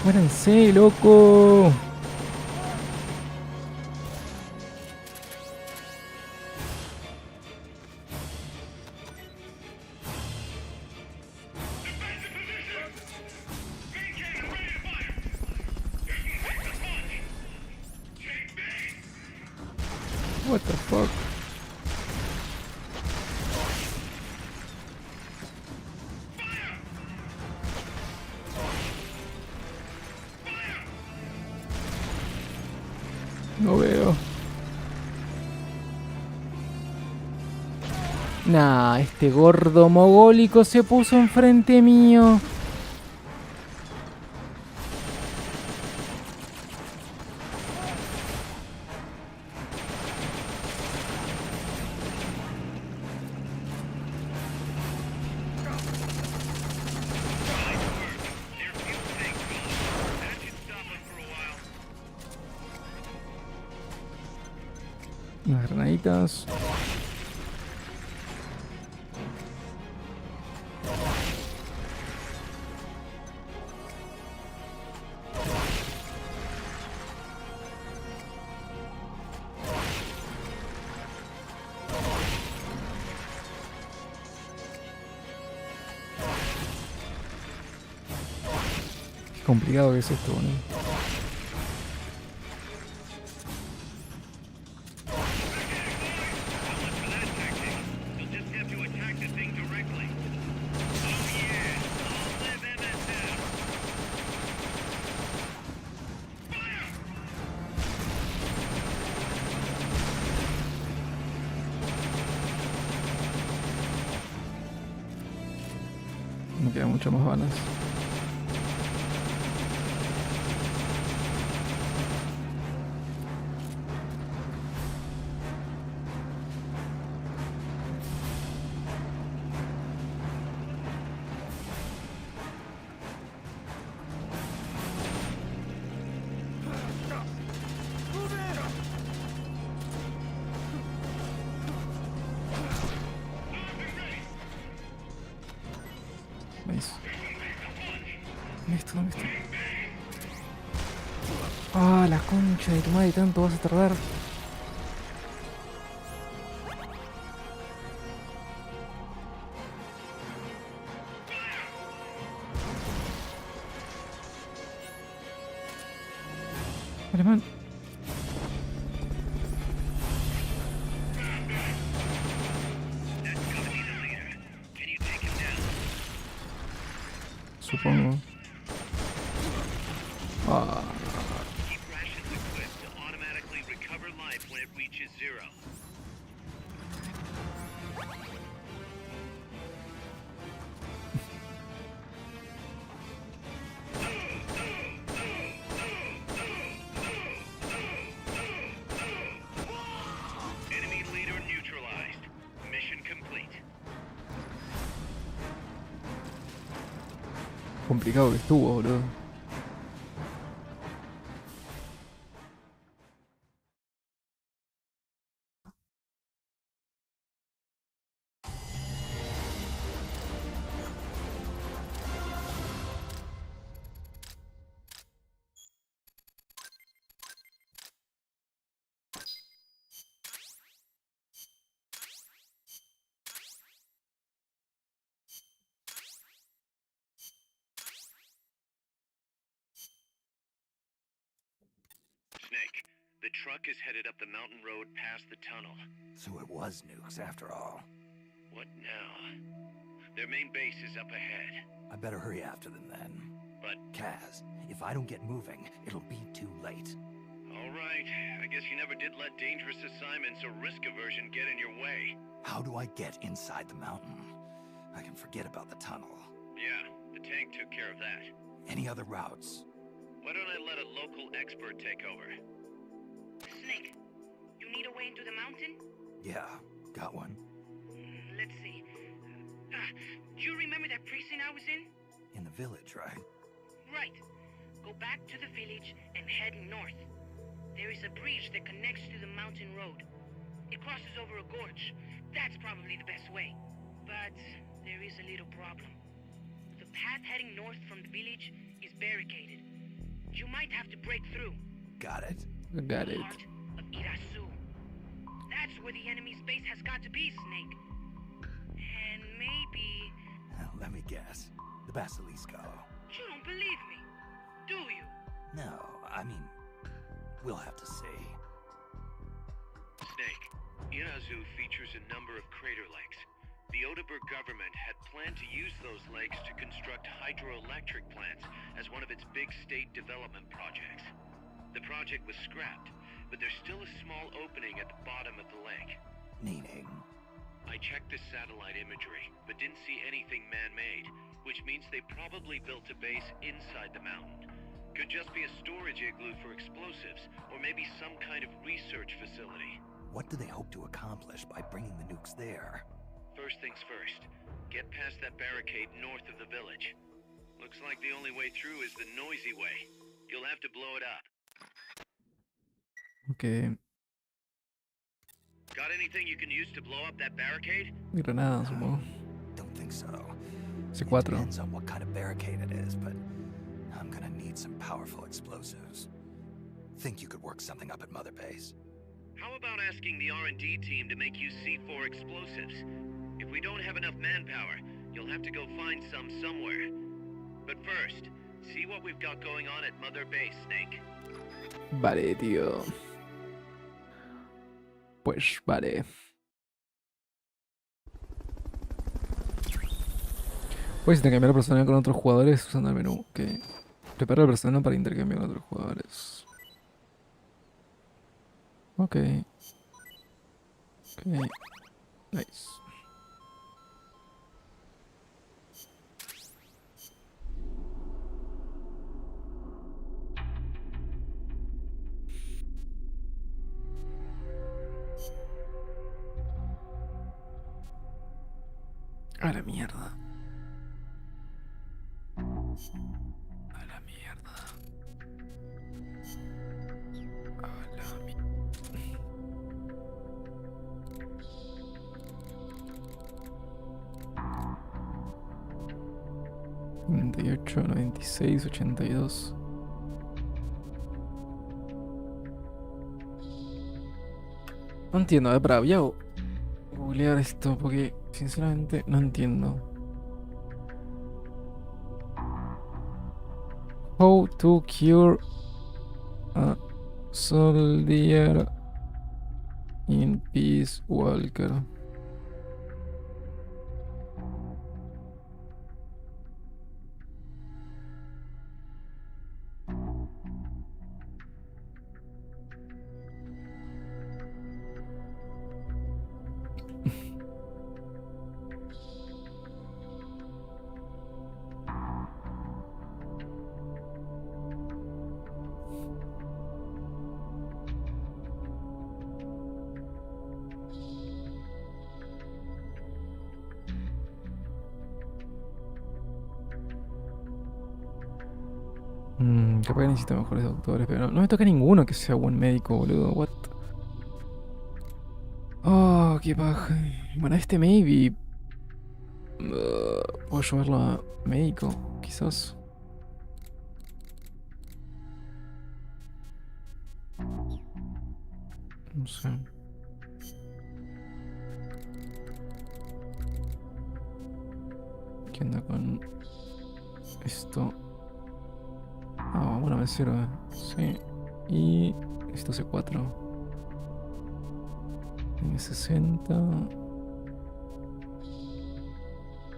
Muéranse, loco. What the fuck? No veo. Nah, este gordo mogólico se puso enfrente mío. Their fuel tank's gone. That should stop them for a while. Unas granaditas. Qué complicado que es esto, boludo. For that tactic, you'll just have to attack the thing directly. Oh yeah, long live MSF. Me quedan muchas más balas. Listo, ¿dónde está? Ah, la concha de tu madre, tanto vas a tardar. Alemán. Supongo. Ah. Keep rations equipped to automatically recover life when it reaches zero. Enemy leader neutralized. Mission complete. Complicado que estuvo, boludo. Snake, the truck is headed up the mountain road past the tunnel. So it was nukes after all. What now? Their main base is up ahead. I better hurry after them then. But, Kaz, if I don't get moving, it'll be too late. all right, I guess you never did let dangerous assignments or risk aversion get in your way. How do I get inside the mountain? I can forget about the tunnel. Yeah, the tank took care of that. Any other routes? Why don't I let a local expert take over? Snake, you need a way into the mountain? Yeah, got one. Let's see. Do you remember that precinct I was in? In the village, right? Right. Go back to the village and head north. There is a bridge that connects to the mountain road. It crosses over a gorge. That's probably the best way. But there is a little problem. The path heading north from the village is barricaded. You might have to break through. Got it. Got The it. heart of Irasu. That's where the enemy's base has got to be, Snake. And maybe... Let me guess. The Basilisco. You don't believe me, do you? No, I mean, we'll have to see. Snake, Irazu features a number of crater lakes. The Odeberg government had planned to use those lakes to construct hydroelectric plants as one of its big state development projects. The project was scrapped, but there's still a small opening at the bottom of the lake. Meaning? I checked the satellite imagery, but didn't see anything man-made, which means they probably built a base inside the mountain. Could just be a storage igloo for explosives, or maybe some kind of research facility. What do they hope to accomplish by bringing the nukes there? First things first, get past that barricade north of the village. Looks like the only way through is the noisy way. You'll have to blow it up. Ok. Got anything you can use to blow up that barricade? Granada, supongo. Don't think so. C4. Depends on what kind of barricade it is, but I'm gonna need some powerful explosives. Think you could work something up at Mother Base? How about asking the R&D team to make you C4 explosives? If we don't have enough manpower, you'll have to go find some somewhere. But first, see what we've got going on at Mother Base, Snake. Vale, tío. Pues vale. Puedes intercambiar el personal con otros jugadores usando el menú. Ok. Prepara el personal para intercambiar con otros jugadores. Ok. Ok. Nice. A la mierda. A la mierda. A la mierda. 98, 96, 82. No entiendo, a ver, pará, voy a googlear esto porque sinceramente no entiendo. How to cure a soldier in Peace Walker. Capaz que necesito mejores doctores, pero no me toca ninguno que sea buen médico, boludo. What? Oh, qué paja. Bueno, este maybe. Puedo llevarlo a médico, quizás. No sé. ¿Qué onda con esto? Ah, bueno, me sirve. Sí. Y esto hace 4. Tiene 60.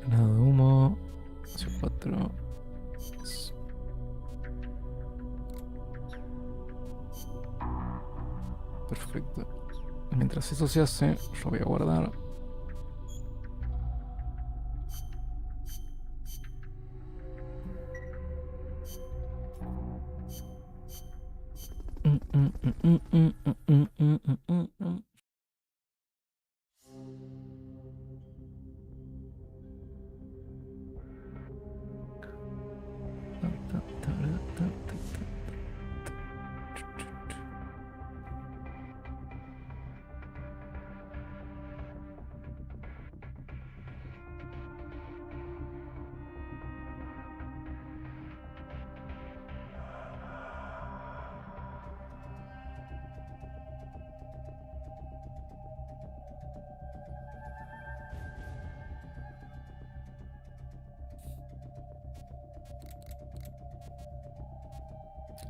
Nada de humo. Hace 4. Perfecto. Mientras eso se hace, yo voy a guardar.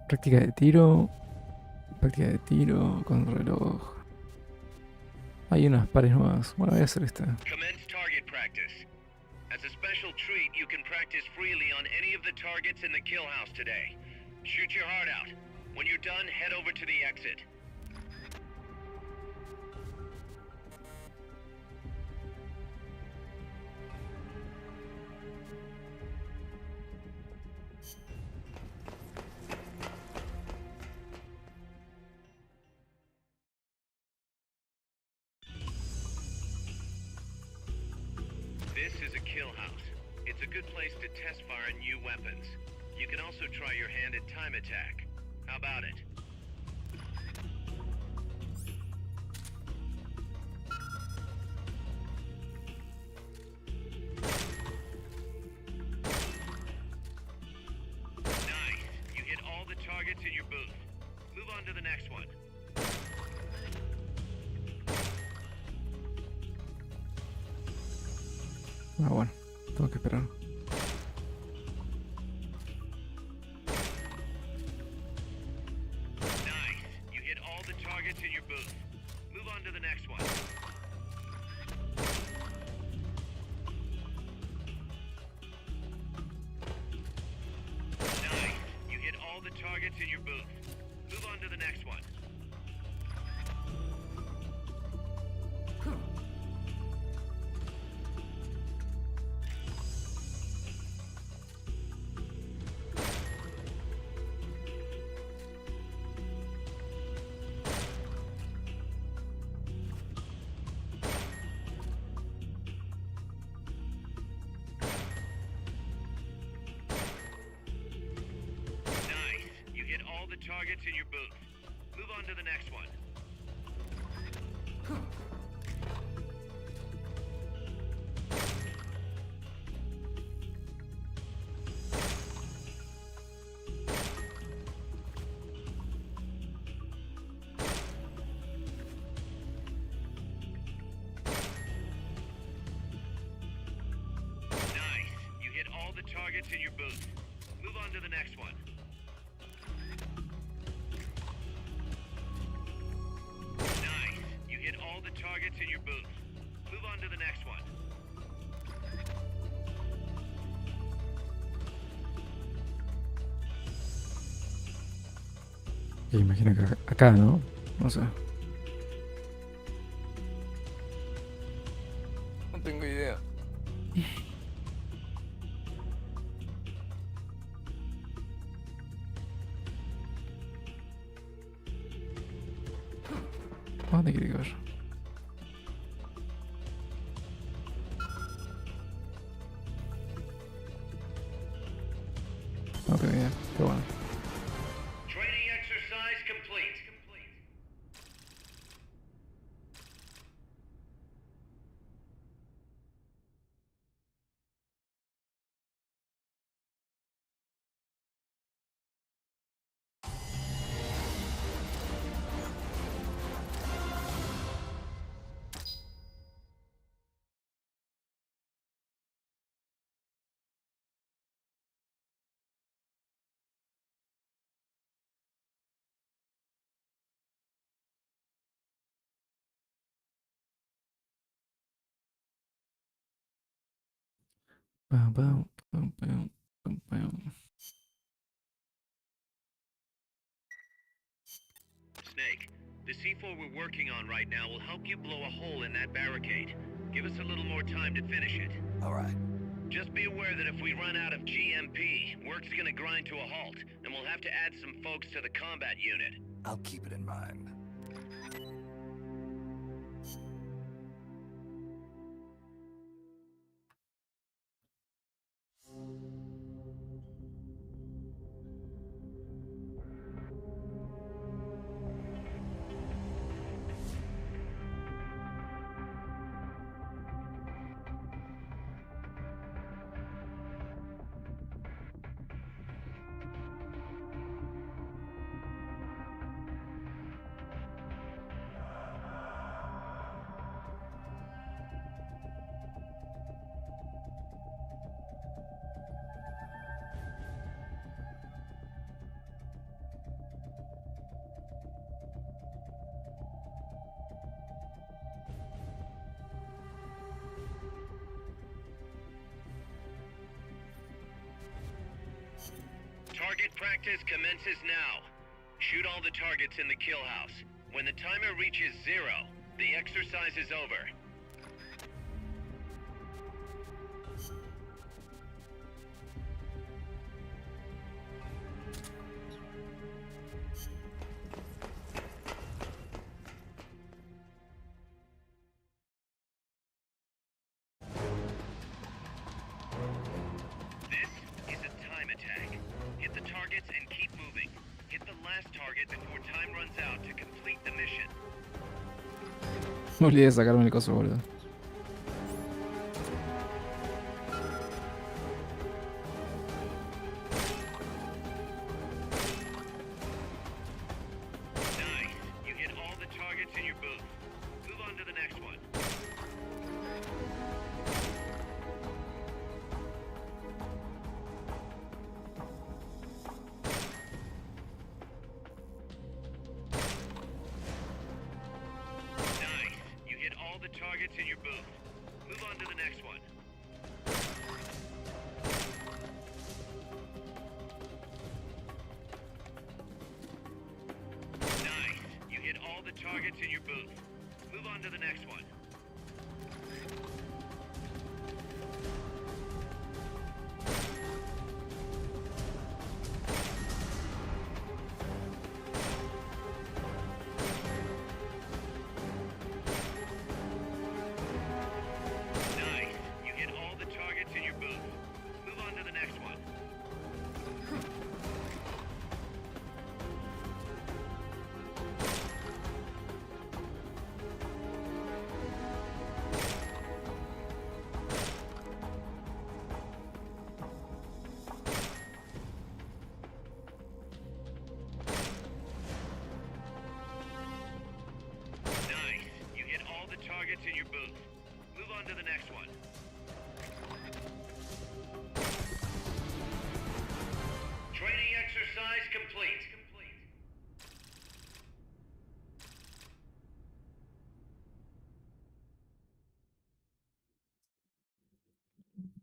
Práctica de tiro. Práctica de tiro con reloj. Hay unas pares nuevas. Bueno, voy a hacer esta. Commence target practice. As a special treat, you can practice freely on any of the targets in the kill house today. Shoot your heart out. When you're done, head over to the exit. This is a kill house. It's a good place to test fire new weapons. You can also try your hand at time attack. How about it? Nice. You hit all the targets in your booth. Move on to the next one. Ah, bueno. Tengo que esperar. Nice. You hit all the targets in your booth. Move on to the next one. Nice. You hit all the targets in your booth. Move on to the next one. Nice. You hit all the targets in your booth. Move on to the next one. targets in your booth. Move on to the next one. Nice. You hit all the targets in your booth. Move on to the next one. Imagino que acá, ¿no? No sé. No tengo idea. ¿Dónde quiere que vaya? No tengo idea, pero bueno. Training exercise complete. Bam, bam, bam, bam, bam, bam. Snake, the C4 we're working on right now will help you blow a hole in that barricade. Give us a little more time to finish it. All right. Just be aware that if we run out of GMP, work's gonna grind to a halt, and we'll have to add some folks to the combat unit. I'll keep it in mind. Target practice commences now. Shoot all the targets in the kill house. When the timer reaches 0, the exercise is over. This is a time attack. Hit the targets and keep moving. Hit the last target before time runs out to complete the mission. No olvidé de sacarme el coso, boludo. Nice. You hit all the targets in your booth. Move on to the next one. Nice. You hit all the targets in your booth. Move on to the next one. Nice. You hit all the targets in your booth. Move on to the next one. Nice. You hit all the targets in your booth. Move on to the next one. Nice. You hit all the targets in your booth. Move on to the next one. Exercise complete.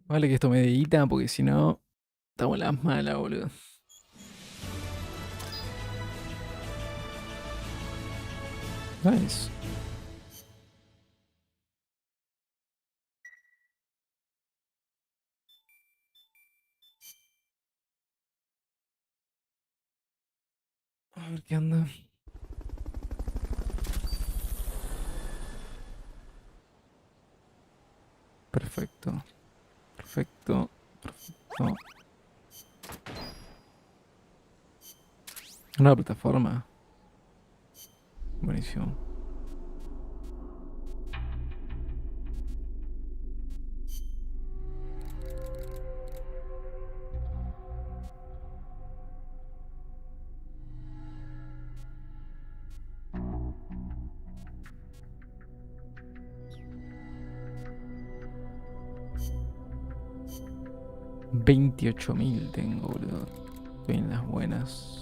Vale que esto me edita porque si no, estamos en las malas, boludo. Nice. A ver qué anda. Perfecto. Perfecto. Perfecto. Una plataforma. Buenísimo. $28.000 tengo, boludo. Estoy en las buenas.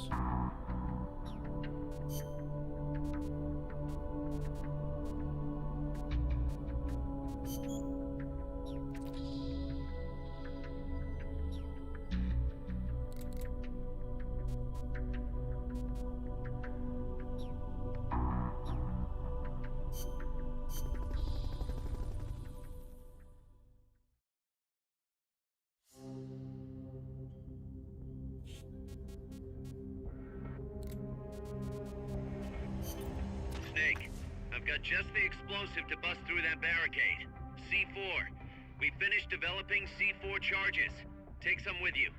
Snake, I've got just the explosive to bust through that barricade. C4. We finished developing C4 charges. Take some with you.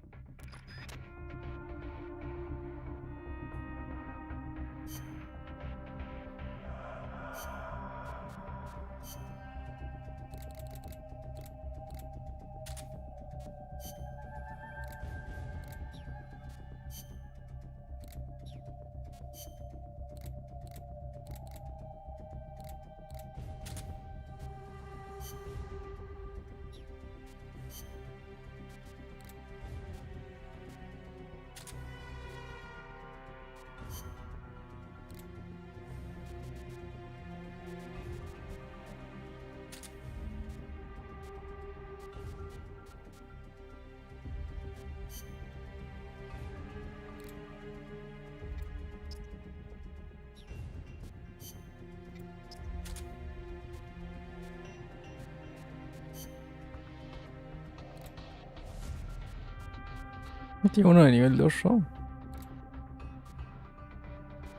¿Tiene uno de nivel 2 yo?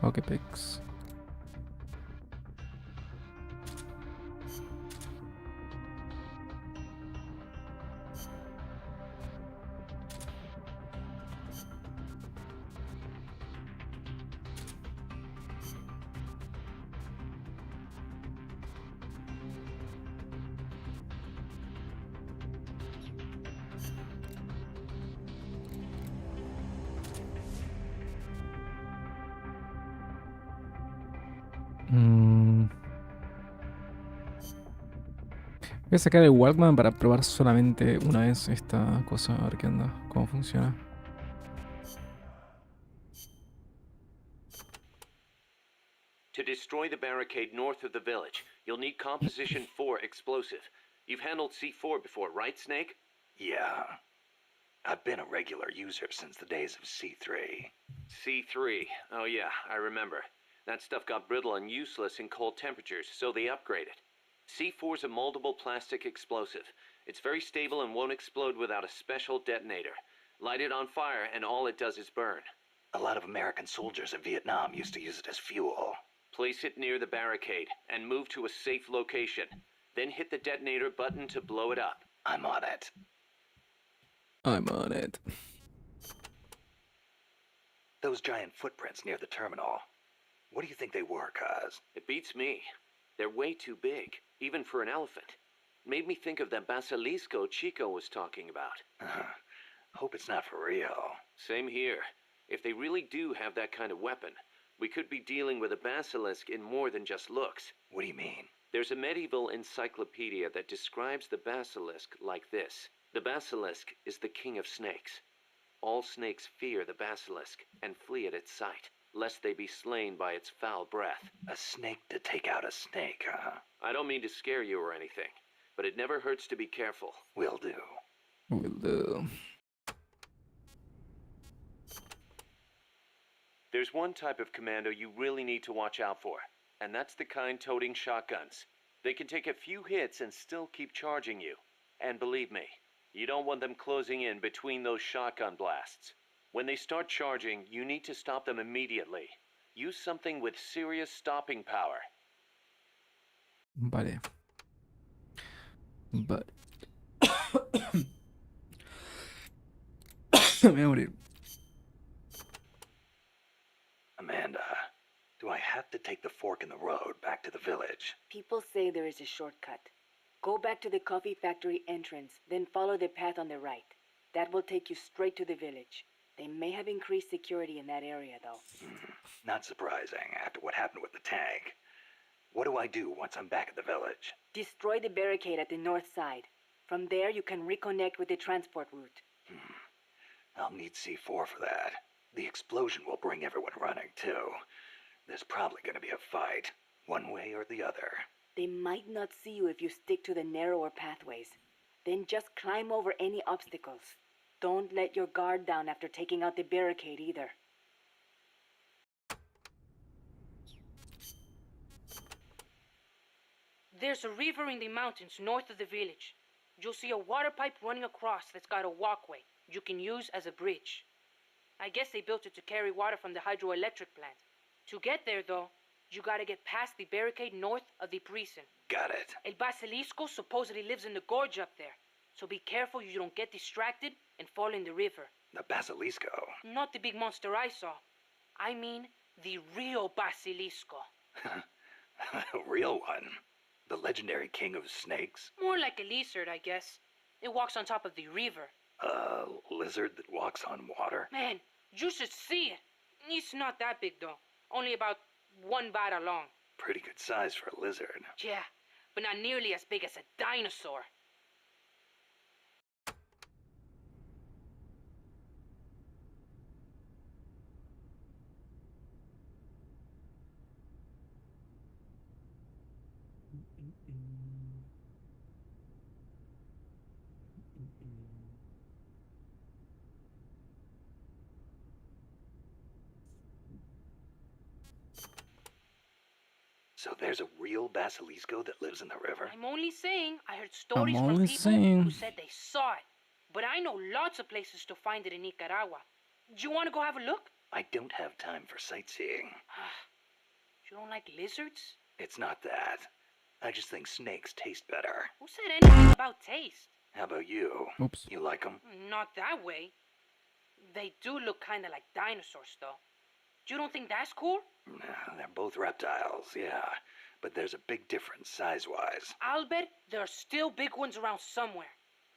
Ok, pex. Voy a sacar el Walkman para probar solamente una vez esta cosa, a ver qué onda, cómo funciona. To destroy the barricade north of the village, you'll need Composition 4 explosive. You've handled C4 before, right, Snake? Yeah. I've been a regular user since the days of C3. C3. Oh yeah, I remember. That stuff got brittle and useless in cold temperatures, so they upgraded. C4's a moldable plastic explosive. It's very stable and won't explode without a special detonator. Light it on fire and all it does is burn. A lot of American soldiers in Vietnam used to use it as fuel. Place it near the barricade and move to a safe location. Then hit the detonator button to blow it up. I'm on it. I'm on it. Those giant footprints near the terminal. What do you think they were, Kaz? It beats me. They're way too big, even for an elephant. Made me think of that basilisco Chico was talking about. Hope it's not for real. Same here. If they really do have that kind of weapon, we could be dealing with a basilisk in more than just looks. What do you mean? There's a medieval encyclopedia that describes the basilisk like this. The basilisk is the king of snakes. All snakes fear the basilisk and flee at its sight, lest they be slain by its foul breath. A snake to take out a snake, huh? I don't mean to scare you or anything, but it never hurts to be careful. Will do. Will do. There's one type of commando you really need to watch out for, and that's the kind toting shotguns. They can take a few hits and still keep charging you. And believe me, you don't want them closing in between those shotgun blasts. When they start charging, you need to stop them immediately. Use something with serious stopping power. Vale. Vale. Me voy a morir. Amanda, do I have to take the fork in the road back to the village? People say there is a shortcut. Go back to the coffee factory entrance, then follow the path on the right. That will take you straight to the village. They may have increased security in that area, though. Not surprising after what happened with the tank. What do I do once I'm back at the village? Destroy the barricade at the north side. From there, you can reconnect with the transport route. I'll need C4 for that. The explosion will bring everyone running, too. There's probably gonna be a fight, one way or the other. They might not see you if you stick to the narrower pathways. Then just climb over any obstacles. Don't let your guard down after taking out the barricade either. There's a river in the mountains north of the village. You'll see a water pipe running across that's got a walkway you can use as a bridge. I guess they built it to carry water from the hydroelectric plant. To get there, though, you gotta get past the barricade north of the prison. Got it. El Basilisco supposedly lives in the gorge up there, so be careful you don't get distracted and fall in the river. The Basilisco. Not the big monster I saw. I mean the real Basilisco. A real one. The legendary king of snakes. More like a lizard, I guess. It walks on top of the river. A lizard that walks on water. Man, you should see it. It's not that big, though. Only about 1 bata long. Pretty good size for a lizard. Yeah, but not nearly as big as a dinosaur. So there's a real Basilisco that lives in the river? I'm only saying I heard stories from only people saying. who said they saw it. But I know lots of places to find it in Nicaragua. Do you want to go have a look? I don't have time for sightseeing. You don't like lizards? It's not that. I just think snakes taste better. Who said anything about taste? How about you? Oops. You like them? Not that way. They do look kind of like dinosaurs, though. You don't think that's cool? They're both reptiles, yeah. But there's a big difference size-wise. I'll bet there are still big ones around somewhere.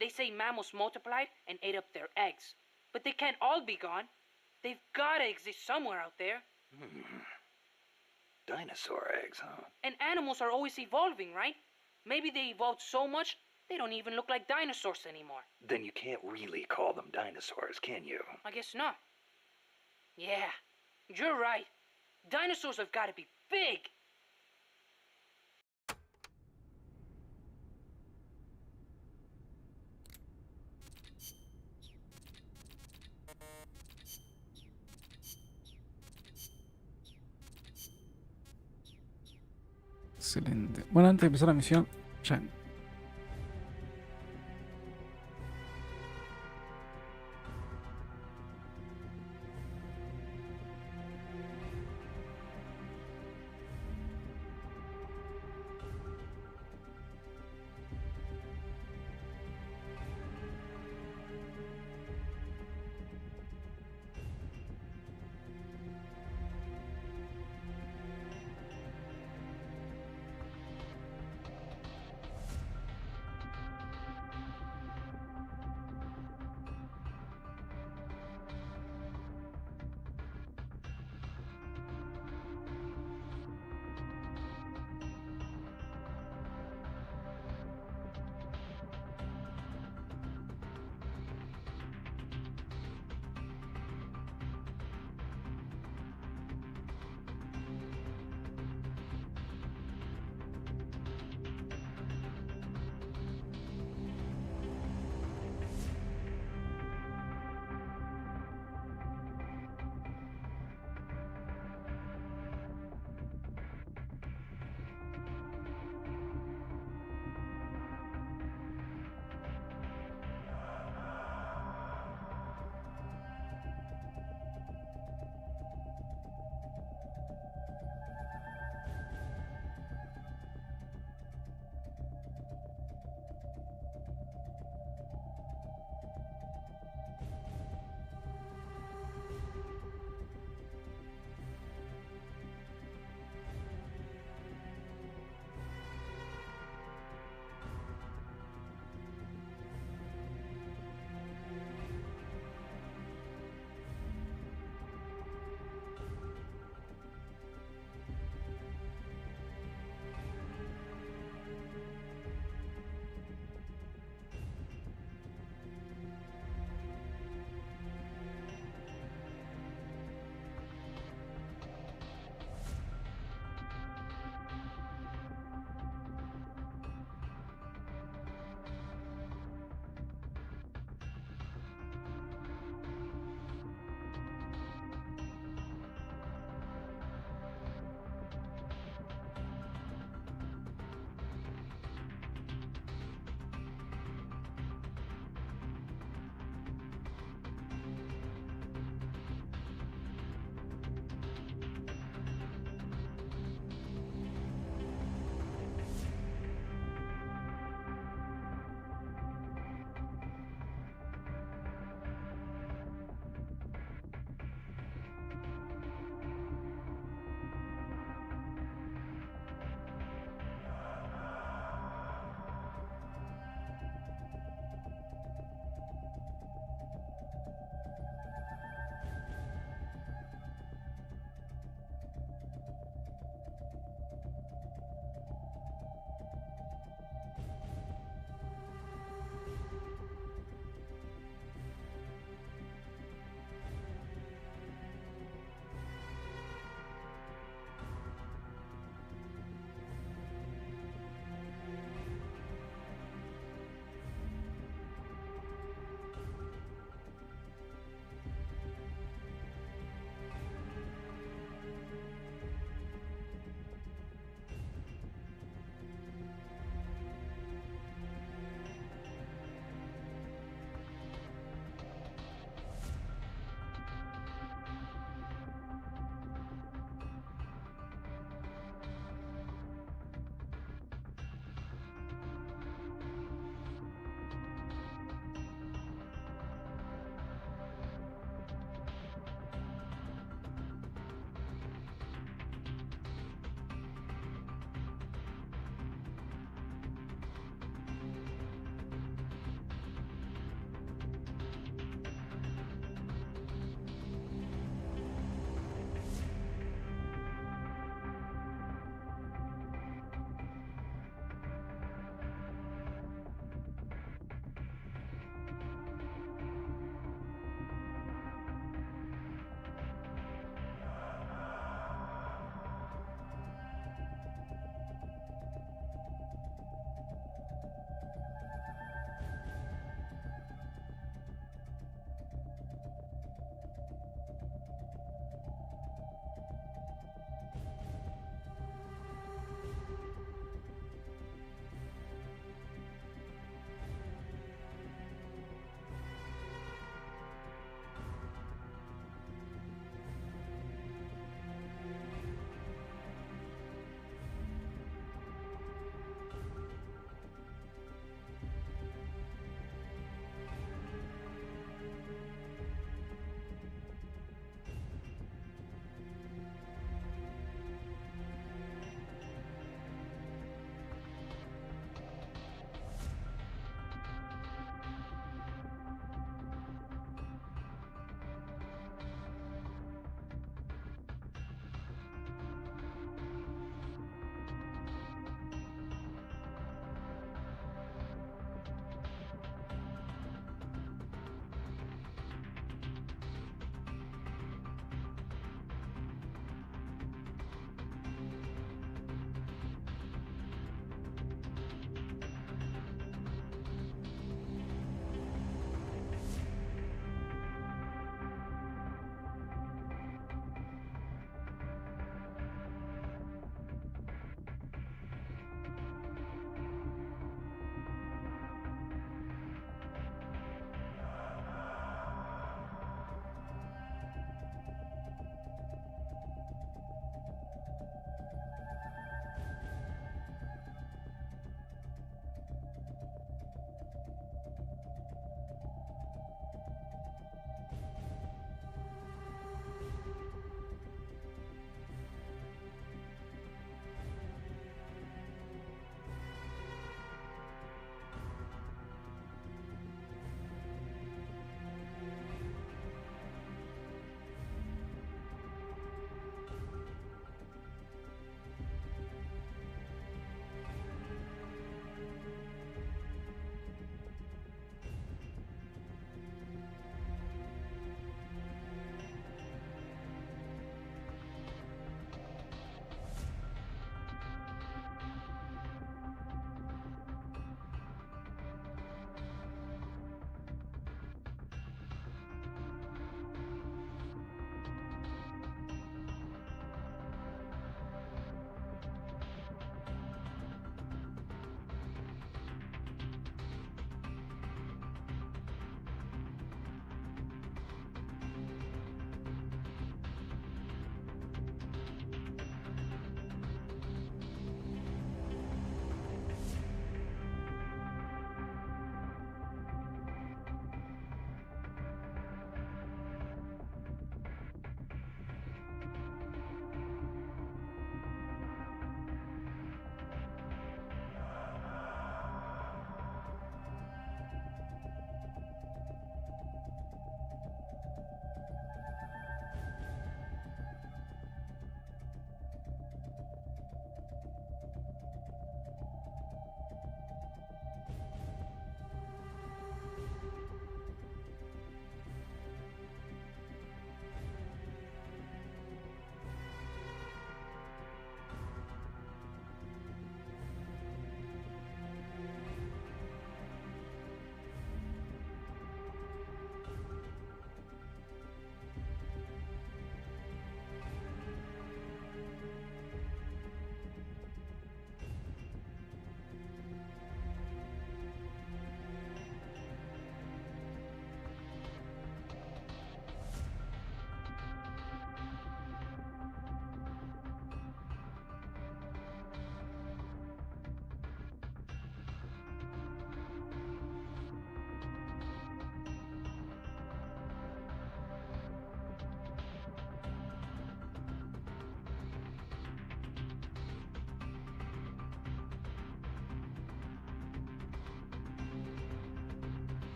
They say mammals multiplied and ate up their eggs. But they can't all be gone. They've gotta exist somewhere out there. Dinosaur eggs, huh? And animals are always evolving, right? Maybe they evolved so much, they don't even look like dinosaurs anymore. Then you can't really call them dinosaurs, can you? I guess not. Yeah, you're right. Dinosaurs have gotta be big. Excelente. Bueno, antes de empezar la misión, ya.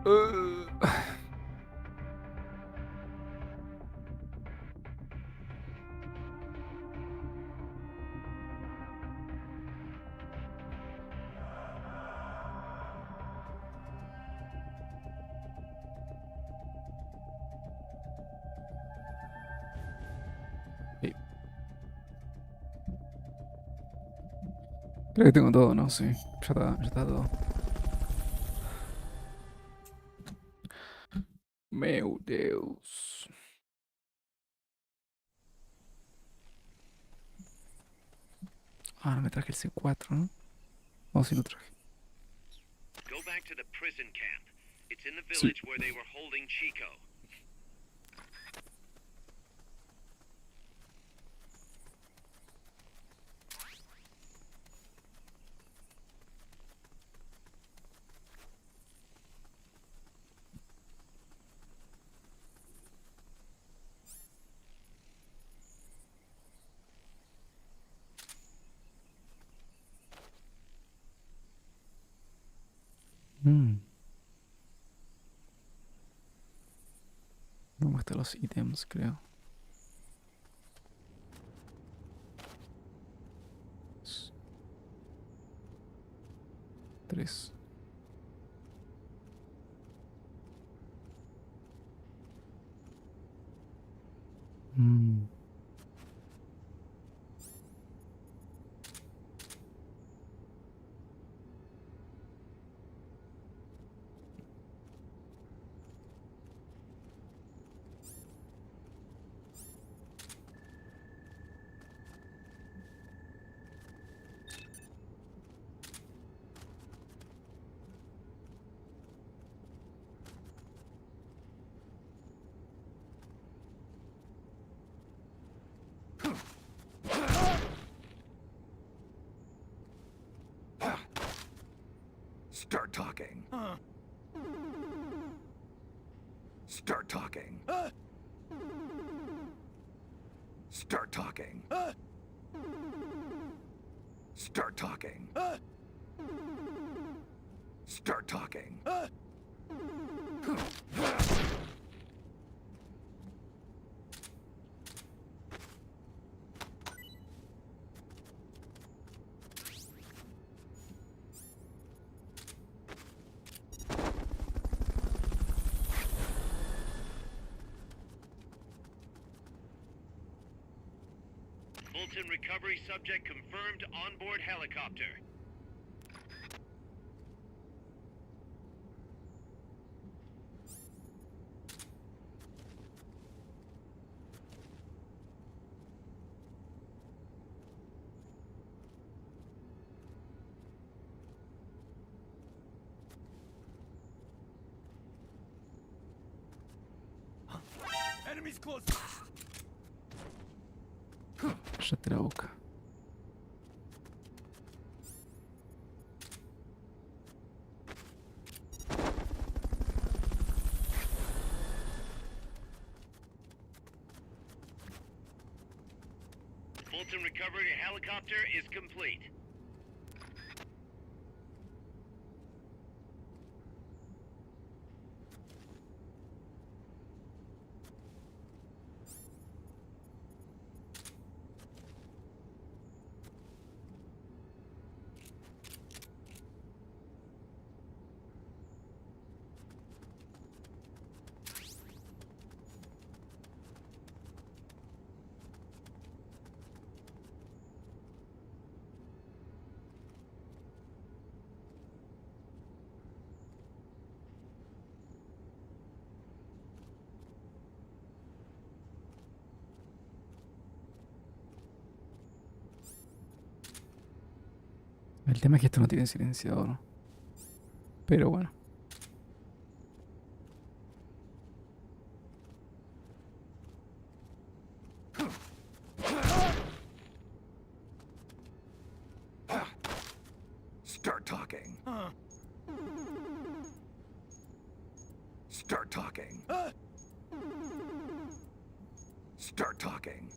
Sí. Creo que tengo todo, ¿no? Sí. Ya está todo. Meu Deus. Ah, no me traje el C4, ¿no? O sí lo traje. Go back to the prison camp. It's in the Sí. village where they were holding Chico. Mm. No muestra los ítems, creo. Tres. Mm. Start talking. Start talking. Start talking. Start talking. Start talking. Fulton recovery subject confirmed onboard helicopter. Enemies close. Cállate la boca. Fulton recovery helicopter is complete. El tema es que esto no tiene silenciador. Pero bueno. Start talking. Start talking. Start talking.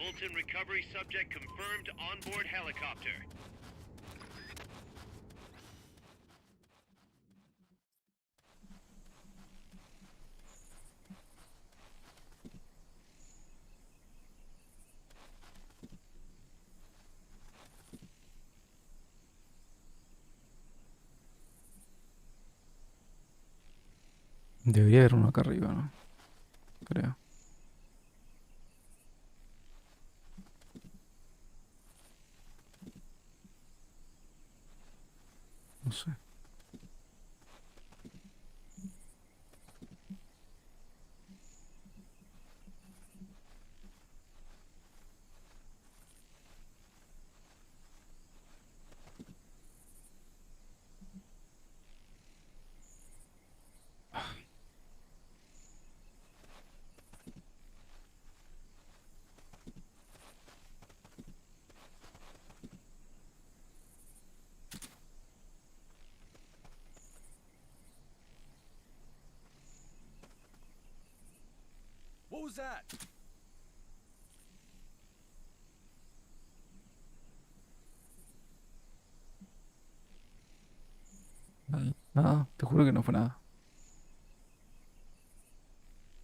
Hamilton recovery subject confirmed onboard helicopter. Debería haber uno acá arriba, ¿no? Creo. No sé. What was that? Nada, te juro que no fue nada.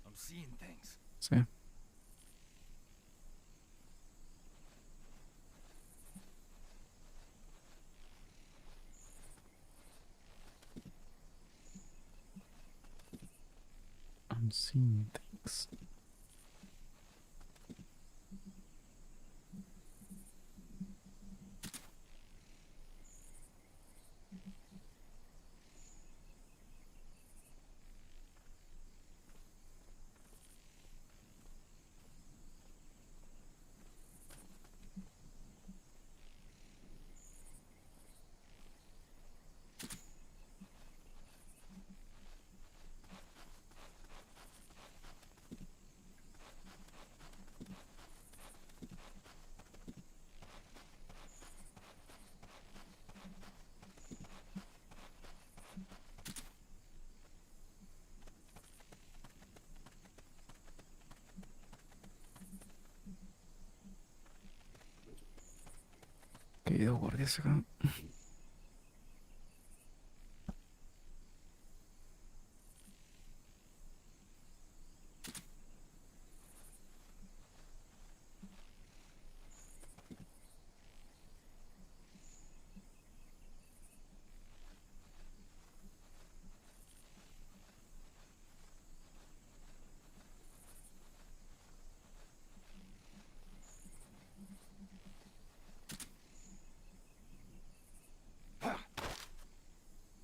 I'm seeing things. Sí. I'm seeing things. Que hay dos guardias acá.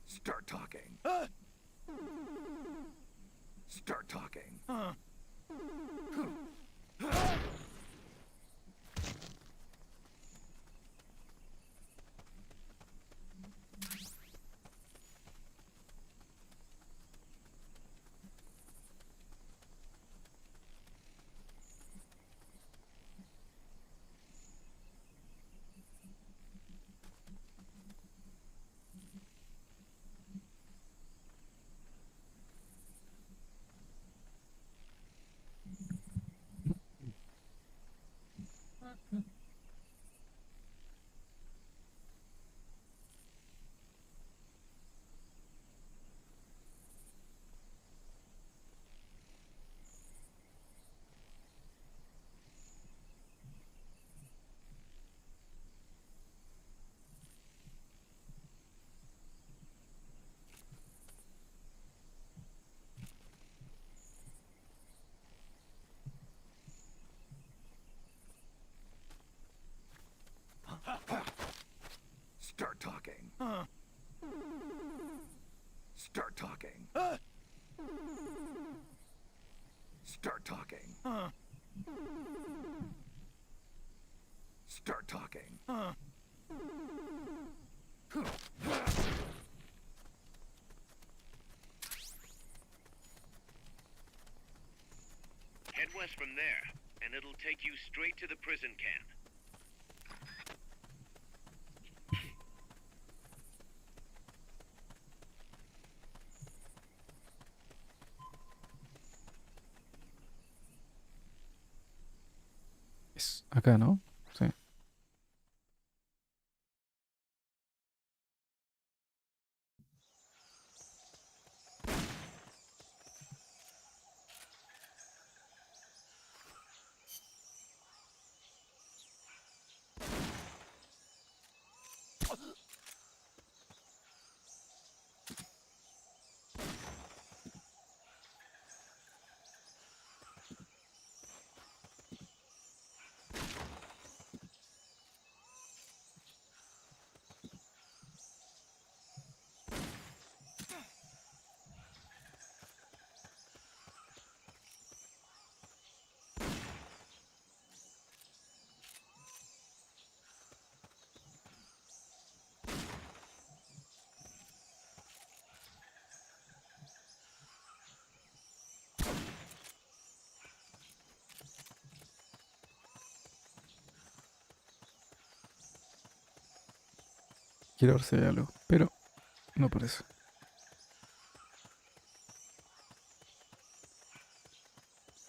Start talking. Start talking. Start talking. Start talking. Start talking. Start talking. Head west from there, and it'll take you straight to the prison camp. Yes. Acá, ¿no? Sí. Quiero ver si hay algo, pero no parece.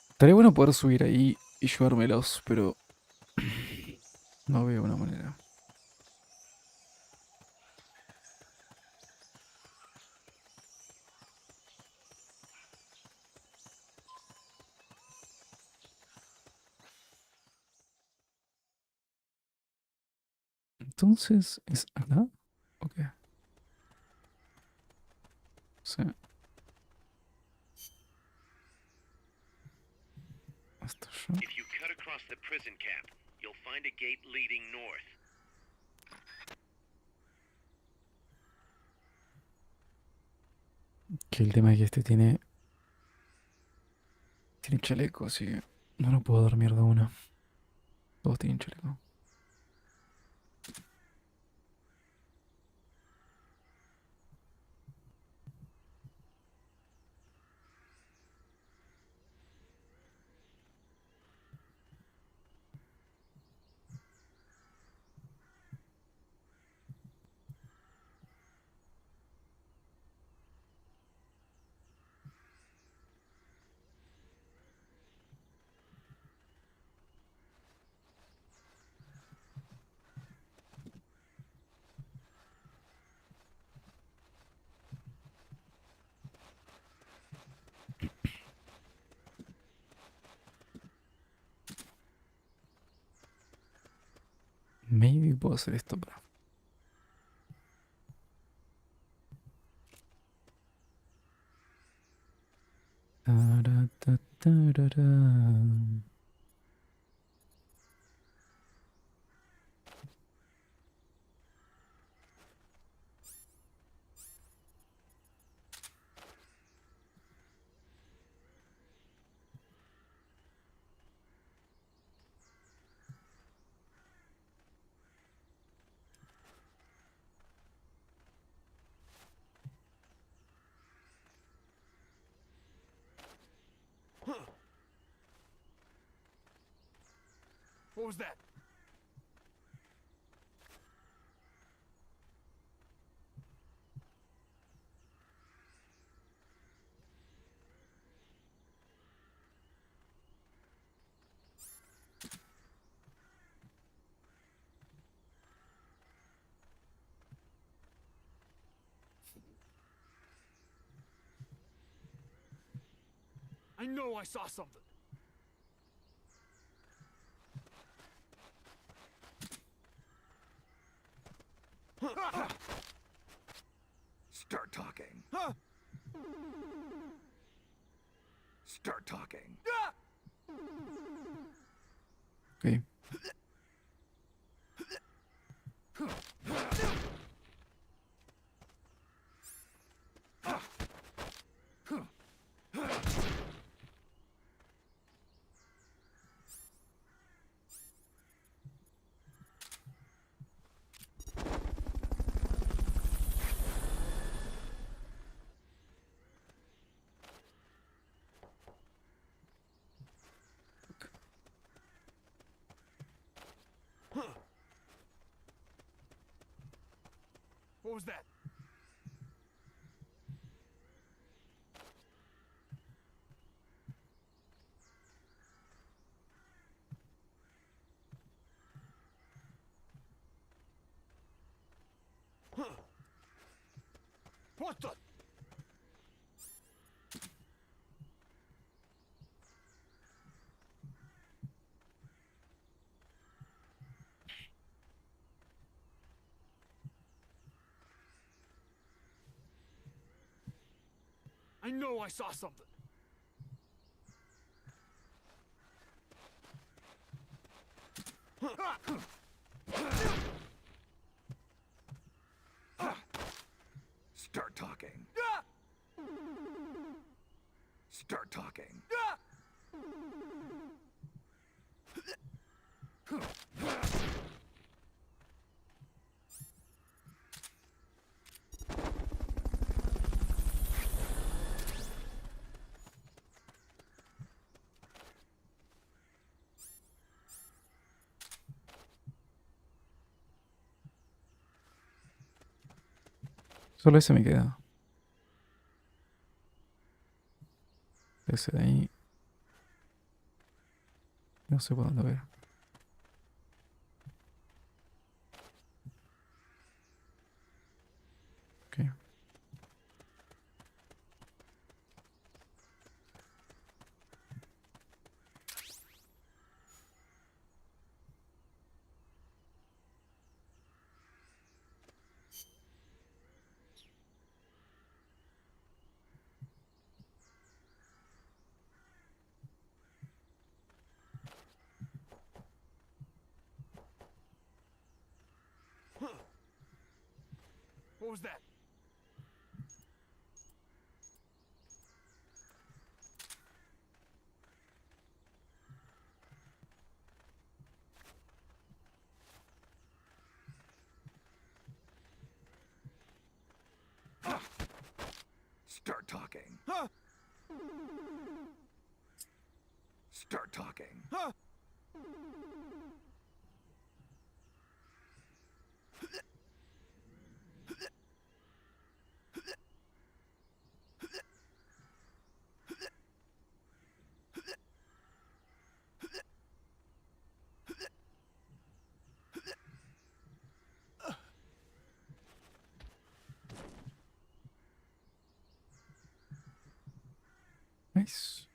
Estaría bueno poder subir ahí y llevármelos, pero no veo una manera. Entonces, ¿es acá? Ok. Sí. Hasta yo. If you cut across the prison cap, you'll find a gate leading north. Que el tema es que este tiene... Tiene chaleco, así que no lo puedo dormir de una. Todos tienen chaleco. Maybe puedo hacer esto, pero... Taratatarara. What was that? I know I saw something. Start talking. Start talking. Ok. What was that? What the? I know I saw something. Start talking. Start talking. Solo ese me queda. Ese de ahí. No sé por dónde ver. Ok. What was that? Start talking. Huh? Start talking. Huh? Nice.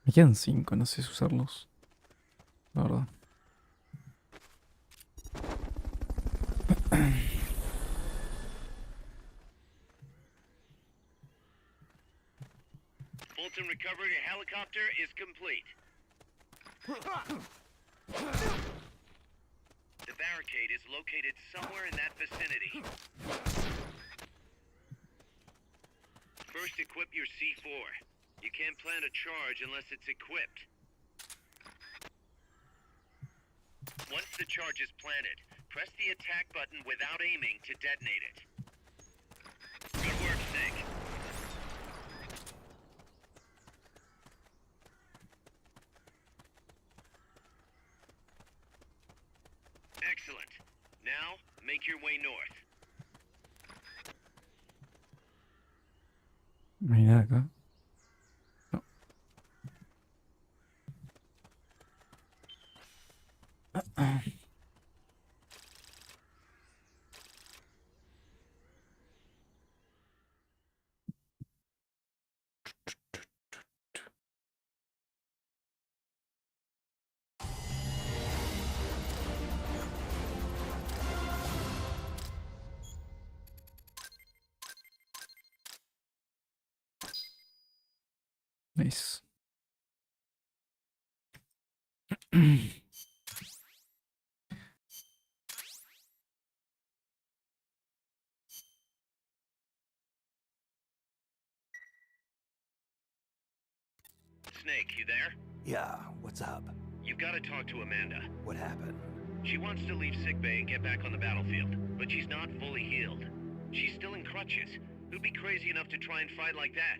Me quedan 5, no sé si usarlos. La verdad. Fulton recovery helicopter is complete. The barricade is located somewhere in that vicinity. First, equip your C4. You can't plant a charge unless it's equipped. Once the charge is planted, press the attack button without aiming to detonate it. Good work, Snake. Excellent. Now, make your way north. No hay nada acá. No. Nice. Snake, you there? Yeah, what's up? You've got to talk to Amanda. What happened? She wants to leave sickbay and get back on the battlefield, but she's not fully healed. She's still in crutches. Who'd be crazy enough to try and fight like that?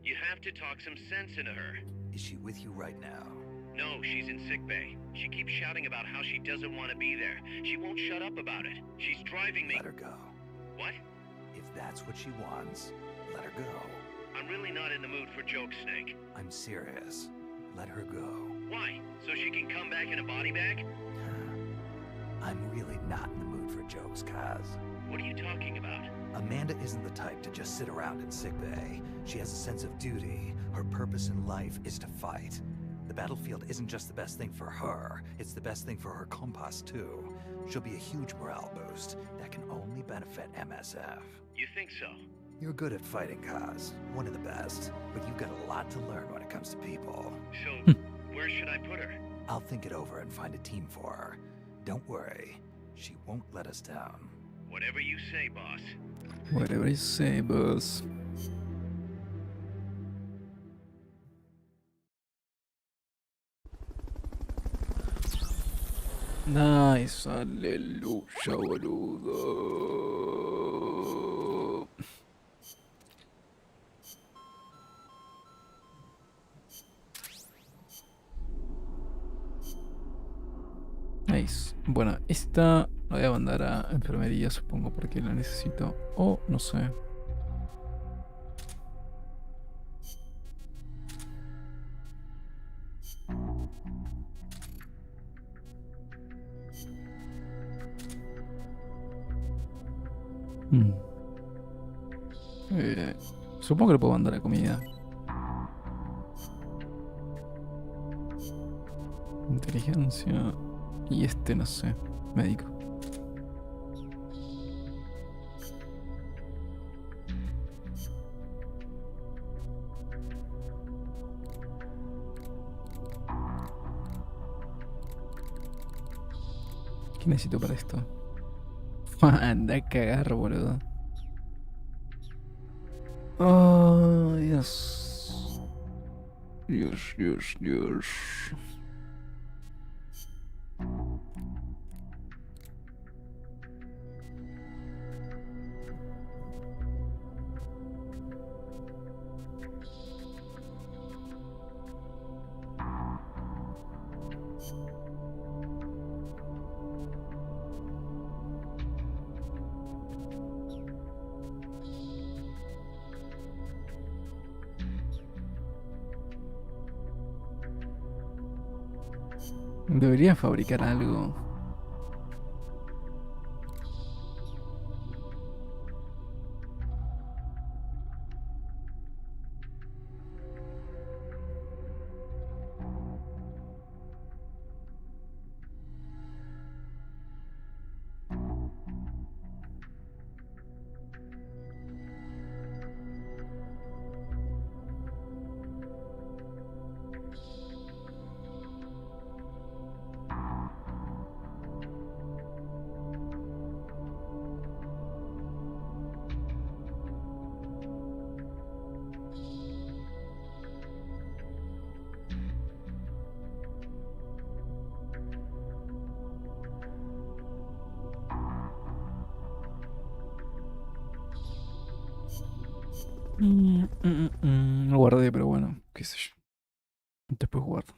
You have to talk some sense into her. Is she with you right now? No, she's in sickbay. She keeps shouting about how she doesn't want to be there. She won't shut up about it. She's driving me... Let her go. What? If that's what she wants, let her go. I'm really not in the mood for jokes, Snake. I'm serious. Let her go. Why? So she can come back in a body bag? I'm really not in the mood for jokes, Kaz. What are you talking about? Amanda isn't the type to just sit around in sickbay. She has a sense of duty. Her purpose in life is to fight. The battlefield isn't just the best thing for her, it's the best thing for her compas too. She'll be a huge morale boost that can only benefit MSF. You think so? You're good at fighting, Kaz. One of the best. But you've got a lot to learn when it comes to people. So, where should I put her? I'll think it over and find a team for her. Don't worry. She won't let us down. Whatever you say, boss. Whatever you say, boss. Nice, aleluya, boludo. Nice. Bueno, esta la voy a mandar a enfermería, supongo, porque la necesito. O no sé. Supongo que le puedo mandar a comida. Inteligencia. Y este, no sé. Médico. ¿Qué necesito para esto? Anda a cagar, boludo. Oh, Dios. Dios. Debería fabricar algo. Lo guardé, pero bueno, qué sé yo. Después guardo.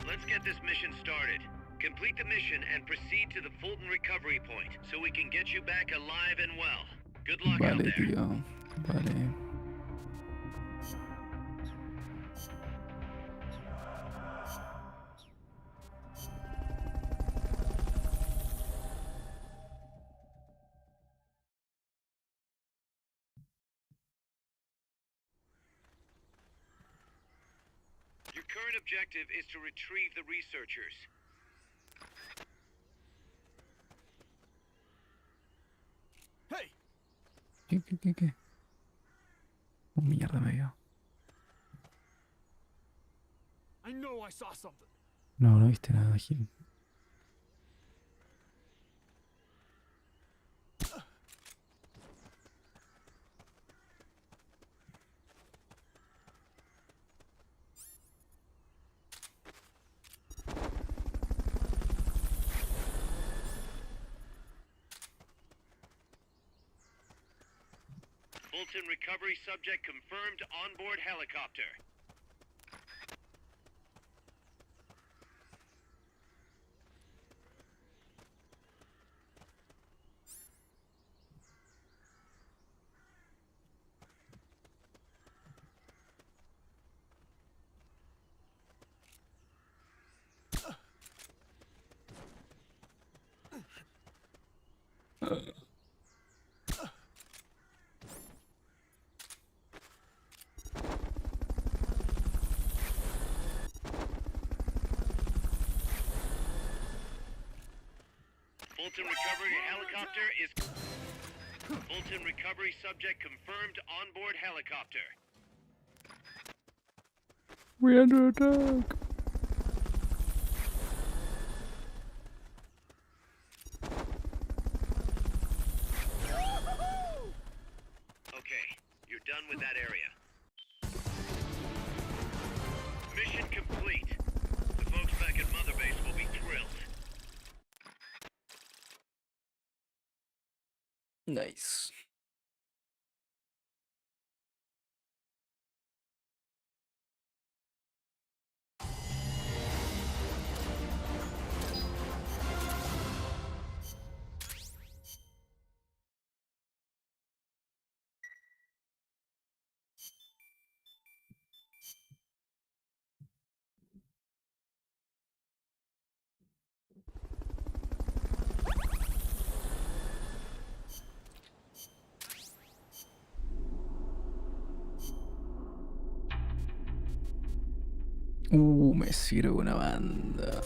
Let's get this mission started. Complete the mission and proceed to the Fulton recovery point so we can get you back alive and well. Good luck out Vale, there. tío. Vale. Your current objective is to retrieve the researchers. ¿Qué? Oh, mierda me dio. I know I saw something. No viste nada, Gil. Fulton recovery subject confirmed onboard helicopter. Fulton recovery helicopter is... Fulton recovery subject confirmed onboard helicopter. We're under attack. Okay, you're done with that area. Mission complete. The folks back at Mother Base will be thrilled. Nice. Me sirve una banda.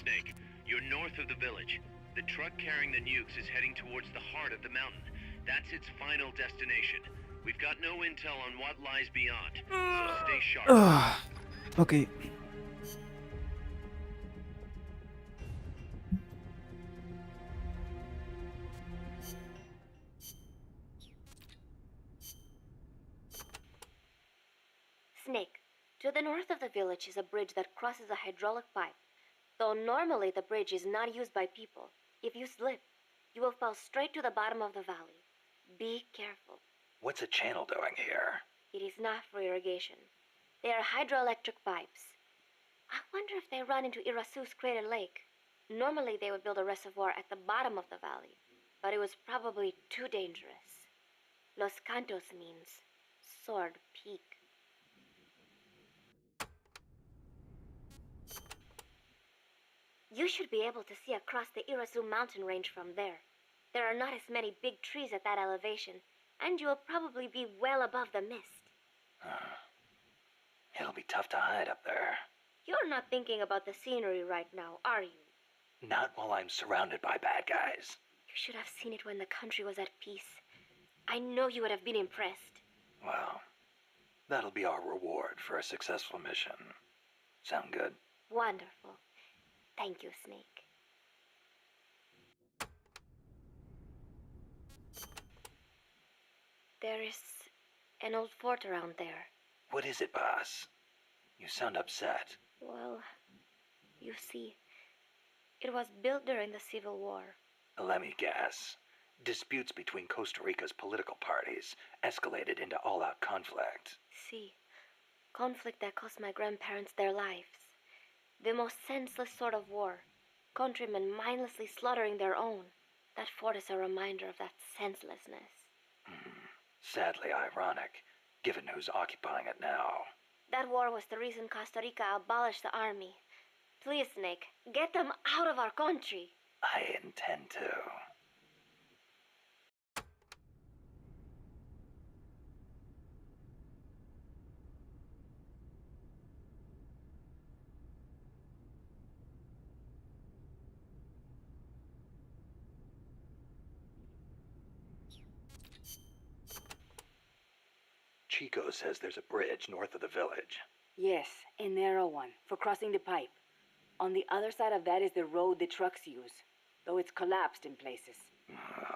Snake, you're north of the village. The truck carrying the nukes is heading towards the heart of the mountain. That's its final destination. We've got no intel on what lies beyond, so stay sharp. Ok. Snake, to the north of the village is a bridge that crosses a hydraulic pipe. Though normally the bridge is not used by people, if you slip, you will fall straight to the bottom of the valley. Be careful. What's a channel doing here? It is not for irrigation. They are hydroelectric pipes. I wonder if they run into Irasu's Crater Lake. Normally they would build a reservoir at the bottom of the valley, but it was probably too dangerous. Los Cantos means Sword Peak. You should be able to see across the Irazu mountain range from there. There are not as many big trees at that elevation, and you will probably be well above the mist. It'll be tough to hide up there. You're not thinking about the scenery right now, are you? Not while I'm surrounded by bad guys. You should have seen it when the country was at peace. I know you would have been impressed. Well, that'll be our reward for a successful mission. Sound good? Wonderful. Thank you, Snake. There is an old fort around there. What is it, boss? You sound upset. Well, you see, it was built during the Civil War. Let me guess. Disputes between Costa Rica's political parties escalated into all-out conflict. See, conflict that cost my grandparents their lives. The most senseless sort of war. Countrymen mindlessly slaughtering their own. That fort is a reminder of that senselessness. Sadly ironic, given who's occupying it now. That war was the reason Costa Rica abolished the army. Please, Snake, get them out of our country. I intend to. Chico says there's a bridge north of the village. Yes, a narrow one, for crossing the pipe. On the other side of that is the road the trucks use, though it's collapsed in places.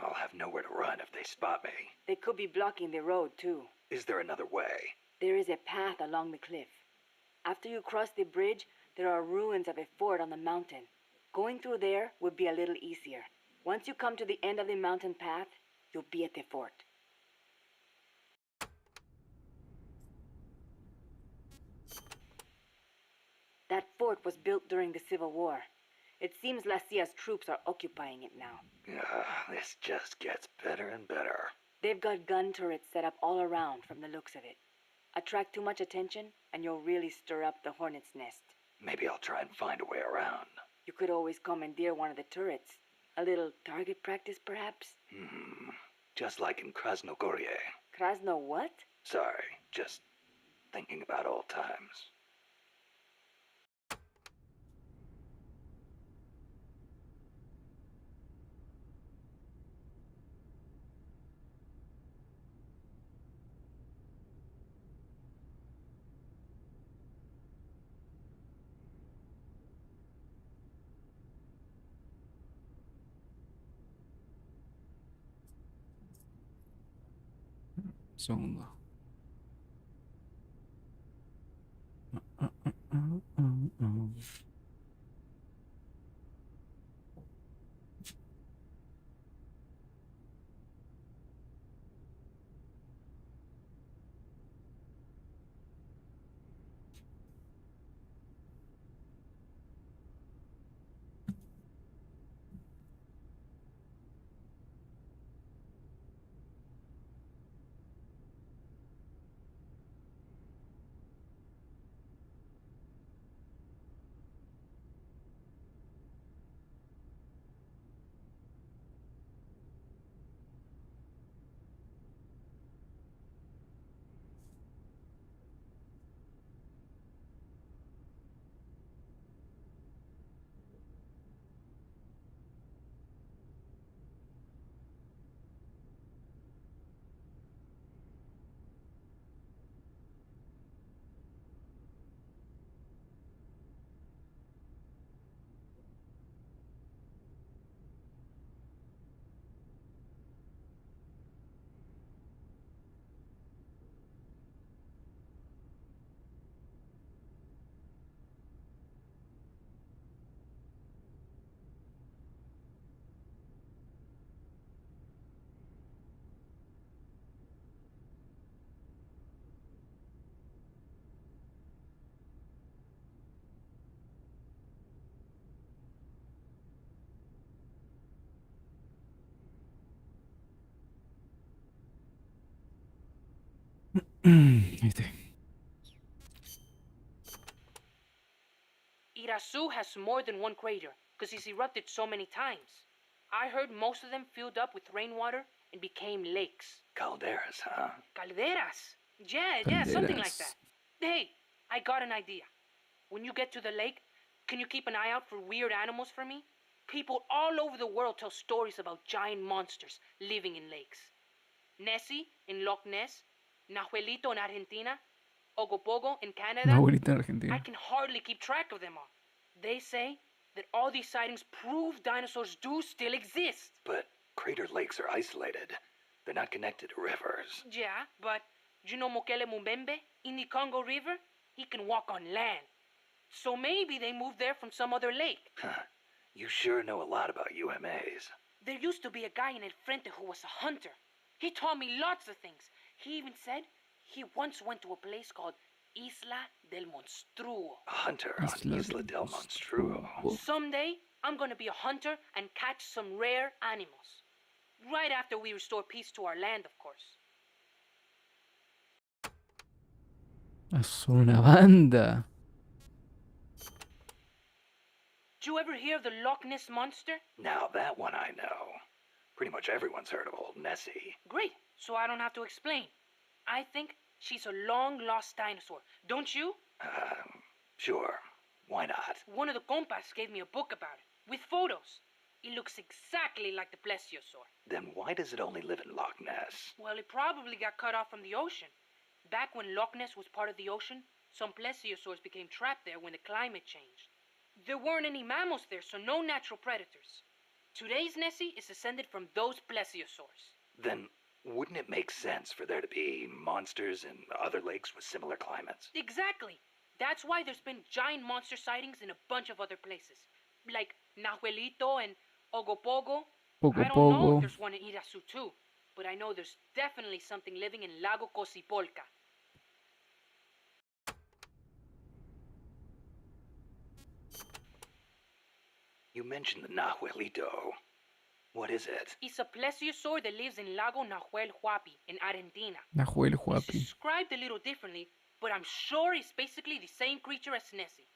I'll have nowhere to run if they spot me. They could be blocking the road, too. Is there another way? There is a path along the cliff. After you cross the bridge, there are ruins of a fort on the mountain. Going through there would be a little easier. Once you come to the end of the mountain path, you'll be at the fort. That fort was built during the Civil War. It seems La Cia's troops are occupying it now. This just gets better and better. They've got gun turrets set up all around from the looks of it. Attract too much attention, and you'll really stir up the hornet's nest. Maybe I'll try and find a way around. You could always commandeer one of the turrets. A little target practice, perhaps? Just like in Krasnogorye. Krasno what? Sorry, just thinking about old times. Segundo. ¿Viste? Irasu has more than one crater. because he's erupted so many times. I heard most of them filled up with rainwater and became lakes. Calderas, huh? Calderas. Yeah, something like Calderas. that. Hey, I got an idea. When you get to the lake, can you keep an eye out for weird animals for me? People all over the world tell stories about giant monsters living in lakes. Nessie in Loch Ness, Nahuelito in Argentina, Ogopogo in Canada. Una abuelita en I Argentina. can hardly keep track of them all. They say that all these sightings prove dinosaurs do still exist. But crater lakes are isolated. They're not connected to rivers. Yeah, but you know Mokele Mumbembe in the Congo River? He can walk on land. So maybe they moved there from some other lake. Huh. You sure know a lot about UMAs. There used to be a guy in El Frente who was a hunter. He taught me lots of things. He even said he once went to a place called Isla del Monstruo. A hunter on Isla del Monstruo. Someday, I'm gonna be a hunter and catch some rare animals. Right after we restore peace to our land, of course. Son una banda. Did you ever hear of the Loch Ness Monster? Now that one I know. Pretty much everyone's heard of old Nessie. Great, so I don't have to explain. I think she's a long-lost dinosaur, don't you? Sure. Why not? One of the compas gave me a book about it, with photos. It looks exactly like the plesiosaur. Then why does it only live in Loch Ness? Well, it probably got cut off from the ocean. Back when Loch Ness was part of the ocean, some plesiosaurs became trapped there when the climate changed. There weren't any mammals there, so no natural predators. Today's Nessie is descended from those plesiosaurs. Then wouldn't it make sense for there to be monsters in other lakes with similar climates? Exactly. That's why there's been giant monster sightings in a bunch of other places. Like Nahuelito and Ogopogo. I don't know if there's one in Irasu too, but I know there's definitely something living in Lago Cosipolca. You mentioned the Nahuelito. What is it? It's a plesiosaur that lives in Lago Nahuel Huapi in Argentina. Nahuel It's Huapi. described a little differently, but I'm sure it's basically the same creature as Nessie.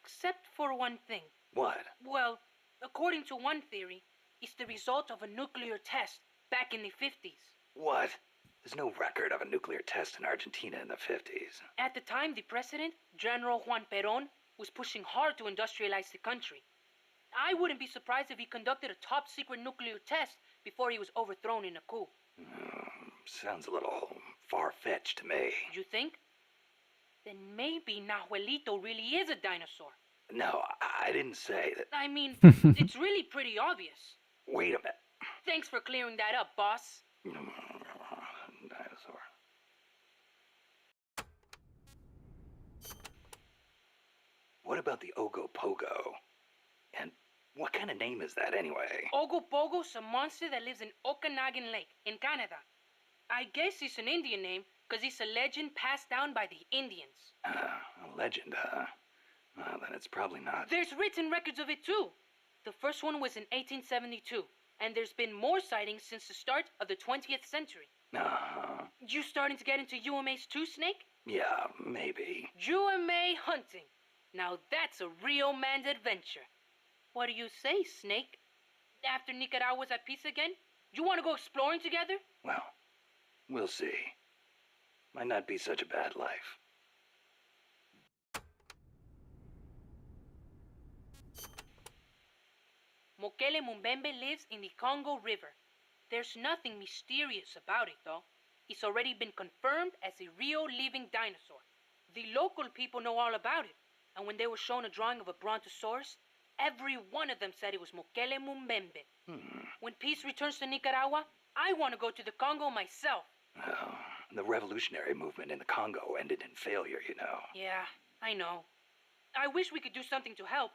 Except for one thing. What? Well, according to one theory, it's the result of a nuclear test back in the 50s. What? There's no record of a nuclear test in Argentina in the 50s. At the time, the president, General Juan Perón, was pushing hard to industrialize the country. I wouldn't be surprised if he conducted a top-secret nuclear test before he was overthrown in a coup. Sounds a little far-fetched to me. You think? Then maybe Nahuelito really is a dinosaur. No, I didn't say that. I mean, it's really pretty obvious. Wait a minute. Thanks for clearing that up, boss. Dinosaur. What about the Ogopogo? And what kind of name is that anyway? Ogopogo's a monster that lives in Okanagan Lake in Canada. I guess it's an Indian name because it's a legend passed down by the Indians. A legend, huh? Well, then it's probably not. There's written records of it too. The first one was in 1872, and there's been more sightings since the start of the 20th century. You starting to get into UMAs too, Snake? Yeah, maybe. UMA hunting. Now that's a real man's adventure. What do you say, Snake? After Nicaragua's at peace again? You want to go exploring together? Well, we'll see. Might not be such a bad life. Mokele Mumbembe lives in the Congo River. There's nothing mysterious about it, though. It's already been confirmed as a real living dinosaur. The local people know all about it, and when they were shown a drawing of a brontosaurus, every one of them said it was Mokele Mumbembe. When peace returns to Nicaragua, I want to go to the Congo myself. Well, the revolutionary movement in the Congo ended in failure, you know. Yeah, I know. I wish we could do something to help,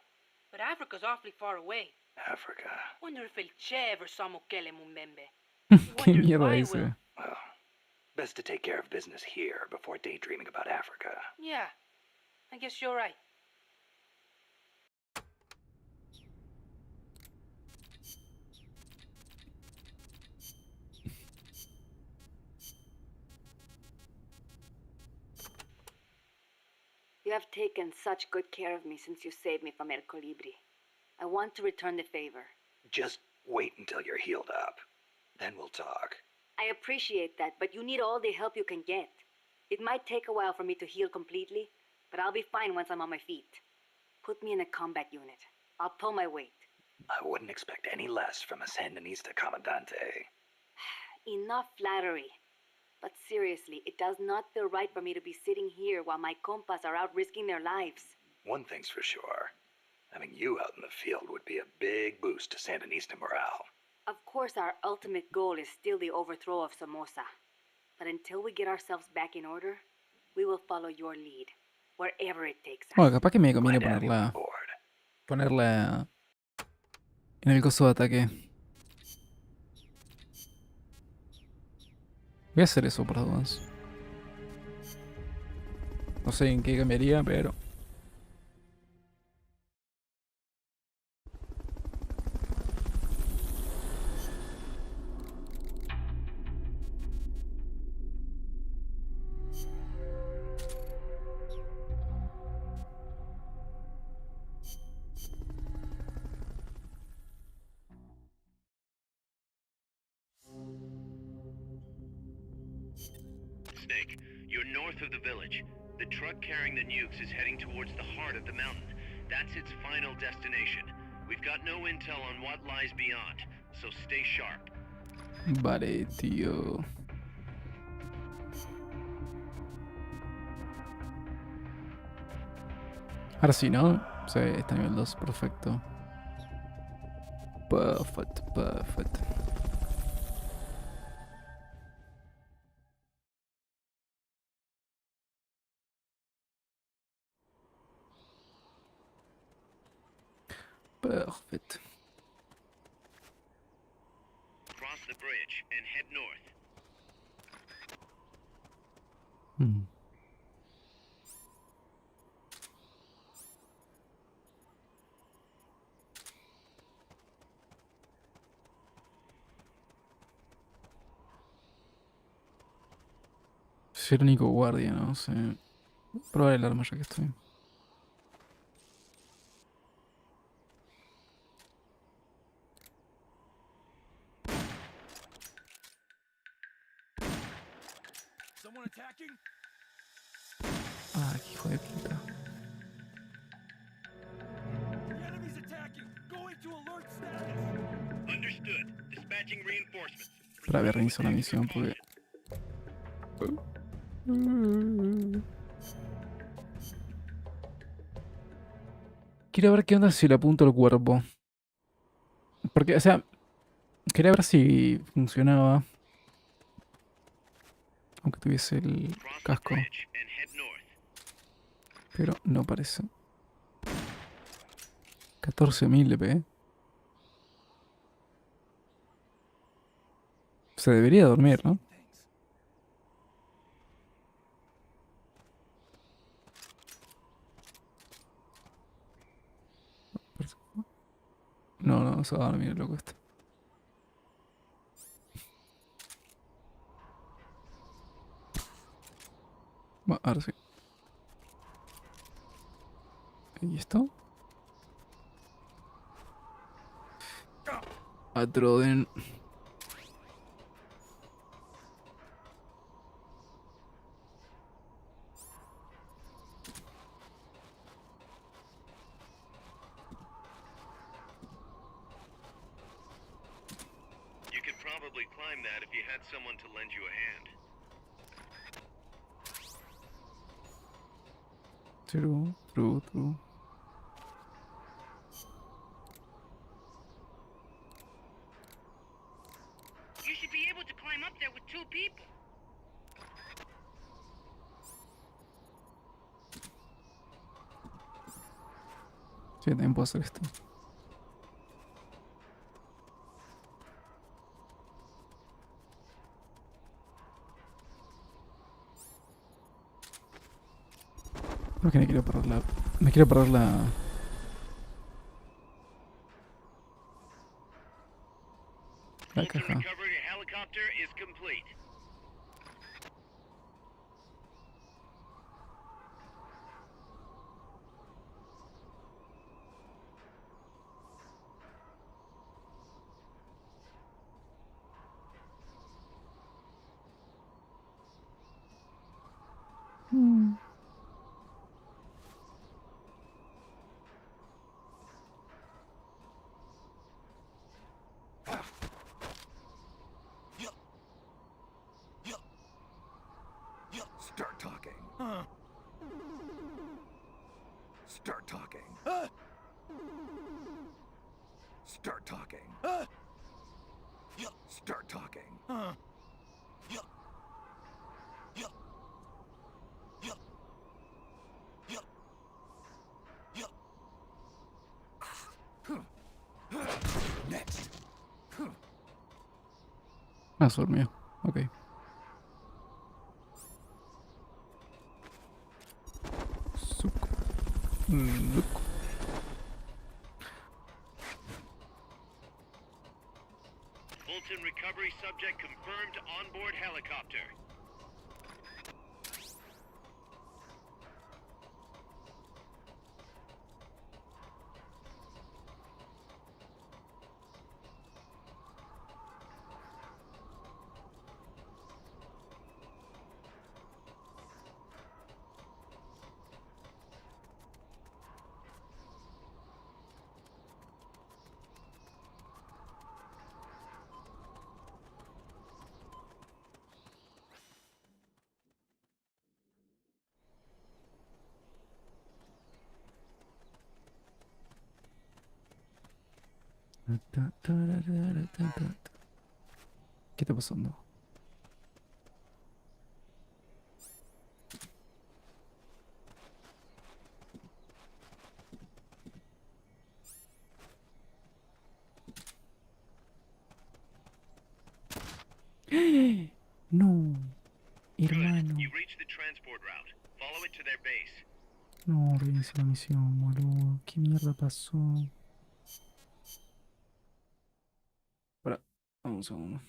but Africa's awfully far away. Africa. Wonder if El Che ever saw Mokele Mumbembe. ¿Qué Wonder if mierda I dice? will. Well, best to take care of business here before daydreaming about Africa. Yeah, I guess you're right. You have taken such good care of me since you saved me from El Colibri. I want to return the favor. Just wait until you're healed up. Then we'll talk. I appreciate that, but you need all the help you can get. It might take a while for me to heal completely, but I'll be fine once I'm on my feet. Put me in a combat unit. I'll pull my weight. I wouldn't expect any less from a Sandinista Comandante. Enough flattery. But seriously, it does not feel right for me to be sitting here while my compas are out risking their lives. One thing's for sure. Having you out in the field would be a big boost to Sandinista morale. Of course, our ultimate goal is still the overthrow of Somoza. But until we get ourselves back in order, we will follow your lead, wherever it takes us. Bueno, capaz que me conviene Glad to have you on ponerla, board. ponerla en el coso de ataque. Voy a hacer eso por las dudas. No sé en qué cambiaría, pero... Snake, you're north of the village. The truck carrying the nukes is heading towards the heart of the mountain. That's its final destination. We've got no intel on what lies beyond, so stay sharp. Vale, tío. Ahora sí, ¿no? Sí, está nivel 2, perfecto. Perfecto, perfecto. Perfecto. Cross the bridge and head north. Mm. Soy el único guardia, ¿no? Sí. Probar el arma ya que estoy. Someone attacking? Ah, qué hijo de puta. The enemy's attacking! Going to alert status! Understood. Dispatching reinforcements. Para ver, reinicio la misión porque... Quiero ver qué onda si le apunto al cuerpo. Porque, o sea, quería ver si funcionaba. Aunque tuviese el Cross the casco. bridge and head north. Pero no parece. 14.000 le pegué. Se debería dormir, ¿no? No, no, se va a dormir, loco este. Bueno, ahora sí. ¿Y esto? Atroden. You could probably climb that if you had someone to lend you a hand. True, true, true. You should be able to climb up there with 2 people. Sí, también puedo hacer esto. Creo que me quiero parar la... Me quiero parar la... La Fulton caja. recovery helicopter is complete. Start talking. Start talking. Start talking. Next. Ah, se durmió. Ok. Zuc. Zuc. Fulton recovery subject confirmed onboard helicopter. ¿Qué está pasando? No, Good. hermano. You reached the transport route. Follow it to their base. No, reinicia la misión, boludo. ¿Qué mierda pasó? Espera, un segundo.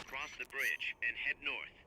Cross the bridge and head north.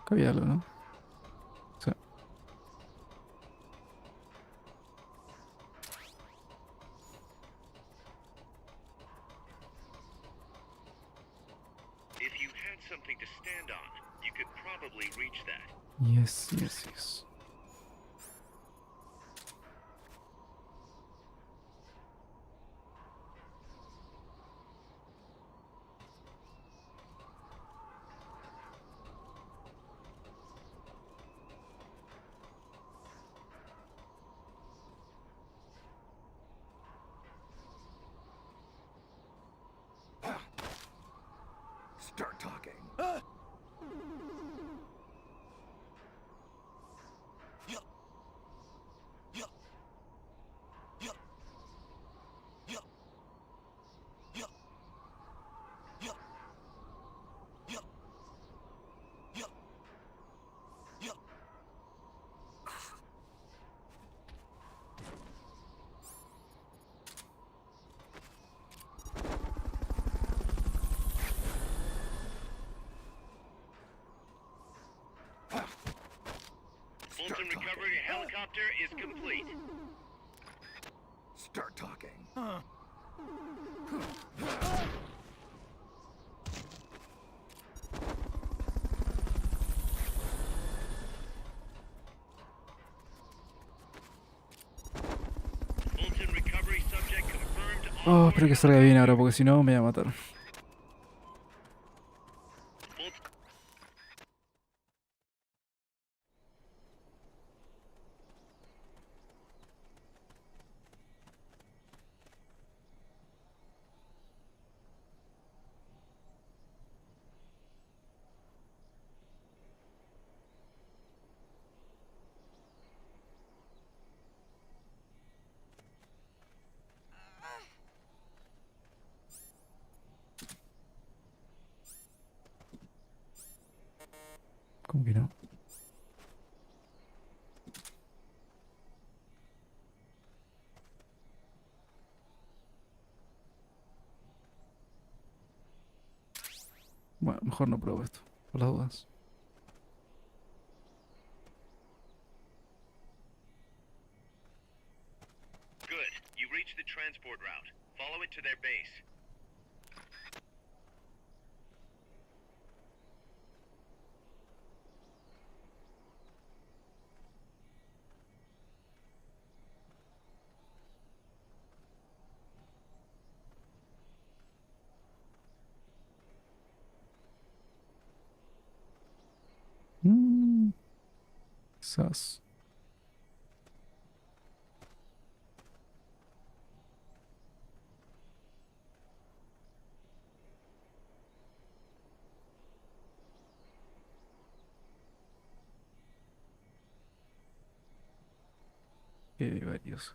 Acá había algo, ¿no? Sí. If you had something to stand on, you could probably reach that. Yes, yes, yes. Start talking. Fulton recovery helicopter is complete. Start talking. Fulton recovery subject confirmed Oh, espero que salga bien ahora, porque si no me va a matar. ¿Cómo que no? Bueno, mejor no pruebo esto, por las dudas. Good. You reached the transport route. Follow it to their base. Quizás. Que hay varios.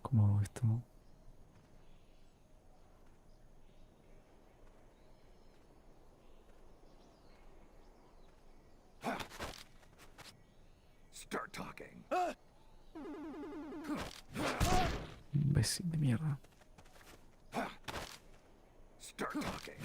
¿Cómo hago esto? Start talking. Imbécil de mierda. Start talking.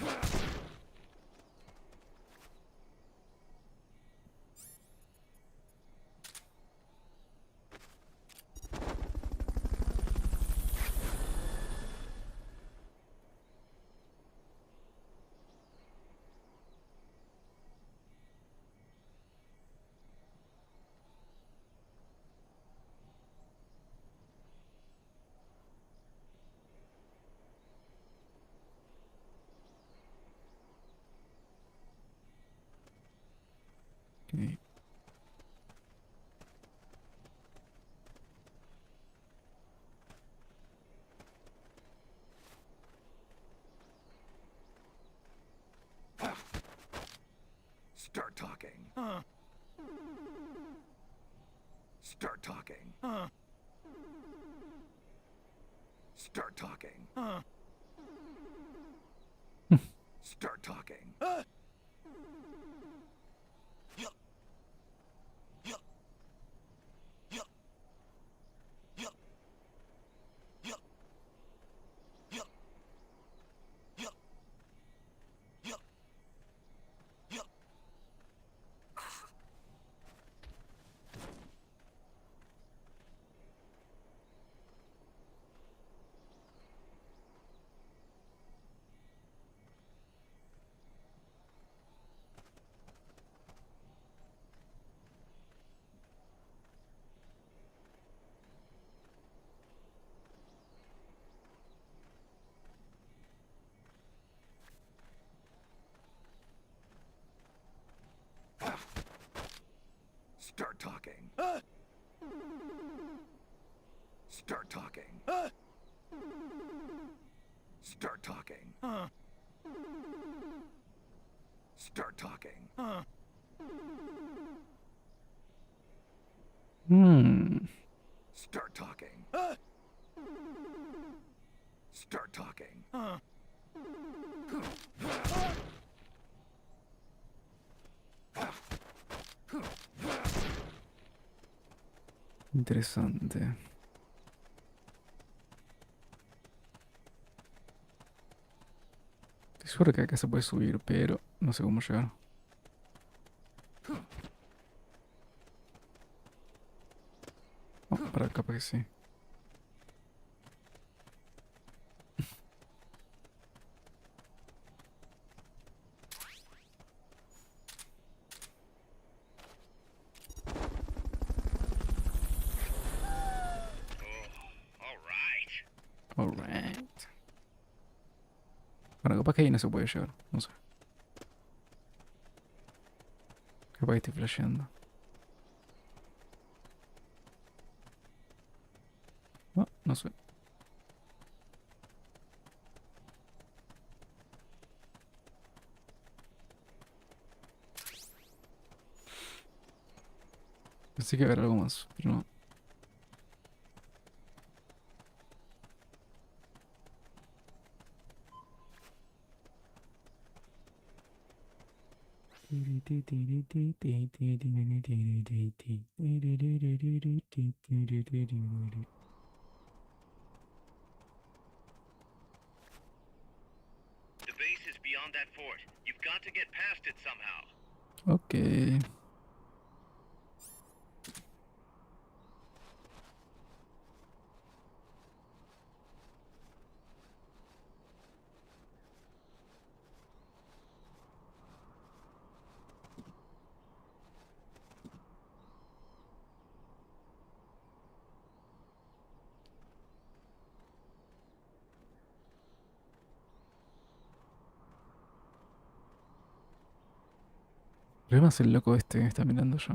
Ok. Start talking. Start talking. Start talking. Start talking. Start talking. Start talking. Start talking. Start talking. Start talking. Start talking. Interesante. Estoy seguro que acá se puede subir, pero no sé cómo llegar. Oh, para capaz que sí. Alright. Bueno, capaz que ahí no se puede llegar. No sé. Capaz que estoy flasheando. No, no sé. Pensé que haber algo más, pero no. The base is beyond that fort. You've got to get past it somehow. Ok. El problema es el loco este que me está mirando yo.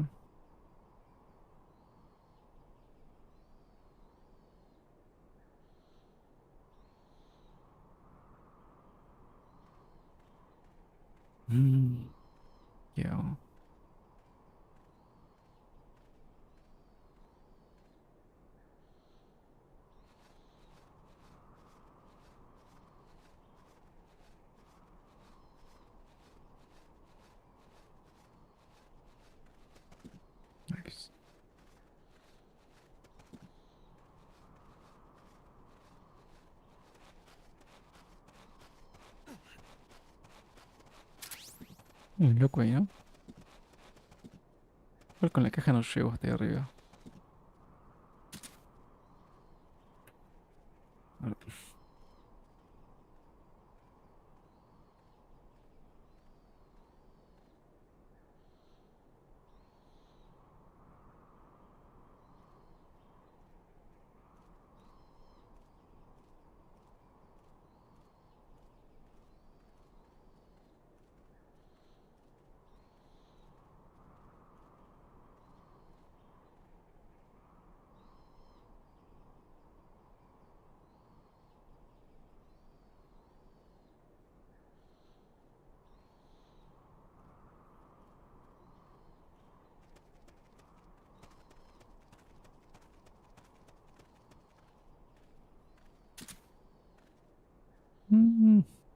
¿Qué hago? Nice. Hay un loco ahí, ¿no? Igual con la caja no llego hasta ahí arriba. A ver.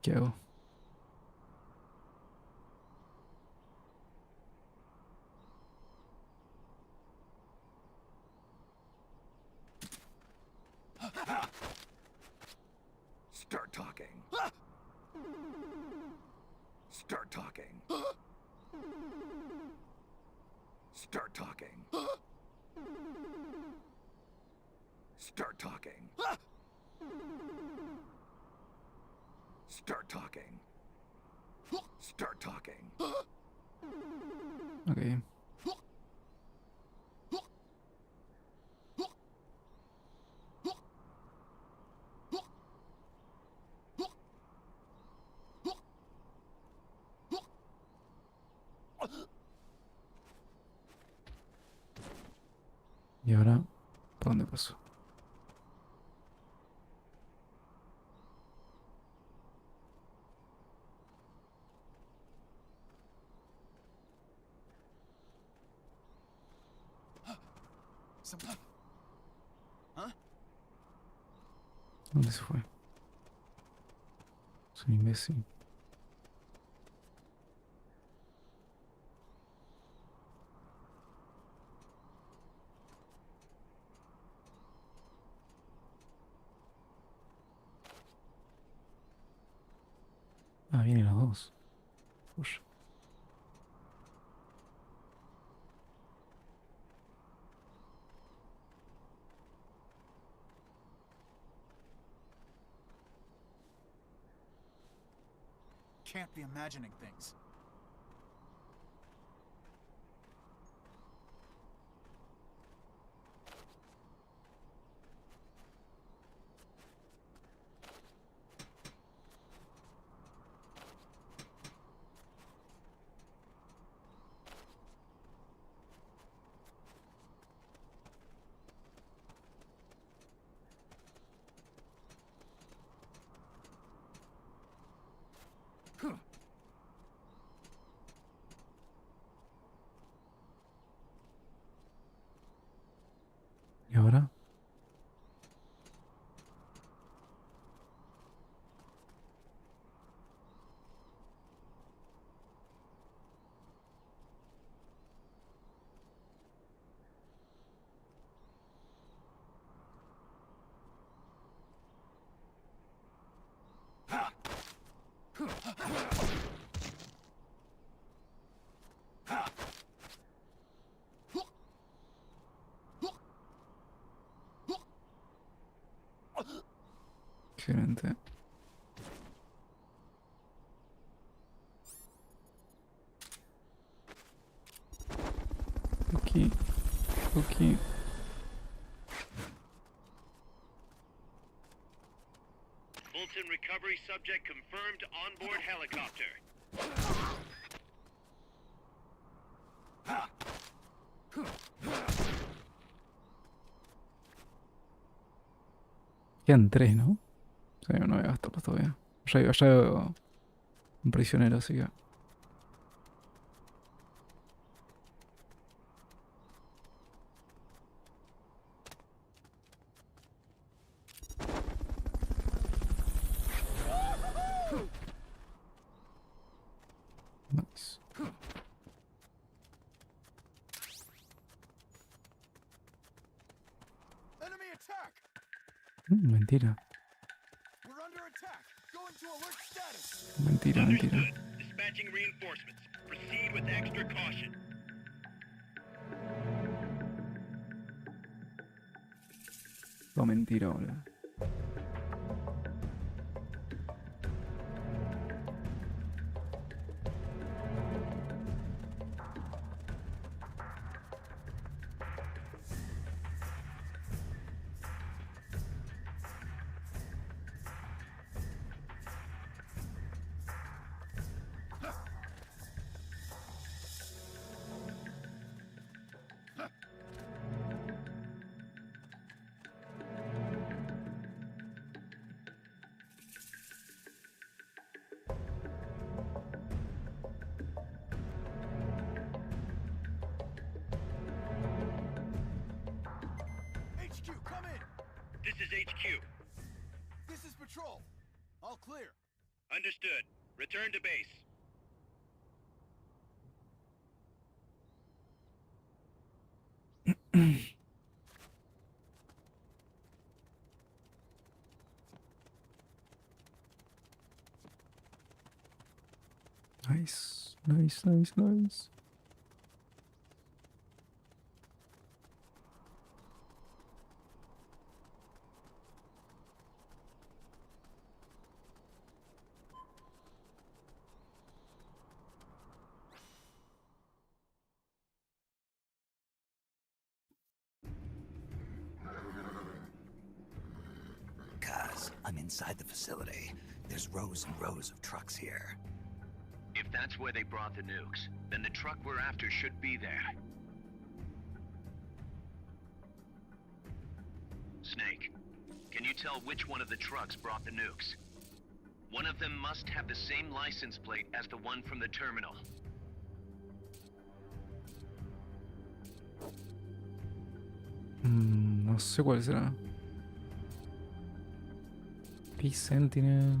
¿Qué hago? Start talking. Start talking. Start talking. Start talking. Start talking. Start talking. Ok. ¿Y ahora? ¿Por dónde paso? ¿Dónde se fue? Soy un imbécil. Ah, vienen los dos. Ush. Can't be imagining things. ¿Y ahora? Excelente. Aquí. Aquí. Fulton recovery subject confirmed onboard helicopter. Quedan 3, ¿no? Sí, no voy a gastarlos todavía. Ya veo un prisionero, así que. Nice. Enemy attack! Mentira. We're under attack. Go into alert status. Mentira, mentira. Understood. Dispatching reinforcements. Proceed with extra caution. Todo mentira, boludo. HQ, come in. This is HQ. This is patrol. All clear. Understood. Return to base. Nice. Nice, nice, nice. Kaz, I'm inside the facility. There's rows and rows of trucks here. If that's where they brought the nukes, then the truck we're after should be there. Snake, can you tell which one of the trucks brought the nukes? One of them must have the same license plate as the one from the terminal. No sé cuál será. Peace Sentinel.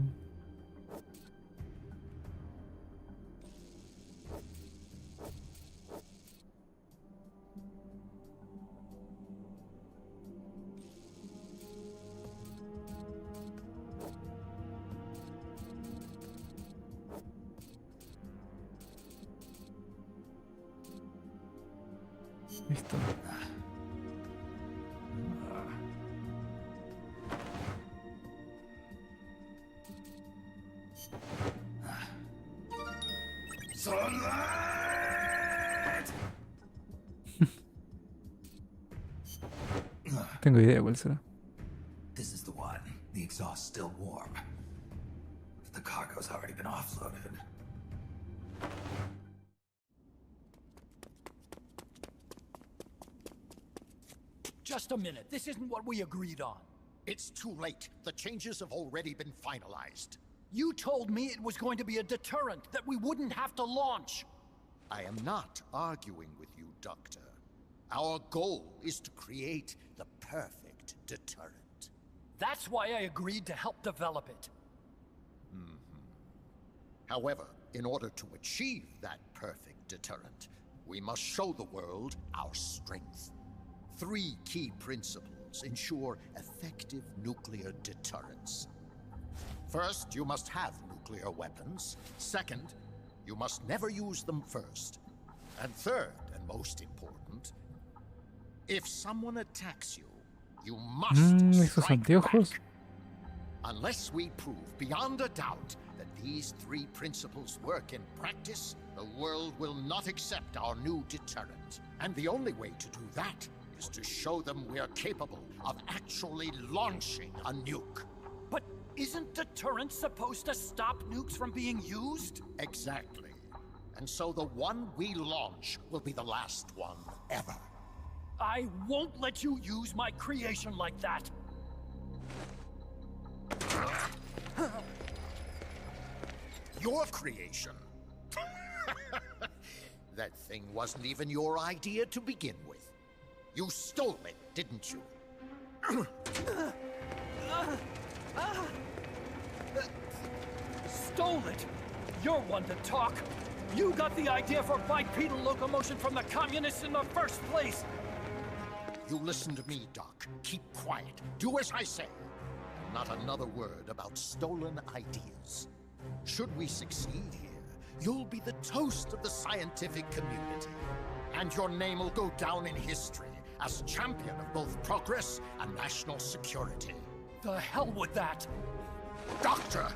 Listo. Tengo idea cuál será. This is the one. The exhaust's still warm. The cargo's already been offloaded. Just a minute. This isn't what we agreed on. It's too late. The changes have already been finalized. You told me it was going to be a deterrent, that we wouldn't have to launch. I am not arguing with you, Doctor. Our goal is to create the perfect deterrent. That's why I agreed to help develop it. However, in order to achieve that perfect deterrent, we must show the world our strength. 3 key principles ensure effective nuclear deterrence. First, you must have nuclear weapons. Second, you must never use them first. And third, and most important, if someone attacks you, you must esos strike anteojos. back. Unless we prove beyond a doubt that these 3 principles work in practice, the world will not accept our new deterrent. And the only way to do that is to show them we are capable of actually launching a nuke. But isn't deterrence supposed to stop nukes from being used? Exactly. And so the one we launch will be the last one ever. I won't let you use my creation like that. Your creation? That thing wasn't even your idea to begin with. You stole it, didn't you? Stole it? You're one to talk. You got the idea for bipedal locomotion from the communists in the first place. You listen to me, Doc. Keep quiet. Do as I say. And not another word about stolen ideas. Should we succeed here, you'll be the toast of the scientific community. And your name will go down in history as champion of both progress and national security. The hell with that. Doctor!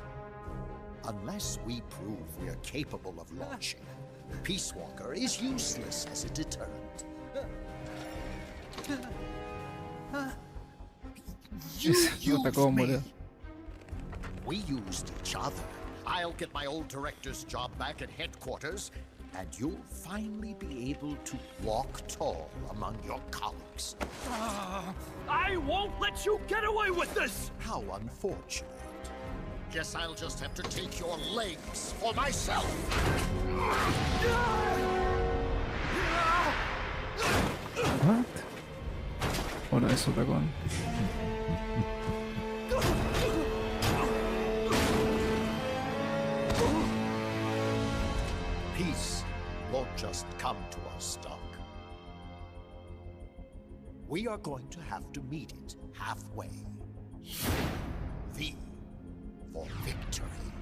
Unless we prove we're capable of launching, Peace Walker is useless as a deterrent. You No te used me. boludo. We used each other. I'll get my old director's job back at headquarters, and you'll finally be able to walk tall among your colleagues. I won't let you get away with this! How unfortunate. Guess I'll just have to take your legs for myself. What? O no, es otra con. Peace won't just come to us, Doc. We are going to have to meet it halfway. V for victory.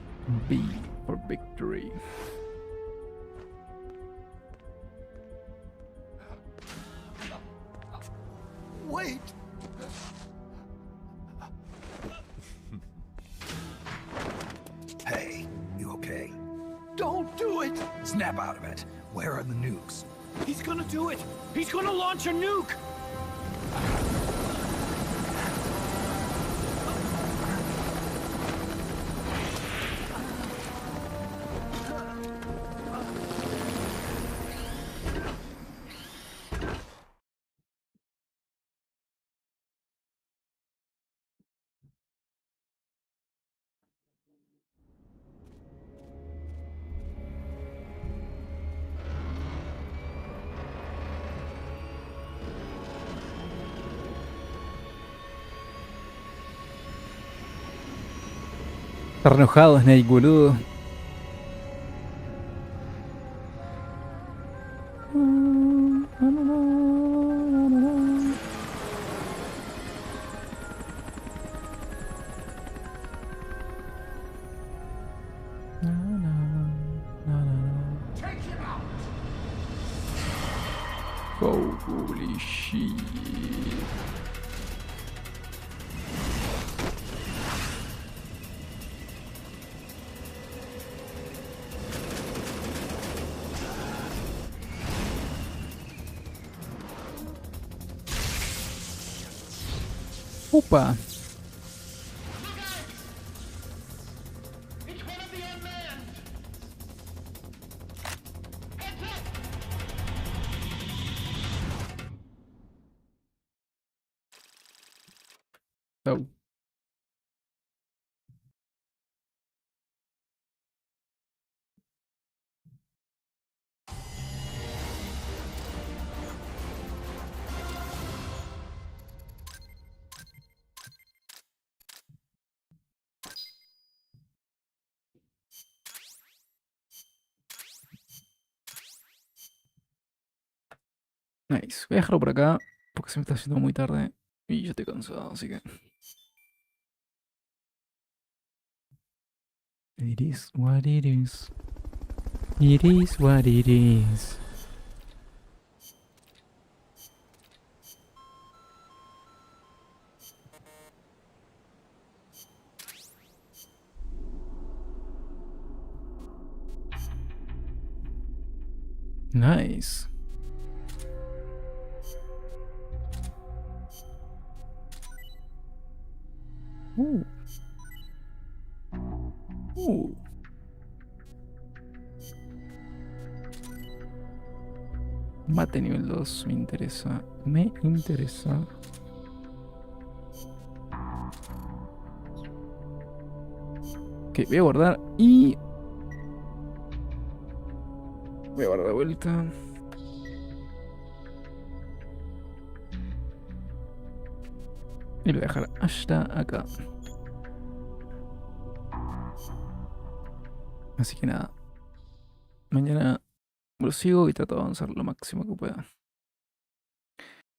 B for victory. Wait! Hey, you okay? Don't do it! Snap out of it. Where are the nukes? He's gonna do it! He's gonna launch a nuke! Está re enojado Snake, boludo. Holy shit. Opa! Oh. Nice. Voy a dejarlo por acá porque se me está haciendo muy tarde y yo estoy cansado, así que. It is what it is. It is what it is. Nice. Uh. Uh. Mate nivel 2, me interesa. Me interesa. Ok, voy a guardar y... Voy a guardar de vuelta. Y lo voy a dejar hasta acá. Así que nada. Mañana lo sigo y trato de avanzar lo máximo que pueda.